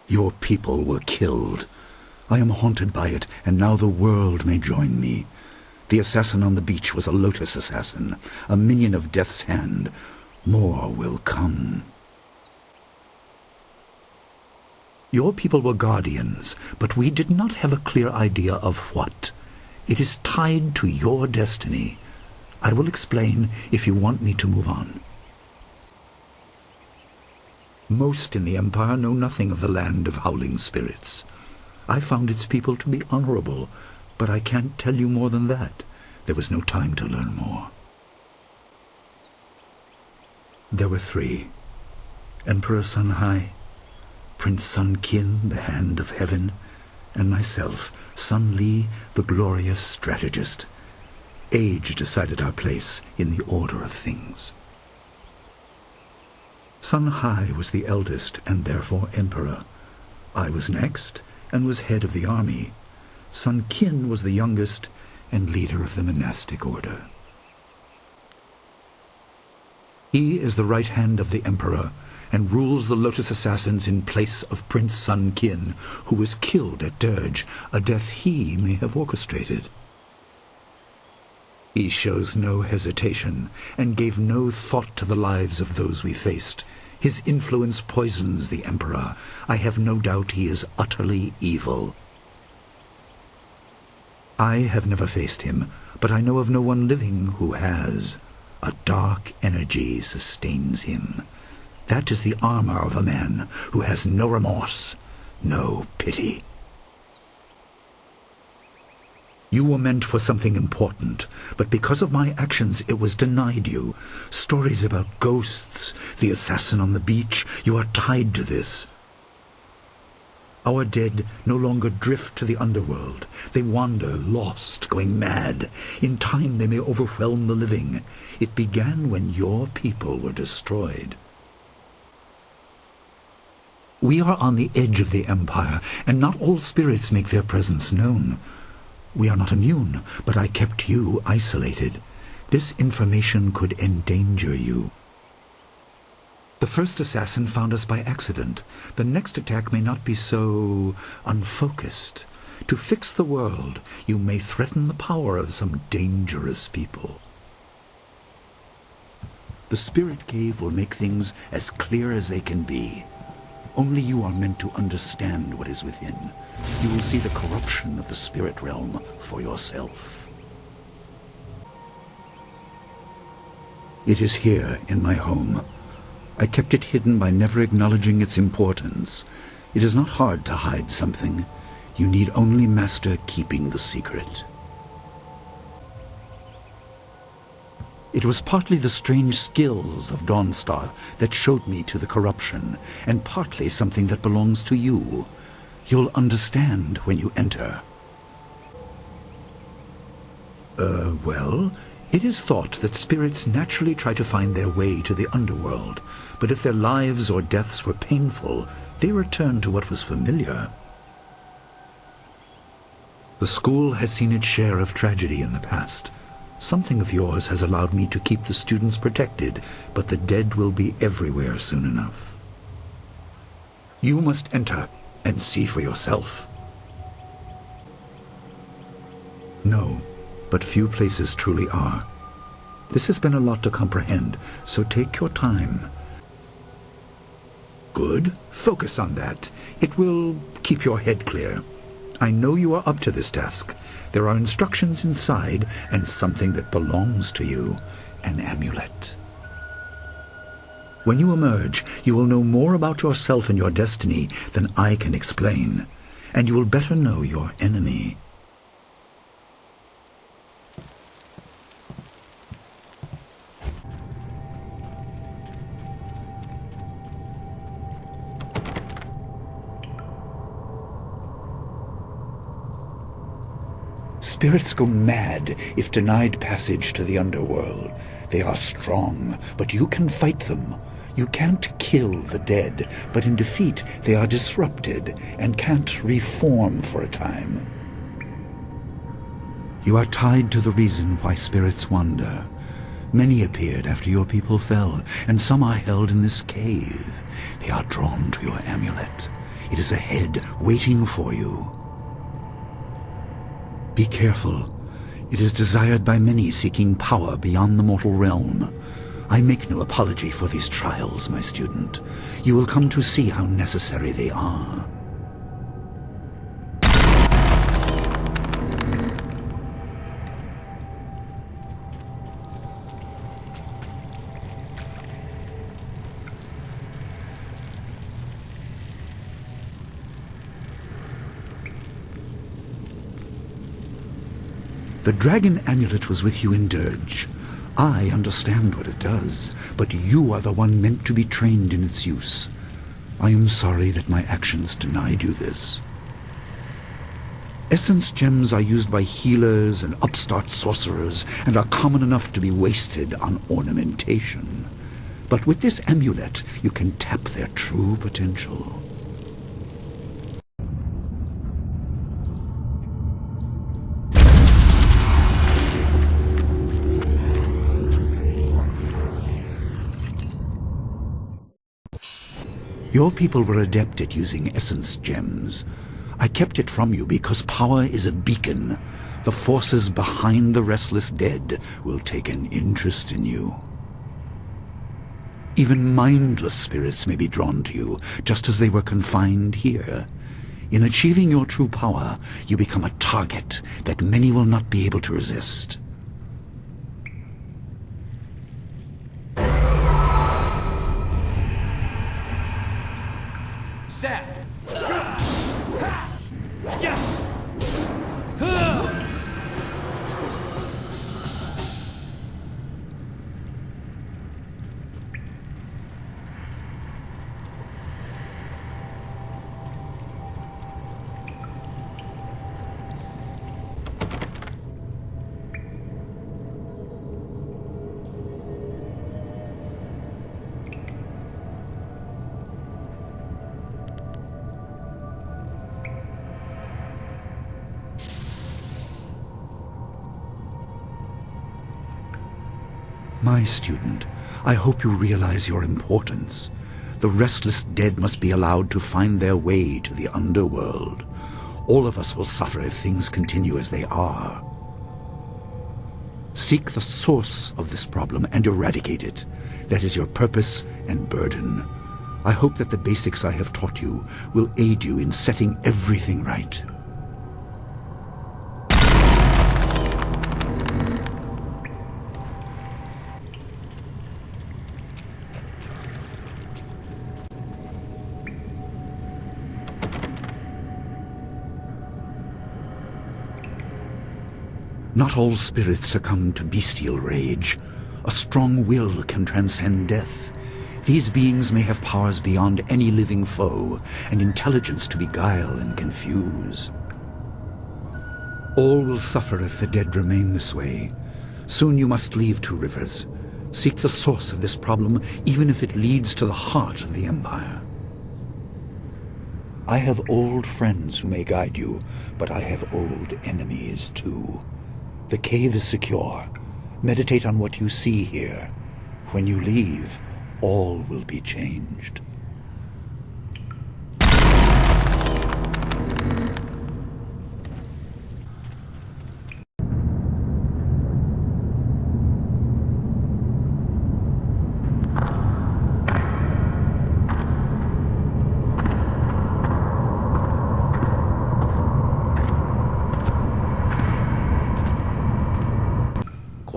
Your people were killed. I am haunted by it, and now the world may join me. The assassin on the beach was a Lotus assassin, a minion of Death's Hand. More will come. Your people were guardians, but we did not have a clear idea of what. It is tied to your destiny. I will explain if you want me to move on. Most in the Empire know nothing of the land of howling spirits. I found its people to be honorable, but I can't tell you more than that. There was no time to learn more. There were 3. Emperor Sunhai, Prince Sun Qin, the Hand of Heaven, and myself, Sun Li, the glorious strategist. Age decided our place in the order of things. Sun Hai was the eldest and therefore emperor. I was next and was head of the army. Sun Qin was the youngest and leader of the monastic order. He is the right hand of the emperor and rules the Lotus Assassins in place of Prince Sun Qin, who was killed at Dirge, a death he may have orchestrated. He shows no hesitation and gave no thought to the lives of those we faced. His influence poisons the Emperor. I have no doubt he is utterly evil. I have never faced him, but I know of no one living who has. A dark energy sustains him. That is the armor of a man who has no remorse, no pity. You were meant for something important, but because of my actions it was denied you. Stories about ghosts, the assassin on the beach, you are tied to this. Our dead no longer drift to the underworld. They wander, lost, going mad. In time they may overwhelm the living. It began when your people were destroyed. We are on the edge of the Empire, and not all spirits make their presence known. We are not immune, but I kept you isolated. This information could endanger you. The first assassin found us by accident. The next attack may not be so unfocused. To fix the world, you may threaten the power of some dangerous people. The Spirit Cave will make things as clear as they can be. Only you are meant to understand what is within. You will see the corruption of the spirit realm for yourself. It is here in my home. I kept it hidden by never acknowledging its importance. It is not hard to hide something. You need only master keeping the secret. It was partly the strange skills of Dawnstar that showed me to the corruption, and partly something that belongs to you. You'll understand when you enter. Well, it is thought that spirits naturally try to find their way to the underworld, but if their lives or deaths were painful, they return to what was familiar. The school has seen its share of tragedy in the past. Something of yours has allowed me to keep the students protected, but the dead will be everywhere soon enough. You must enter and see for yourself. No, but few places truly are. This has been a lot to comprehend, so take your time. Good. Focus on that. It will keep your head clear. I know you are up to this task. There are instructions inside, and something that belongs to you, an amulet. When you emerge, you will know more about yourself and your destiny than I can explain, and you will better know your enemy. Spirits go mad if denied passage to the underworld. They are strong, but you can fight them. You can't kill the dead, but in defeat they are disrupted and can't reform for a time. You are tied to the reason why spirits wander. Many appeared after your people fell, and some are held in this cave. They are drawn to your amulet. It is ahead, waiting for you. Be careful. It is desired by many seeking power beyond the mortal realm. I make no apology for these trials, my student. You will come to see how necessary they are. The dragon amulet was with you in Dirge. I understand what it does, but you are the one meant to be trained in its use. I am sorry that my actions denied you this. Essence gems are used by healers and upstart sorcerers and are common enough to be wasted on ornamentation. But with this amulet, you can tap their true potential. Your people were adept at using essence gems. I kept it from you because power is a beacon. The forces behind the restless dead will take an interest in you. Even mindless spirits may be drawn to you, just as they were confined here. In achieving your true power, you become a target that many will not be able to resist. Step! My student, I hope you realize your importance. The restless dead must be allowed to find their way to the underworld. All of us will suffer if things continue as they are. Seek the source of this problem and eradicate it. That is your purpose and burden. I hope that the basics I have taught you will aid you in setting everything right. Not all spirits succumb to bestial rage. A strong will can transcend death. These beings may have powers beyond any living foe, and intelligence to beguile and confuse. All will suffer if the dead remain this way. Soon you must leave Two Rivers. Seek the source of this problem, even if it leads to the heart of the Empire. I have old friends who may guide you, but I have old enemies too. The cave is secure. Meditate on what you see here. When you leave, all will be changed.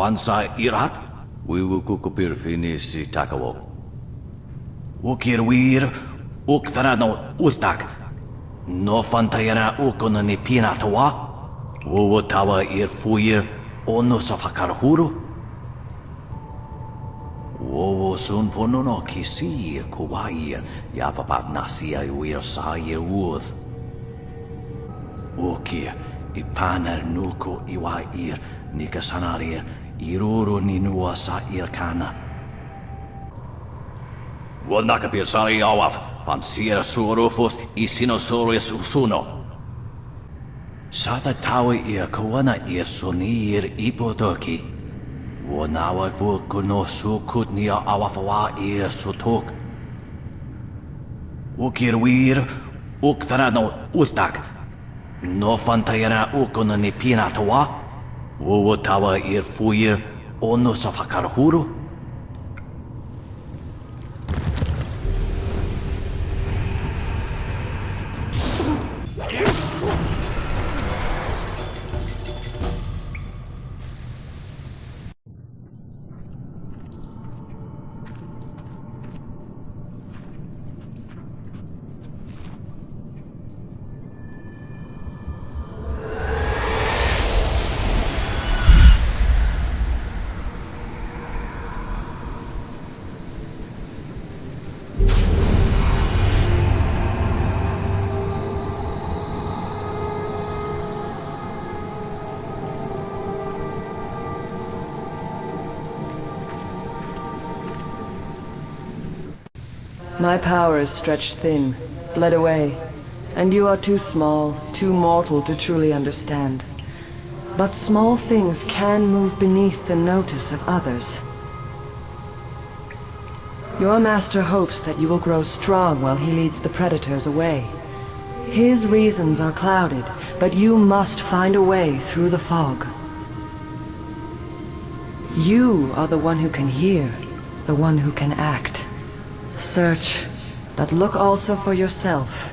Kwansa irat, wiwukukupir finisi takawo. Ukir wir, uktara no utak. No fantayana ukona ni pinatawa. Wuwutawa ir fuir, ono safakarhuru. Wowo sun ponono kisir kuwair, yapapap nasia wir sair wuth. Ukir, ipanar nuko iwair, nikasanarir. Iruru ni nua sa irkana. Wadnakapir sari awaf, van sira surufus isinosaurus usuno. Sata tawi ir kawana ir sunir ipotoki. Wanawa fukuno sukut niya awafawa ir sutok. Ukir wir, Uktara no utak. No fantayana ukono ni pinatawa. Wuwatawa ir fuir ono safakarhuru. My power is stretched thin, bled away, and you are too small, too mortal to truly understand. But small things can move beneath the notice of others. Your master hopes that you will grow strong while he leads the predators away. His reasons are clouded, but you must find a way through the fog. You are the one who can hear, the one who can act. Search, but look also for yourself.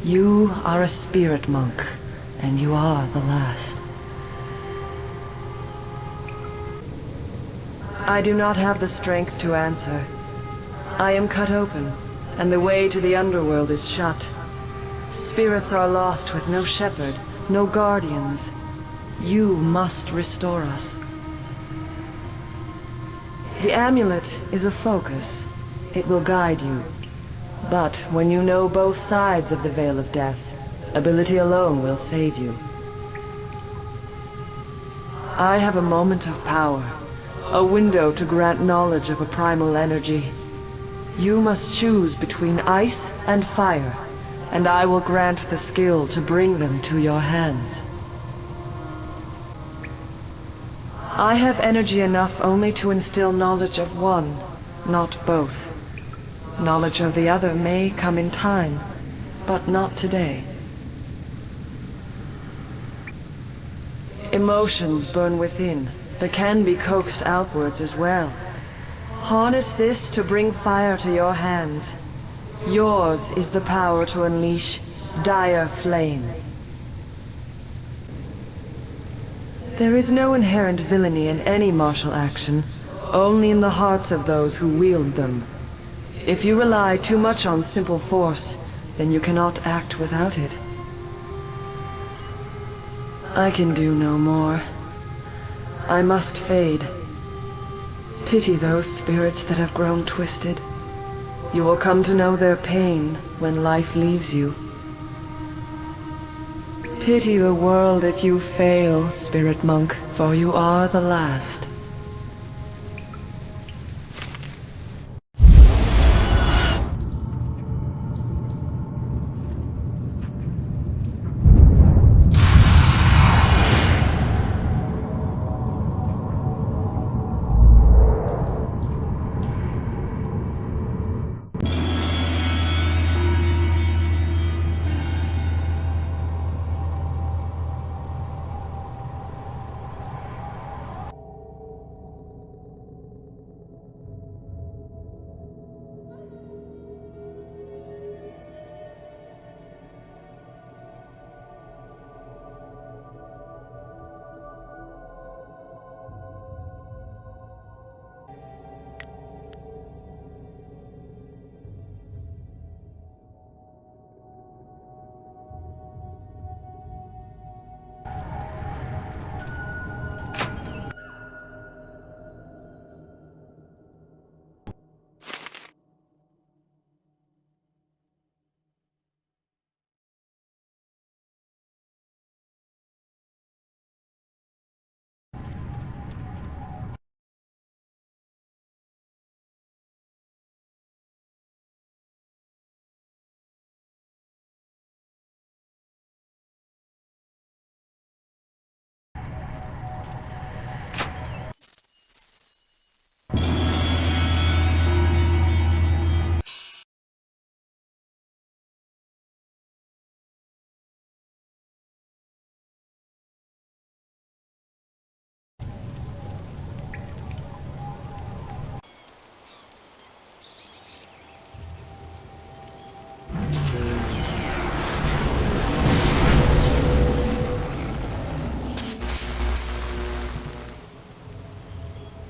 You are a spirit monk, and you are the last. I do not have the strength to answer. I am cut open, and the way to the underworld is shut. Spirits are lost with no shepherd, no guardians. You must restore us. The amulet is a focus. It will guide you. But when you know both sides of the Veil of Death, ability alone will save you. I have a moment of power, a window to grant knowledge of a primal energy. You must choose between ice and fire, and I will grant the skill to bring them to your hands. I have energy enough only to instill knowledge of one, not both. Knowledge of the other may come in time, but not today. Emotions burn within, but can be coaxed outwards as well. Harness this to bring fire to your hands. Yours is the power to unleash dire flame. There is no inherent villainy in any martial action, only in the hearts of those who wield them. If you rely too much on simple force, then you cannot act without it. I can do no more. I must fade. Pity those spirits that have grown twisted. You will come to know their pain when life leaves you. Pity the world if you fail, spirit monk, for you are the last.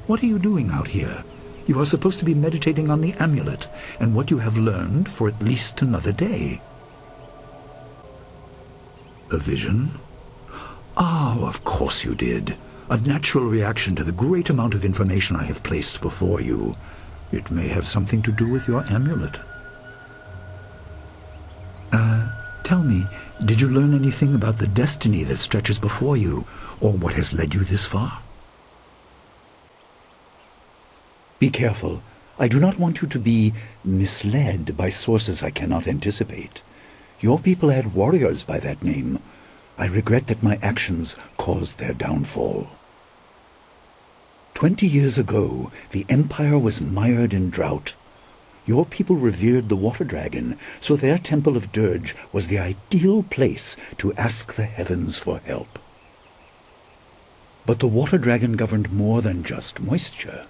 What are you doing out here? You are supposed to be meditating on the amulet and what you have learned for at least another day. A vision? Oh, of course you did. A natural reaction to the great amount of information I have placed before you. It may have something to do with your amulet. Tell me, did you learn anything about the destiny that stretches before you, or what has led you this far? Be careful. I do not want you to be misled by sources I cannot anticipate. Your people had warriors by that name. I regret that my actions caused their downfall. 20 years ago, the Empire was mired in drought. Your people revered the water dragon, so their temple of Dirge was the ideal place to ask the heavens for help. But the water dragon governed more than just moisture.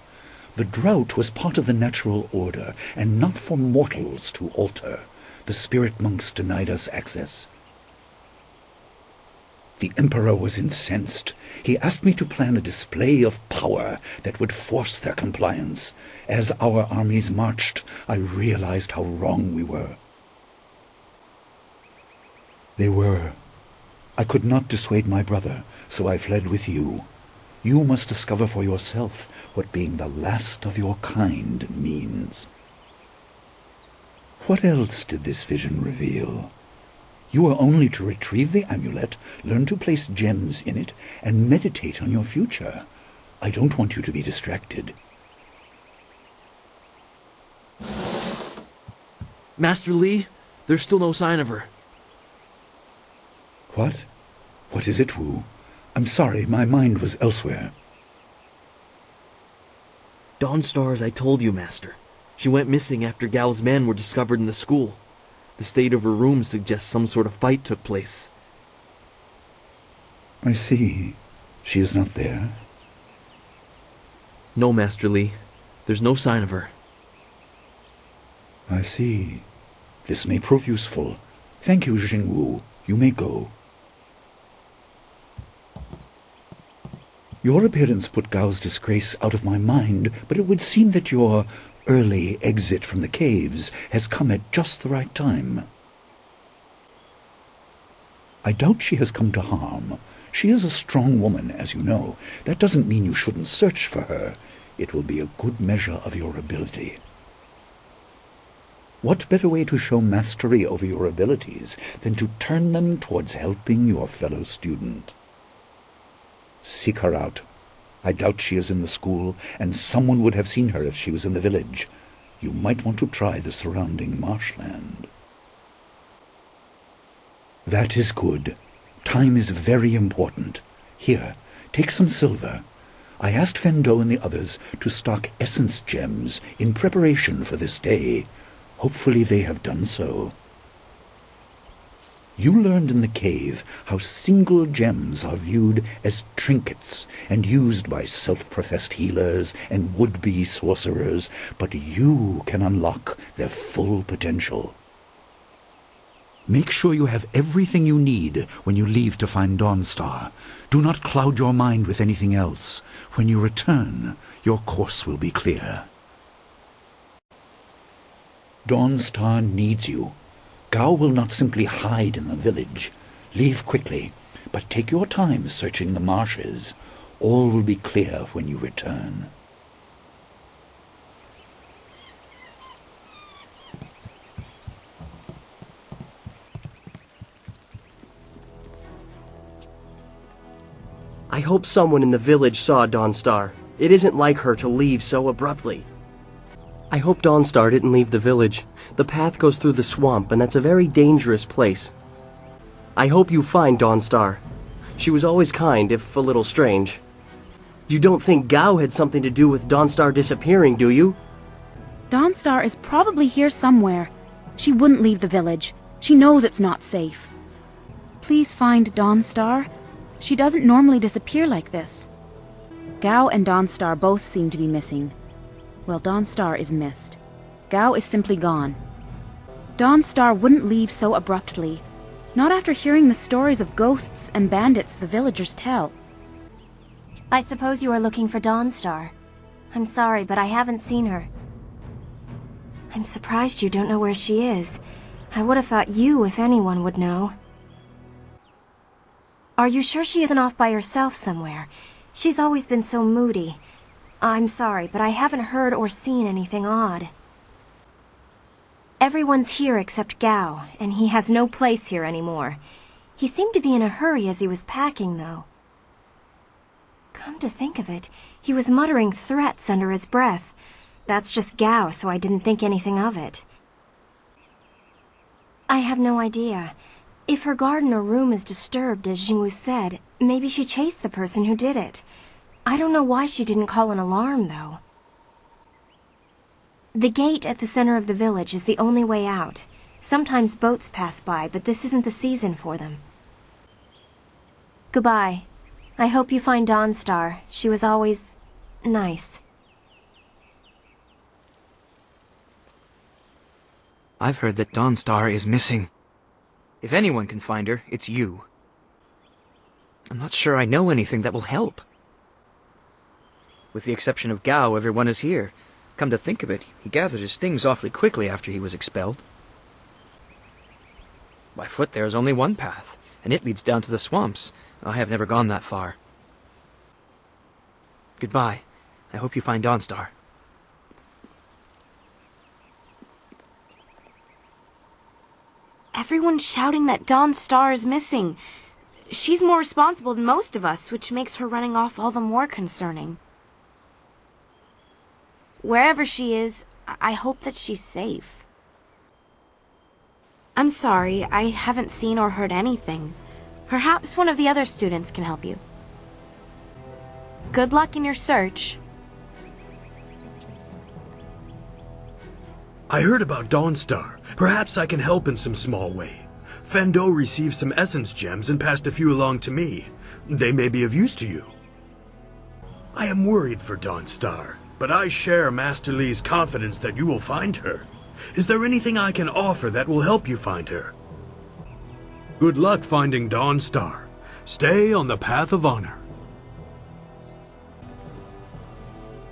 The drought was part of the natural order, and not for mortals to alter. The spirit monks denied us access. The Emperor was incensed. He asked me to plan a display of power that would force their compliance. As our armies marched, I realized how wrong we were. They were. I could not dissuade my brother, so I fled with you. You must discover for yourself what being the last of your kind means. What else did this vision reveal? You are only to retrieve the amulet, learn to place gems in it, and meditate on your future. I don't want you to be distracted. Master Li, there's still no sign of her. What? What is it, Wu? I'm sorry, my mind was elsewhere. Dawnstar, as I told you, Master. She went missing after Gao's men were discovered in the school. The state of her room suggests some sort of fight took place. I see. She is not there. No, Master Li. There's no sign of her. I see. This may prove useful. Thank you, Jingwu. You may go. Your appearance put Gao's disgrace out of my mind, but it would seem that your early exit from the caves has come at just the right time. I doubt she has come to harm. She is a strong woman, as you know. That doesn't mean you shouldn't search for her. It will be a good measure of your ability. What better way to show mastery over your abilities than to turn them towards helping your fellow student? Seek her out. I doubt she is in the school, and someone would have seen her if she was in the village. You might want to try the surrounding marshland. That is good. Time is very important. Here, take some silver. I asked Fendo and the others to stock essence gems in preparation for this day. Hopefully they have done so. You learned in the cave how single gems are viewed as trinkets and used by self-professed healers and would-be sorcerers, but you can unlock their full potential. Make sure you have everything you need when you leave to find Dawnstar. Do not cloud your mind with anything else. When you return, your course will be clear. Dawnstar needs you. Gao will not simply hide in the village. Leave quickly, but take your time searching the marshes. All will be clear when you return. I hope someone in the village saw Dawnstar. It isn't like her to leave so abruptly. I hope Dawnstar didn't leave the village. The path goes through the swamp, and that's a very dangerous place. I hope you find Dawnstar. She was always kind, if a little strange. You don't think Gao had something to do with Dawnstar disappearing, do you? Dawnstar is probably here somewhere. She wouldn't leave the village. She knows it's not safe. Please find Dawnstar. She doesn't normally disappear like this. Gao and Dawnstar both seem to be missing. Well, Dawnstar is missed. Gao is simply gone. Dawnstar wouldn't leave so abruptly. Not after hearing the stories of ghosts and bandits the villagers tell. I suppose you are looking for Dawnstar. I'm sorry, but I haven't seen her. I'm surprised you don't know where she is. I would have thought you, if anyone, would know. Are you sure she isn't off by herself somewhere? She's always been so moody. I'm sorry, but I haven't heard or seen anything odd. Everyone's here except Gao, and he has no place here anymore. He seemed to be in a hurry as he was packing, though. Come to think of it, he was muttering threats under his breath. That's just Gao, so I didn't think anything of it. I have no idea. If her garden or room is disturbed, as Jingwu said, maybe she chased the person who did it. I don't know why she didn't call an alarm, though. The gate at the center of the village is the only way out. Sometimes boats pass by, but this isn't the season for them. Goodbye. I hope you find Dawnstar. She was always nice. I've heard that Dawnstar is missing. If anyone can find her, it's you. I'm not sure I know anything that will help. With the exception of Gao, everyone is here. Come to think of it, he gathered his things awfully quickly after he was expelled. By foot there is only one path, and it leads down to the swamps. I have never gone that far. Goodbye. I hope you find Dawnstar. Everyone's shouting that Dawnstar is missing. She's more responsible than most of us, which makes her running off all the more concerning. Wherever she is, I hope that she's safe. I'm sorry, I haven't seen or heard anything. Perhaps one of the other students can help you. Good luck in your search. I heard about Dawnstar. Perhaps I can help in some small way. Fando received some essence gems and passed a few along to me. They may be of use to you. I am worried for Dawnstar, but I share Master Li's confidence that you will find her. Is there anything I can offer that will help you find her? Good luck finding Dawnstar. Stay on the path of honor.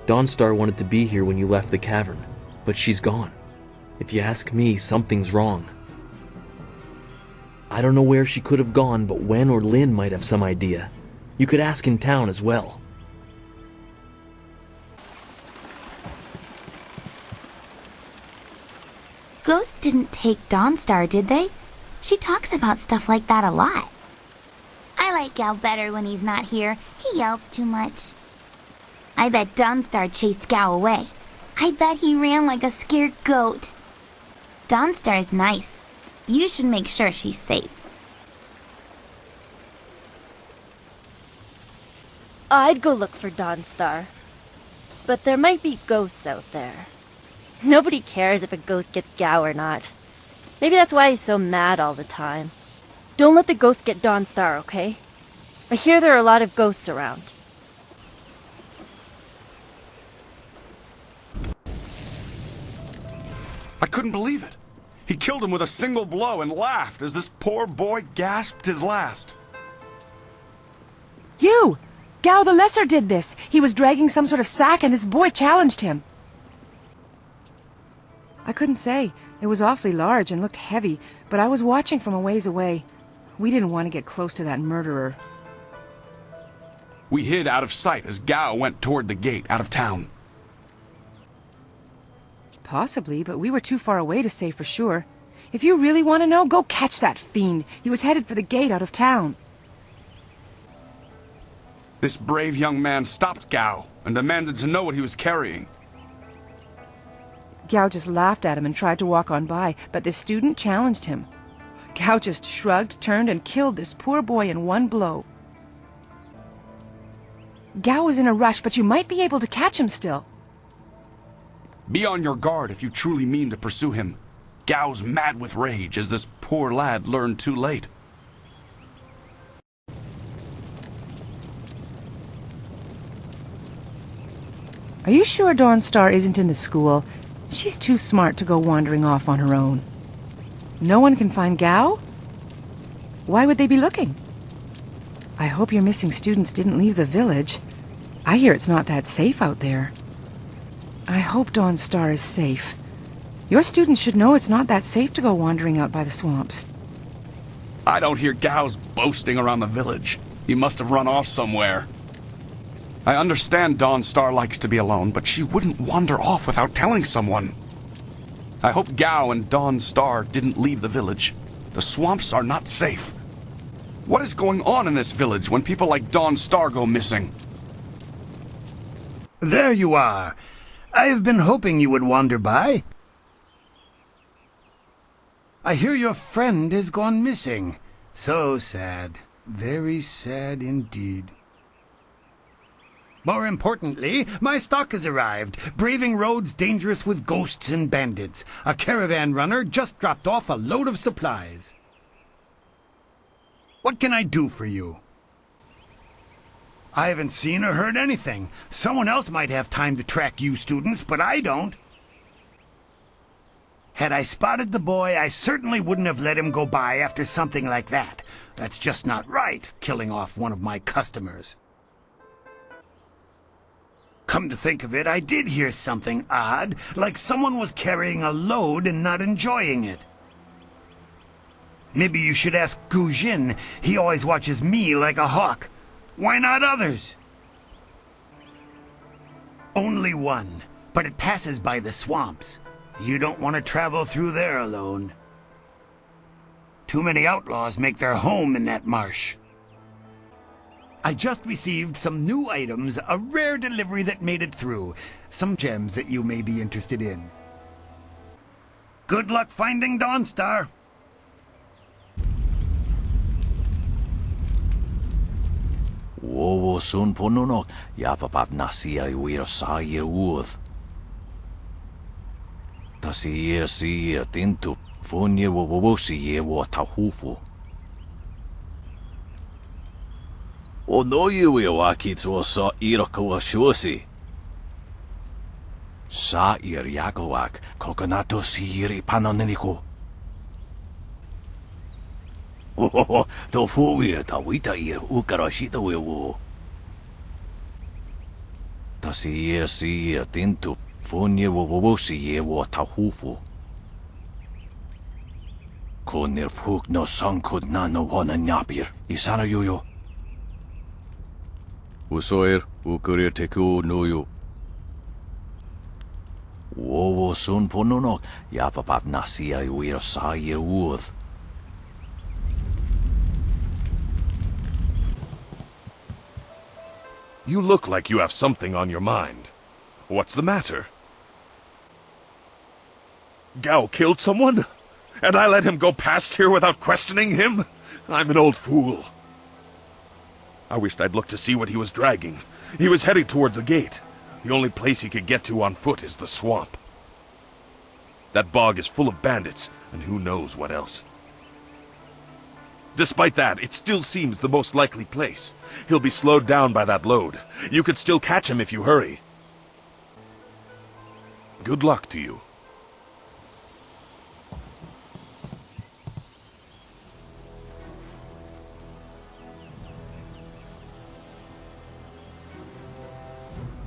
Dawnstar wanted to be here when you left the cavern, but she's gone. If you ask me, something's wrong. I don't know where she could have gone, but Wen or Lin might have some idea. You could ask in town as well. Ghosts didn't take Dawnstar, did they? She talks about stuff like that a lot. I like Gao better when he's not here. He yells too much. I bet Dawnstar chased Gao away. I bet he ran like a scared goat. Dawnstar's nice. You should make sure she's safe. I'd go look for Dawnstar. But there might be ghosts out there. Nobody cares if a ghost gets Gao or not. Maybe that's why he's so mad all the time. Don't let the ghost get Dawnstar, okay? I hear there are a lot of ghosts around. I couldn't believe it. He killed him with a single blow and laughed as this poor boy gasped his last. You! Gao the Lesser did this. He was dragging some sort of sack and this boy challenged him. I couldn't say. It was awfully large and looked heavy, but I was watching from a ways away. We didn't want to get close to that murderer. We hid out of sight as Gao went toward the gate out of town. Possibly, but we were too far away to say for sure. If you really want to know, go catch that fiend. He was headed for the gate out of town. This brave young man stopped Gao and demanded to know what he was carrying. Gao just laughed at him and tried to walk on by, but the student challenged him. Gao just shrugged, turned, and killed this poor boy in one blow. Gao was in a rush, but you might be able to catch him still. Be on your guard if you truly mean to pursue him. Gao's mad with rage as this poor lad learned too late. Are you sure Dawnstar isn't in the school? She's too smart to go wandering off on her own. No one can find Gao? Why would they be looking? I hope your missing students didn't leave the village. I hear it's not that safe out there. I hope Dawnstar is safe. Your students should know it's not that safe to go wandering out by the swamps. I don't hear Gao's boasting around the village. He must have run off somewhere. I understand Dawnstar likes to be alone, but she wouldn't wander off without telling someone. I hope Gao and Dawnstar didn't leave the village. The swamps are not safe. What is going on in this village when people like Dawnstar go missing? There you are. I've been hoping you would wander by. I hear your friend has gone missing. So sad. Very sad indeed. More importantly, my stock has arrived, braving roads dangerous with ghosts and bandits. A caravan runner just dropped off a load of supplies. What can I do for you? I haven't seen or heard anything. Someone else might have time to track you students, but I don't. Had I spotted the boy, I certainly wouldn't have let him go by after something like that. That's just not right, killing off one of my customers. Come to think of it, I did hear something odd, like someone was carrying a load and not enjoying it. Maybe you should ask Gu Jin. He always watches me like a hawk. Why not others? Only one, but it passes by the swamps. You don't want to travel through there alone. Too many outlaws make their home in that marsh. I just received some new items, a rare delivery that made it through. Some gems that you may be interested in. Good luck finding Dawnstar. Wowo sun ponunok, yapapap nasia iwir sa ir uoth. Tasir sir tintu, funye wowosi ye wo tahufu. O no you wakits wo sa irako shosi. Sa ir yakowak, kokonato sir ipanoneniko. Oh, to fuwe ta wita ir ukarashita wewo. Ta sir tintu, funye wowosi ye wo tahufu. Konir fuk no sankud nano wana nyapir, isana yoyo. Usoir, ukurir teku noyo. Wowo sun ponunok, yapapap nasia iwir sa ye uoth. You look like you have something on your mind. What's the matter? Gao killed someone? And I let him go past here without questioning him? I'm an old fool. I wished I'd looked to see what he was dragging. He was heading towards the gate. The only place he could get to on foot is the swamp. That bog is full of bandits, and who knows what else. Despite that, it still seems the most likely place. He'll be slowed down by that load. You could still catch him if you hurry. Good luck to you.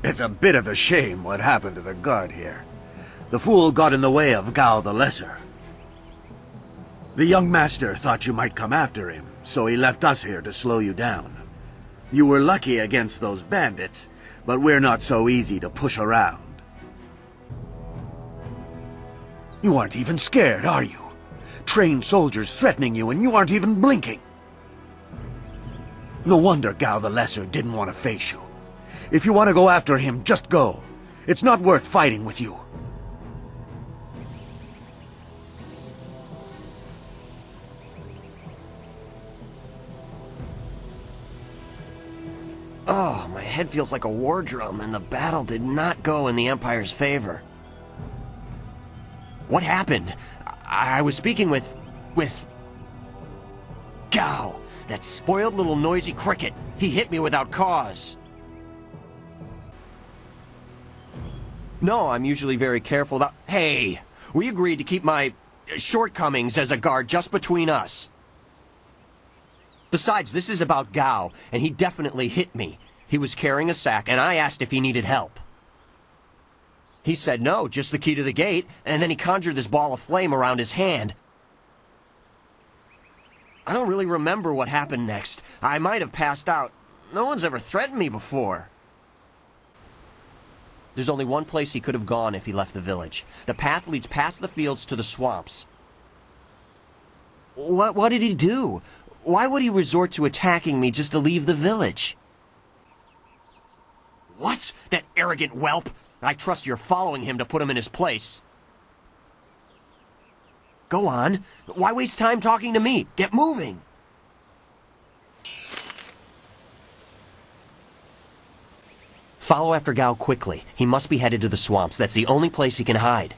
It's a bit of a shame what happened to the guard here. The fool got in the way of Gao the Lesser. The young master thought you might come after him, so he left us here to slow you down. You were lucky against those bandits, but we're not so easy to push around. You aren't even scared, are you? Trained soldiers threatening you and you aren't even blinking. No wonder Gao the Lesser didn't want to face you. If you want to go after him, just go. It's not worth fighting with you. Oh, my head feels like a war drum, and the battle did not go in the Empire's favor. What happened? I was speaking with Gao, that spoiled little noisy cricket. He hit me without cause. No, I'm usually very careful about... Hey, we agreed to keep my shortcomings as a guard just between us. Besides, this is about Gao, and he definitely hit me. He was carrying a sack, and I asked if he needed help. He said no, just the key to the gate, and then he conjured this ball of flame around his hand. I don't really remember what happened next. I might have passed out. No one's ever threatened me before. There's only one place he could have gone if he left the village. The path leads past the fields to the swamps. What did he do? Why would he resort to attacking me just to leave the village? What? That arrogant whelp? I trust you're following him to put him in his place. Go on. Why waste time talking to me? Get moving! Follow after Gao quickly. He must be headed to the swamps. That's the only place he can hide.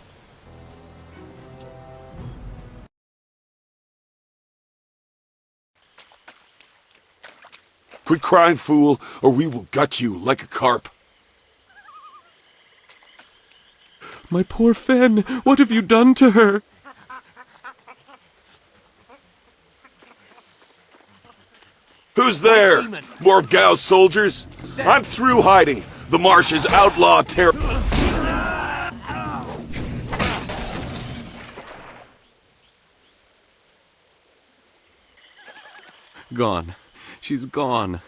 Quit crying, fool, or we will gut you like a carp. My poor Fen, what have you done to her? Who's there? More of Gao's soldiers? I'm through hiding. The marsh is outlaw terror. Gone. She's gone.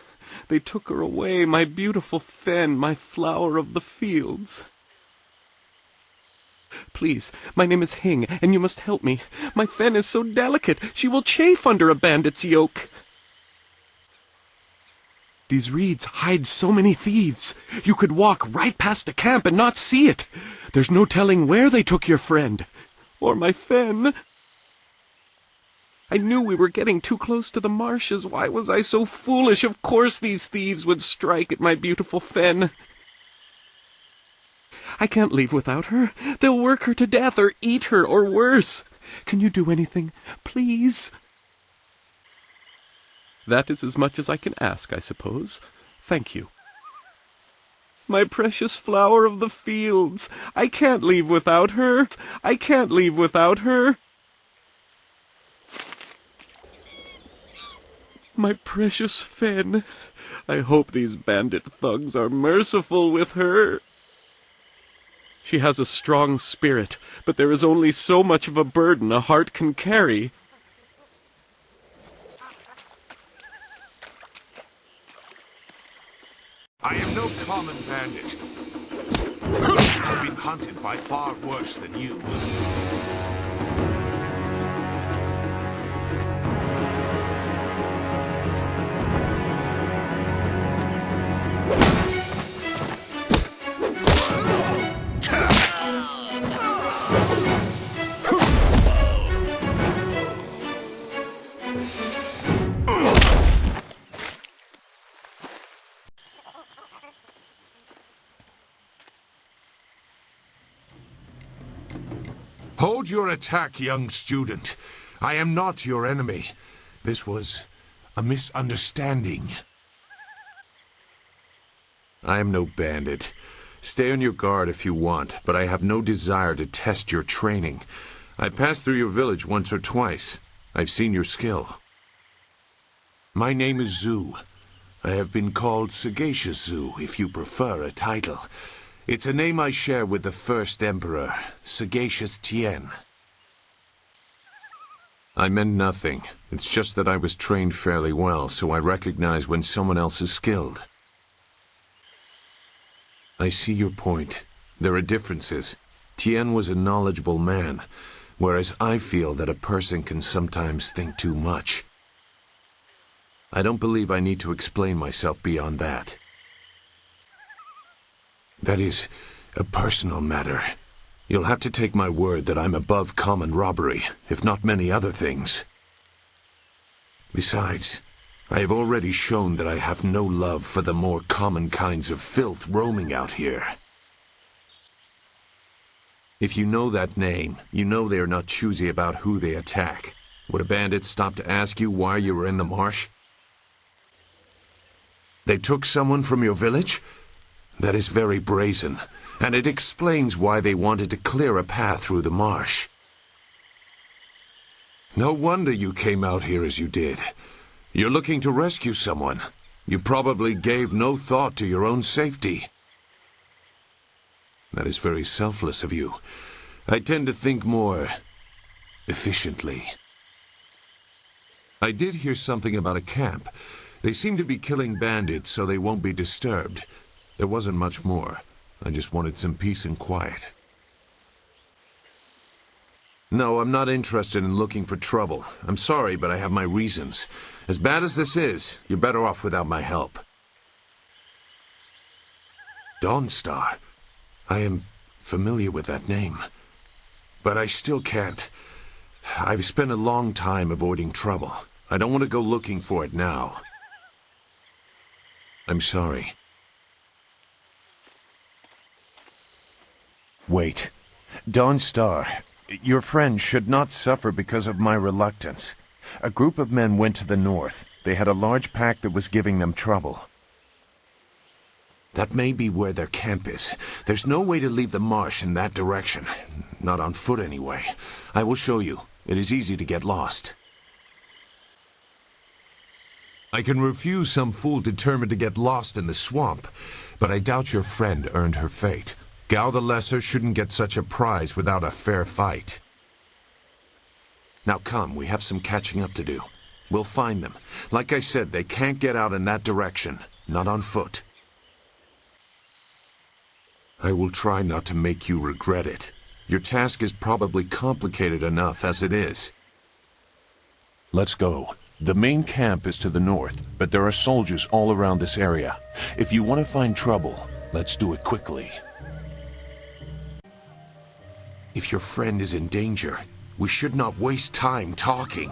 They took her away, my beautiful Fen, my flower of the fields. Please, my name is Hing, and you must help me. My Fen is so delicate, she will chafe under a bandit's yoke. These reeds hide so many thieves. You could walk right past a camp and not see it. There's no telling where they took your friend. Or my Fen. I knew we were getting too close to the marshes. Why was I so foolish? Of course these thieves would strike at my beautiful Fen. I can't leave without her. They'll work her to death or eat her or worse. Can you do anything? Please? That is as much as I can ask, I suppose. Thank you. My precious flower of the fields. I can't leave without her. I can't leave without her. My precious Fen. I hope these bandit thugs are merciful with her. She has a strong spirit, but there is only so much of a burden a heart can carry. I am no common bandit. I've been hunted by far worse than you. Hold your attack, young student. I am not your enemy. This was a misunderstanding. I am no bandit. Stay on your guard if you want, but I have no desire to test your training. I passed through your village once or twice. I've seen your skill. My name is Zhu. I have been called Sagacious Zhu, if you prefer a title. It's a name I share with the first emperor, Sagacious Tien. I meant nothing. It's just that I was trained fairly well, so I recognize when someone else is skilled. I see your point. There are differences. Tien was a knowledgeable man, whereas I feel that a person can sometimes think too much. I don't believe I need to explain myself beyond that. That is a personal matter. You'll have to take my word that I'm above common robbery, if not many other things. Besides, I have already shown that I have no love for the more common kinds of filth roaming out here. If you know that name, you know they are not choosy about who they attack. Would a bandit stop to ask you why you were in the marsh? They took someone from your village? That is very brazen, and it explains why they wanted to clear a path through the marsh. No wonder you came out here as you did. You're looking to rescue someone. You probably gave no thought to your own safety. That is very selfless of you. I tend to think more efficiently. I did hear something about a camp. They seem to be killing bandits so they won't be disturbed. There wasn't much more. I just wanted some peace and quiet. No, I'm not interested in looking for trouble. I'm sorry, but I have my reasons. As bad as this is, you're better off without my help. Dawnstar. I am familiar with that name. But I still can't. I've spent a long time avoiding trouble. I don't want to go looking for it now. I'm sorry. Wait. Dawnstar, your friend should not suffer because of my reluctance. A group of men went to the north. They had a large pack that was giving them trouble. That may be where their camp is. There's no way to leave the marsh in that direction. Not on foot, anyway. I will show you. It is easy to get lost. I can refuse some fool determined to get lost in the swamp, but I doubt your friend earned her fate. Gao the Lesser shouldn't get such a prize without a fair fight. Now come, we have some catching up to do. We'll find them. Like I said, they can't get out in that direction. Not on foot. I will try not to make you regret it. Your task is probably complicated enough as it is. Let's go. The main camp is to the north, but there are soldiers all around this area. If you want to find trouble, let's do it quickly. If your friend is in danger, we should not waste time talking.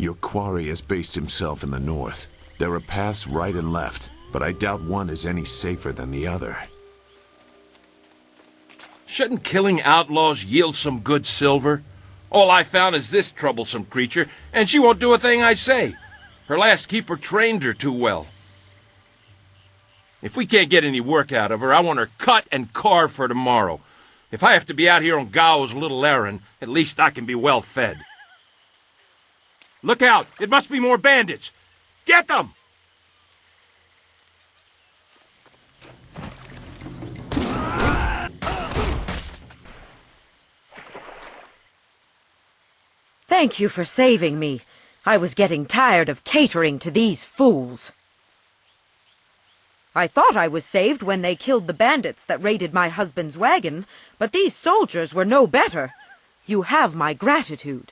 Your quarry has based himself in the north. There are paths right and left, but I doubt one is any safer than the other. Shouldn't killing outlaws yield some good silver? All I found is this troublesome creature, and she won't do a thing I say. Her last keeper trained her too well. If we can't get any work out of her, I want her cut and carved for tomorrow. If I have to be out here on Gao's little errand, at least I can be well fed. Look out! It must be more bandits! Get them! Thank you for saving me. I was getting tired of catering to these fools. I thought I was saved when they killed the bandits that raided my husband's wagon, but these soldiers were no better. You have my gratitude.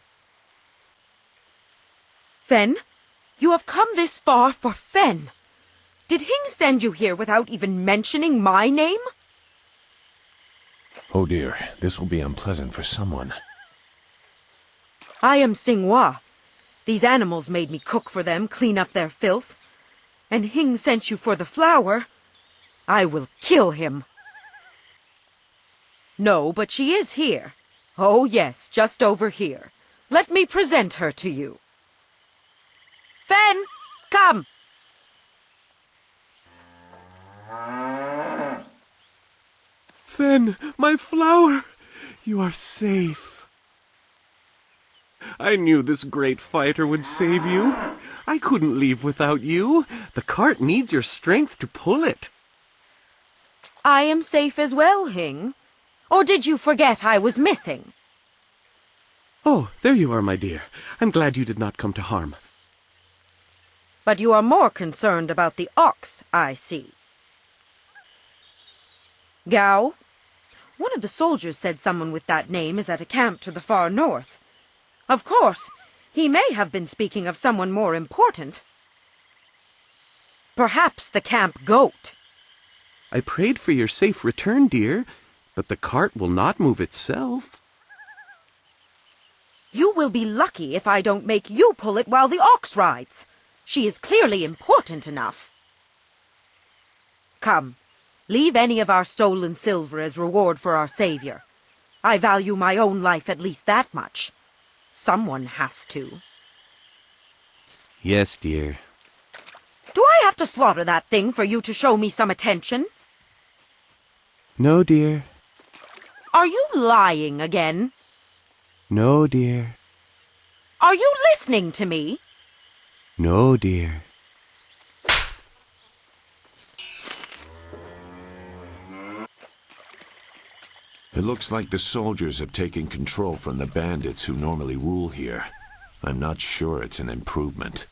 Fen, you have come this far for Fen. Did Hing send you here without even mentioning my name? Oh dear, this will be unpleasant for someone. I am Xinghua. These animals made me cook for them, clean up their filth. And Hing sent you for the flower. I will kill him. No, but she is here. Oh yes, just over here. Let me present her to you. Fen, come! Fen, my flower! You are safe. I knew this great fighter would save you. I couldn't leave without you. The cart needs your strength to pull it. I am safe as well, Hing. Or did you forget I was missing? Oh, there you are, my dear. I'm glad you did not come to harm. But you are more concerned about the ox, I see. Gao? One of the soldiers said someone with that name is at a camp to the far north. Of course, he may have been speaking of someone more important. Perhaps the camp goat. I prayed for your safe return, dear, but the cart will not move itself. You will be lucky if I don't make you pull it while the ox rides. She is clearly important enough. Come, leave any of our stolen silver as reward for our savior. I value my own life at least that much. Someone has to. Yes, dear. Do I have to slaughter that thing for you to show me some attention? No, dear. Are you lying again? No, dear. Are you listening to me? No, dear. It looks like the soldiers have taken control from the bandits who normally rule here. I'm not sure it's an improvement.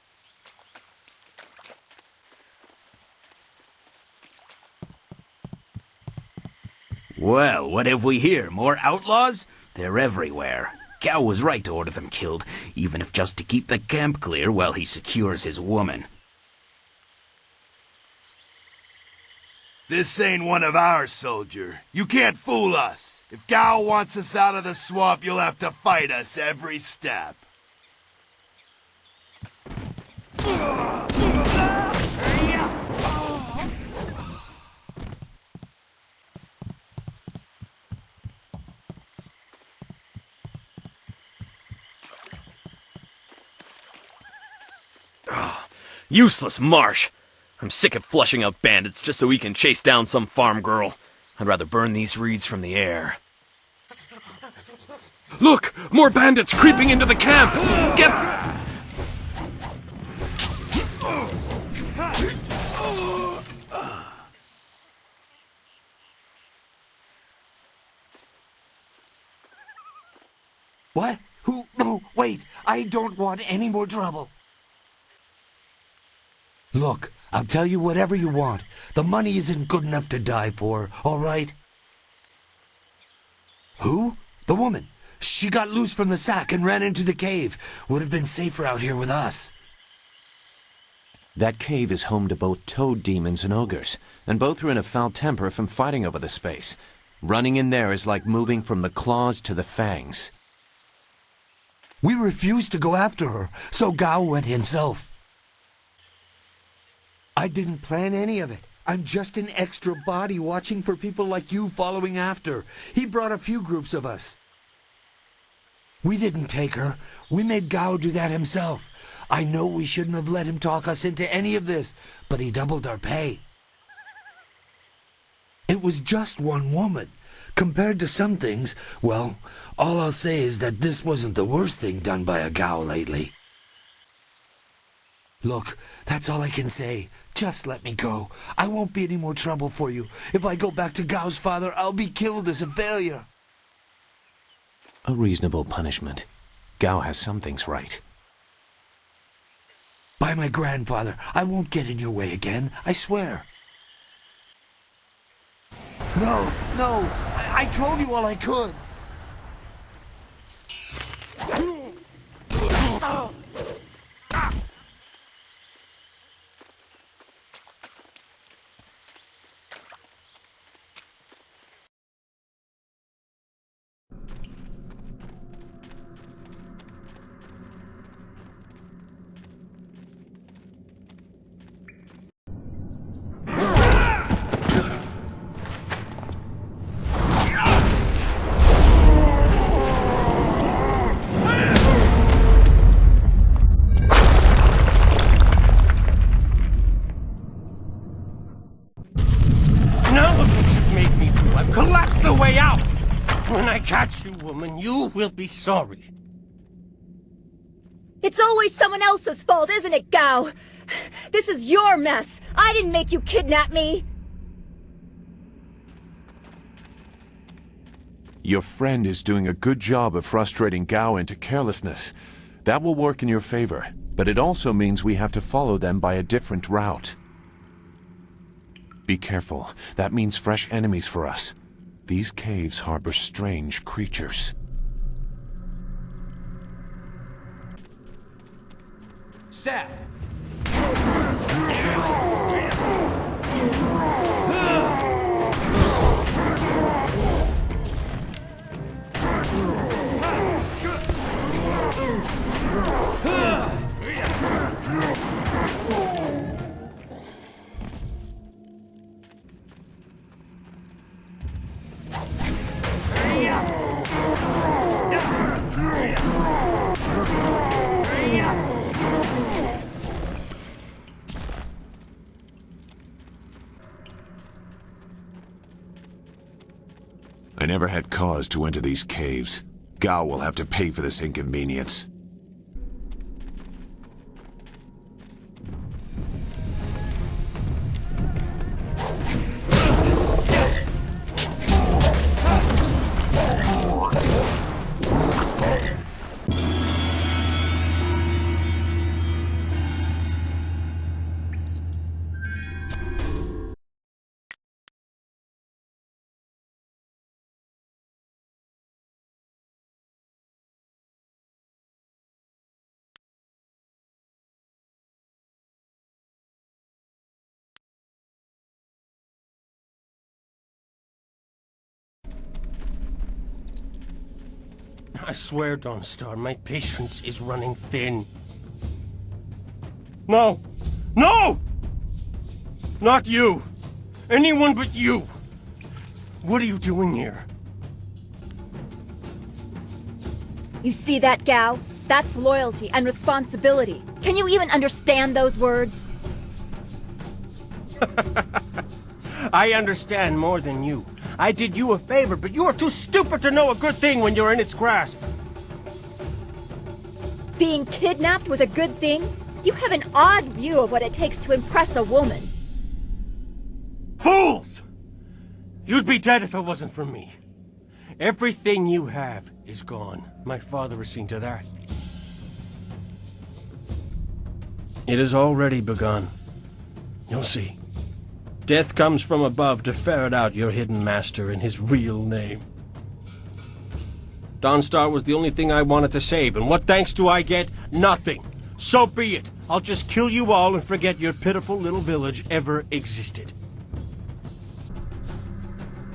Well, what have we here? More outlaws? They're everywhere. Gao was right to order them killed, even if just to keep the camp clear while he secures his woman. This ain't one of ours, soldier. You can't fool us. If Gao wants us out of the swamp, you'll have to fight us every step. Useless marsh! I'm sick of flushing out bandits just so we can chase down some farm girl. I'd rather burn these reeds from the air. Look! More bandits creeping into the camp! Get... What? Who? No, wait. I don't want any more trouble. Look, I'll tell you whatever you want. The money isn't good enough to die for, all right? Who? The woman. She got loose from the sack and ran into the cave. Would have been safer out here with us. That cave is home to both toad demons and ogres, and both are in a foul temper from fighting over the space. Running in there is like moving from the claws to the fangs. We refused to go after her, so Gao went himself. I didn't plan any of it. I'm just an extra body watching for people like you following after. He brought a few groups of us. We didn't take her. We made Gao do that himself. I know we shouldn't have let him talk us into any of this, but he doubled our pay. It was just one woman. Compared to some things, well, all I'll say is that this wasn't the worst thing done by a Gao lately. Look, that's all I can say. Just let me go. I won't be any more trouble for you. If I go back to Gao's father, I'll be killed as a failure. A reasonable punishment. Gao has some things right. By my grandfather, I won't get in your way again, I swear. No, no, I told you all I could. Collapse the way out! When I catch you, woman, you will be sorry. It's always someone else's fault, isn't it, Gao? This is your mess. I didn't make you kidnap me. Your friend is doing a good job of frustrating Gao into carelessness. That will work in your favor, but it also means we have to follow them by a different route. Be careful. That means fresh enemies for us. These caves harbor strange creatures. Step! never had cause to enter these caves. Gao will have to pay for this inconvenience. I swear, Dawnstar, my patience is running thin. No! No! Not you! Anyone but you! What are you doing here? You see that, Gao? That's loyalty and responsibility. Can you even understand those words? I understand more than you. I did you a favor, but you are too stupid to know a good thing when you're in its grasp. Being kidnapped was a good thing? You have an odd view of what it takes to impress a woman. Fools! You'd be dead if it wasn't for me. Everything you have is gone. My father has seen to that. It has already begun. You'll see. Death comes from above to ferret out your hidden master and his real name. Dawnstar was the only thing I wanted to save, and what thanks do I get? Nothing. So be it. I'll just kill you all and forget your pitiful little village ever existed.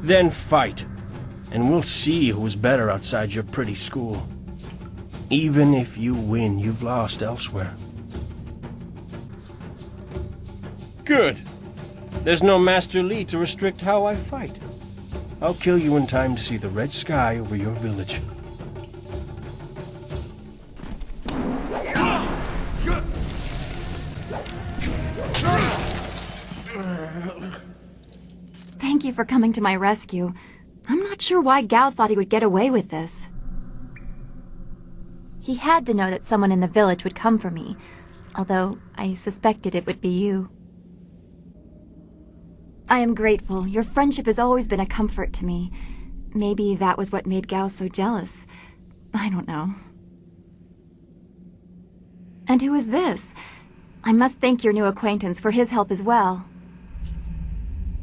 Then fight, and we'll see who's better outside your pretty school. Even if you win, you've lost elsewhere. Good. There's no Master Li to restrict how I fight. I'll kill you in time to see the red sky over your village. Thank you for coming to my rescue. I'm not sure why Gao thought he would get away with this. He had to know that someone in the village would come for me, although I suspected it would be you. I am grateful. Your friendship has always been a comfort to me. Maybe that was what made Gao so jealous. I don't know. And who is this? I must thank your new acquaintance for his help as well.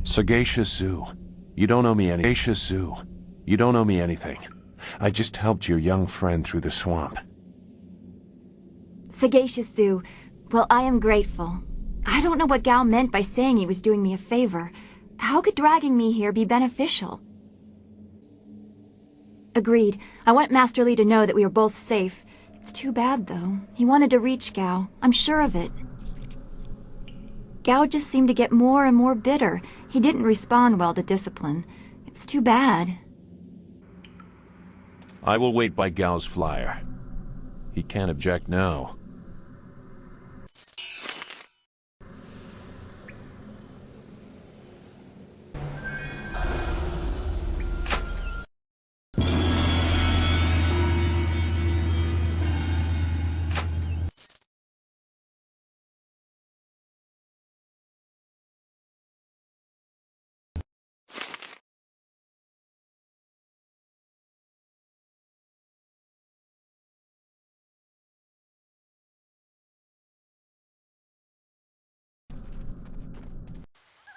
Sagacious Zoo. You don't owe me anything. Sagacious Zoo. You don't owe me anything. I just helped your young friend through the swamp. Sagacious Zoo. Well, I am grateful. I don't know what Gao meant by saying he was doing me a favor. How could dragging me here be beneficial? Agreed. I want Master Li to know that we are both safe. It's too bad, though. He wanted to reach Gao. I'm sure of it. Gao just seemed to get more and more bitter. He didn't respond well to discipline. It's too bad. I will wait by Gao's flyer. He can't object now.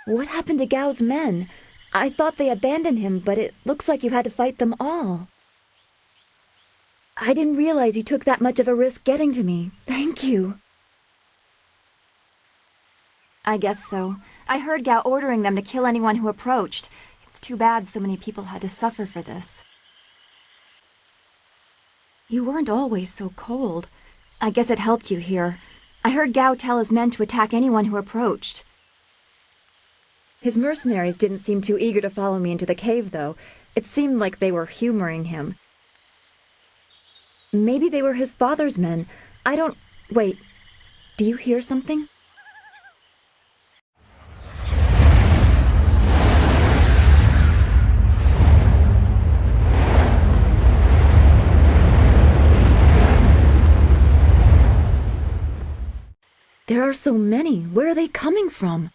What happened to Gao's men? I thought they abandoned him, but it looks like you had to fight them all. I didn't realize you took that much of a risk getting to me. Thank you. I guess so. I heard Gao ordering them to kill anyone who approached. It's too bad so many people had to suffer for this. You weren't always so cold. I guess it helped you here. I heard Gao tell his men to attack anyone who approached. His mercenaries didn't seem too eager to follow me into the cave, though. It seemed like they were humoring him. Maybe they were his father's men. I don't... Wait. Do you hear something? There are so many. Where are they coming from?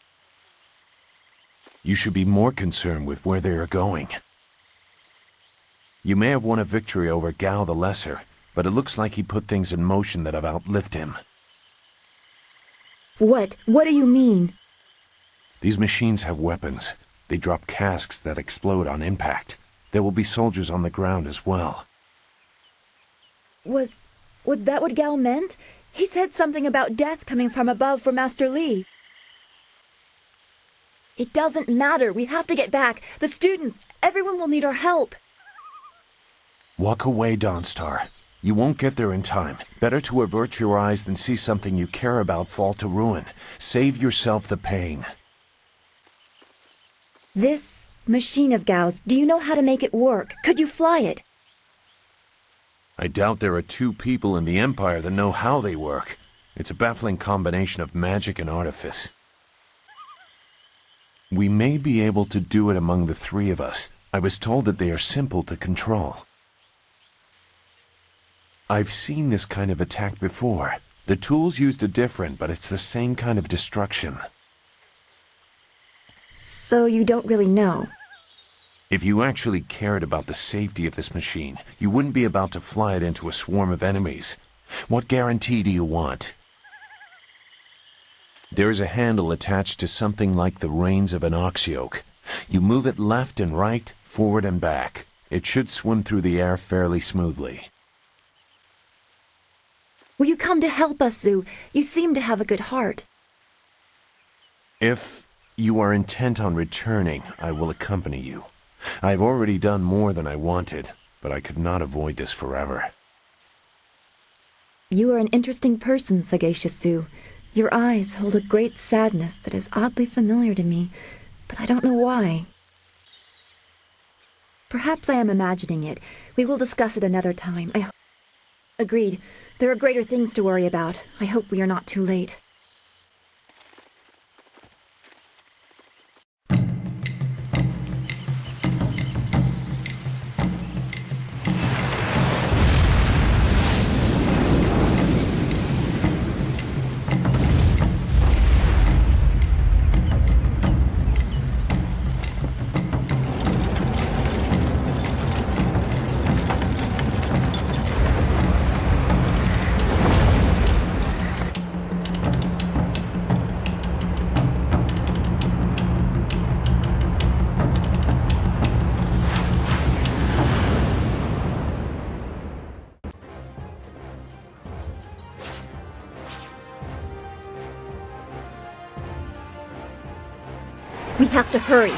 You should be more concerned with where they are going. You may have won a victory over Gao the Lesser, but it looks like he put things in motion that have outlived him. What? What do you mean? These machines have weapons. They drop casks that explode on impact. There will be soldiers on the ground as well. Was that what Gao meant? He said something about death coming from above for Master Li. It doesn't matter. We have to get back. The students, everyone will need our help. Walk away, Dawnstar. You won't get there in time. Better to avert your eyes than see something you care about fall to ruin. Save yourself the pain. This machine of Gao's, do you know how to make it work? Could you fly it? I doubt there are two people in the Empire that know how they work. It's a baffling combination of magic and artifice. We may be able to do it among the three of us. I was told that they are simple to control. I've seen this kind of attack before. The tools used are different, but it's the same kind of destruction. So you don't really know? If you actually cared about the safety of this machine, you wouldn't be about to fly it into a swarm of enemies. What guarantee do you want? There is a handle attached to something like the reins of an ox yoke. You move it left and right, forward and back. It should swim through the air fairly smoothly. Will you come to help us, Zhu? You seem to have a good heart. If you are intent on returning, I will accompany you. I've already done more than I wanted, but I could not avoid this forever. You are an interesting person, sagacious Zhu. Your eyes hold a great sadness that is oddly familiar to me, but I don't know why. Perhaps I am imagining it. We will discuss it another time. Agreed. There are greater things to worry about. I hope we are not too late. We have to hurry.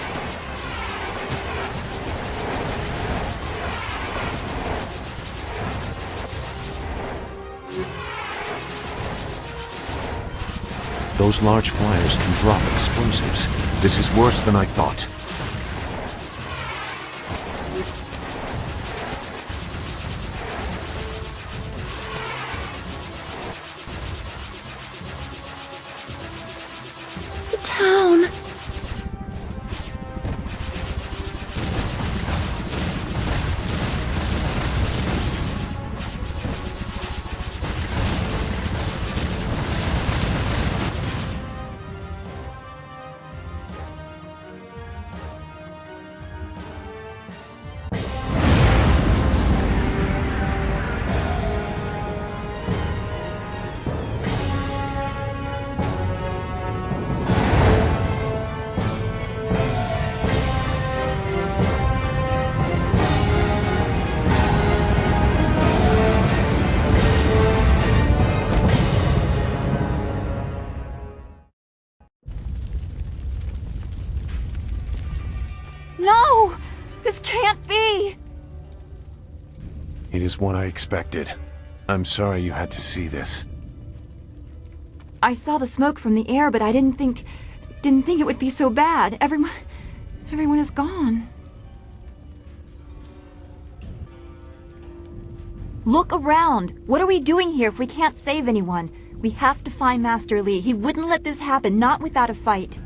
Those large flyers can drop explosives. This is worse than I thought. The town. No! This can't be! It is what I expected. I'm sorry you had to see this. I saw the smoke from the air, but I didn't think it would be so bad. Everyone is gone. Look around. What are we doing here if we can't save anyone? We have to find Master Li. He wouldn't let this happen, not without a fight.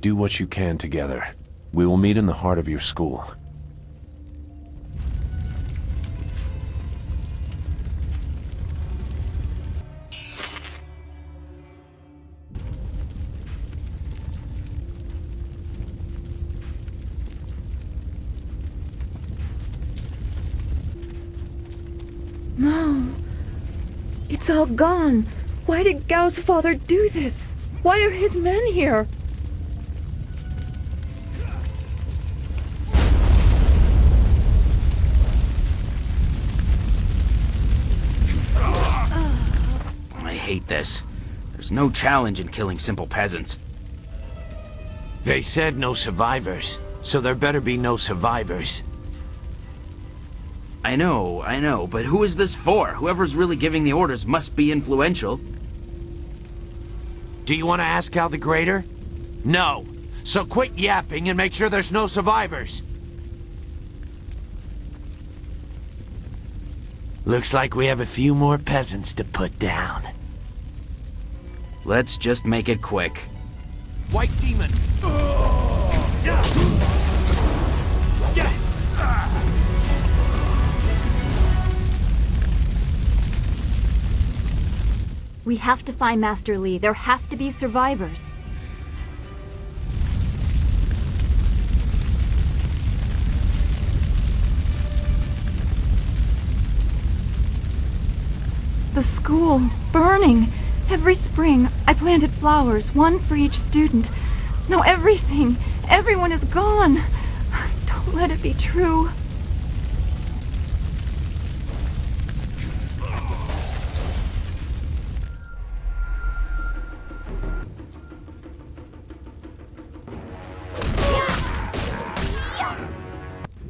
Do what you can together. We will meet in the heart of your school. It's all gone. Why did Gao's father do this? Why are his men here? I hate this. There's no challenge in killing simple peasants. They said no survivors, so there better be no survivors. I know, but who is this for? Whoever's really giving the orders must be influential. Do you want to ask Gal the Greater? No. So quit yapping and make sure there's no survivors. Looks like we have a few more peasants to put down. Let's just make it quick. White Demon! We have to find Master Li. There have to be survivors. The school, burning. Every spring, I planted flowers, one for each student. Now everyone is gone. Don't let it be true.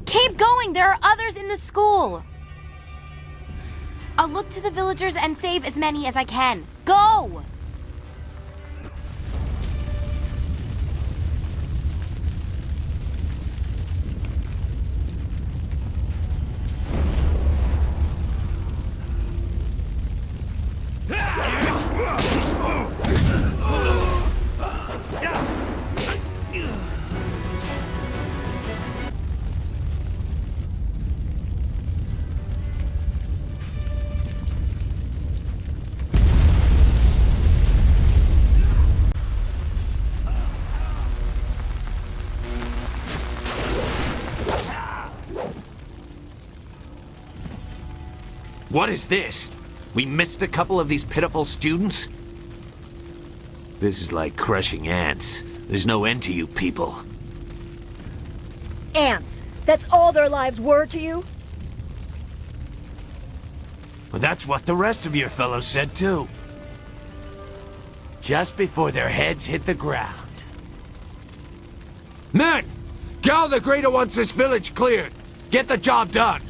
Keep going! There are others in the school! I'll look to the villagers and save as many as I can. Go! What is this? We missed a couple of these pitiful students? This is like crushing ants. There's no end to you people. Ants. That's all their lives were to you? Well, that's what the rest of your fellows said too. Just before their heads hit the ground. Men! Gal the Greater wants this village cleared. Get the job done.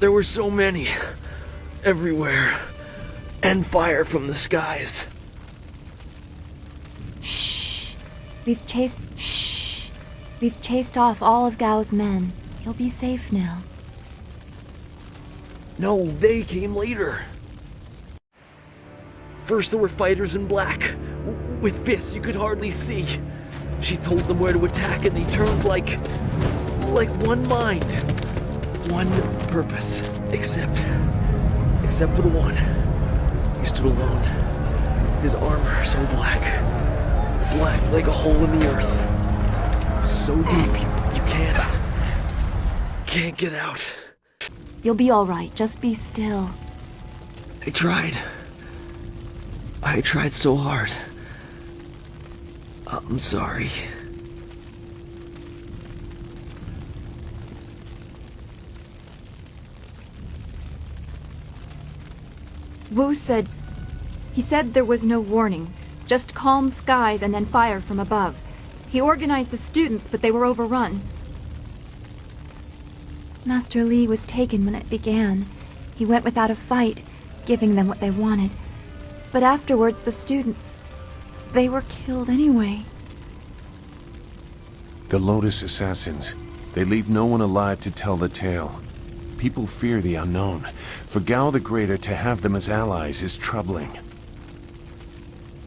There were so many. Everywhere. And fire from the skies. Shh. We've chased off all of Gao's men. You'll be safe now. No, they came later. First there were fighters in black. With fists you could hardly see. She told them where to attack and they turned like one mind. One purpose. Except for the one. He stood alone. His armor so black. Black like a hole in the earth. So deep you can't get out. You'll be all right. Just be still. I tried so hard. I'm sorry. Wu said there was no warning, just calm skies and then fire from above. He organized the students, but they were overrun. Master Li was taken when it began. He went without a fight, giving them what they wanted. But afterwards, the students, they were killed anyway. The Lotus Assassins. They leave no one alive to tell the tale. People fear the unknown. For Gao the Greater to have them as allies is troubling.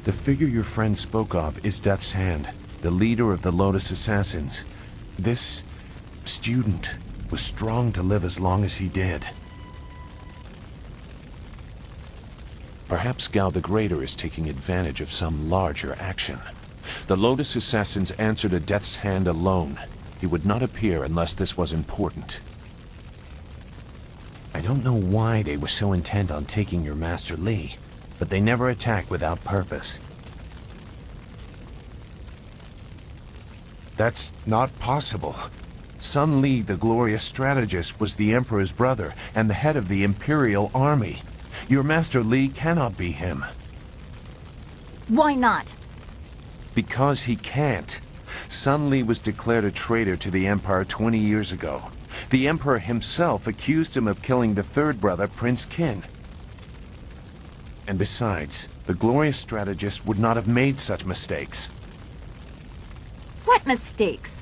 The figure your friend spoke of is Death's Hand, the leader of the Lotus Assassins. This student was strong to live as long as he did. Perhaps Gao the Greater is taking advantage of some larger action. The Lotus Assassins answered to Death's Hand alone. He would not appear unless this was important. I don't know why they were so intent on taking your Master Li, but they never attack without purpose. That's not possible. Sun Li, the glorious strategist, was the Emperor's brother and the head of the Imperial Army. Your Master Li cannot be him. Why not? Because he can't. Sun Li was declared a traitor to the Empire 20 years ago. The Emperor himself accused him of killing the third brother, Prince Qin. And besides, the glorious strategist would not have made such mistakes. What mistakes?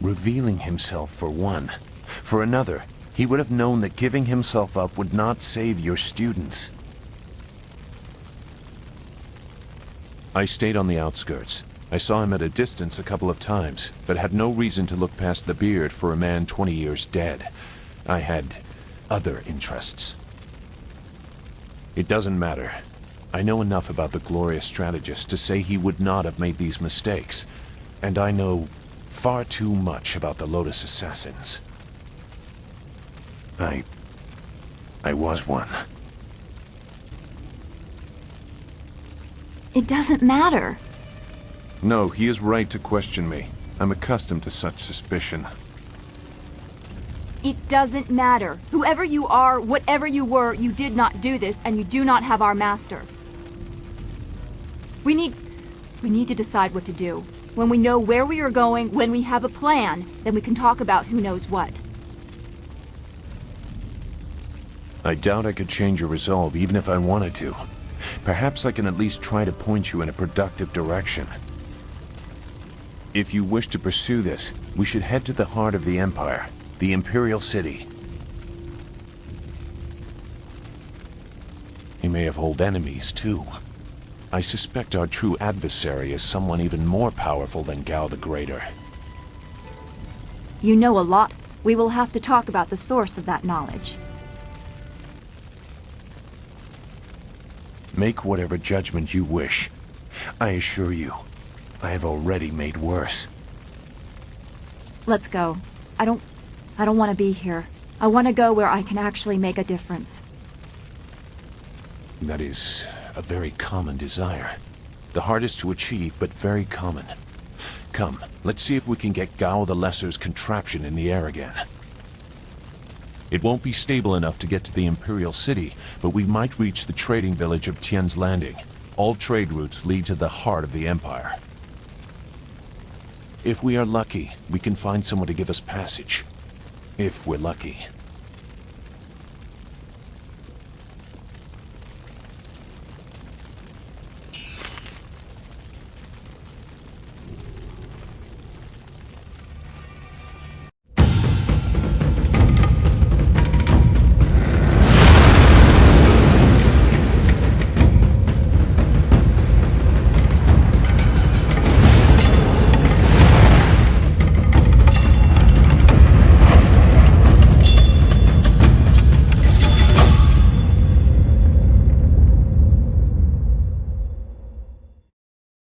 Revealing himself, for one. For another, he would have known that giving himself up would not save your students. I stayed on the outskirts. I saw him at a distance a couple of times, but had no reason to look past the beard for a man 20 years dead. I had other interests. It doesn't matter. I know enough about the glorious strategist to say he would not have made these mistakes. And I know far too much about the Lotus Assassins. I was one. It doesn't matter. No, he is right to question me. I'm accustomed to such suspicion. It doesn't matter. Whoever you are, whatever you were, you did not do this, and you do not have our master. We need to decide what to do. When we know where we are going, when we have a plan, then we can talk about who knows what. I doubt I could change your resolve even if I wanted to. Perhaps I can at least try to point you in a productive direction. If you wish to pursue this, we should head to the heart of the Empire, the Imperial City. He may have old enemies, too. I suspect our true adversary is someone even more powerful than Gao the Greater. You know a lot. We will have to talk about the source of that knowledge. Make whatever judgment you wish. I assure you, I have already made worse. Let's go. I don't want to be here. I want to go where I can actually make a difference. That is a very common desire. The hardest to achieve, but very common. Come, let's see if we can get Gao the Lesser's contraption in the air again. It won't be stable enough to get to the Imperial City, but we might reach the trading village of Tian's Landing. All trade routes lead to the heart of the Empire. If we are lucky, we can find someone to give us passage. If we're lucky.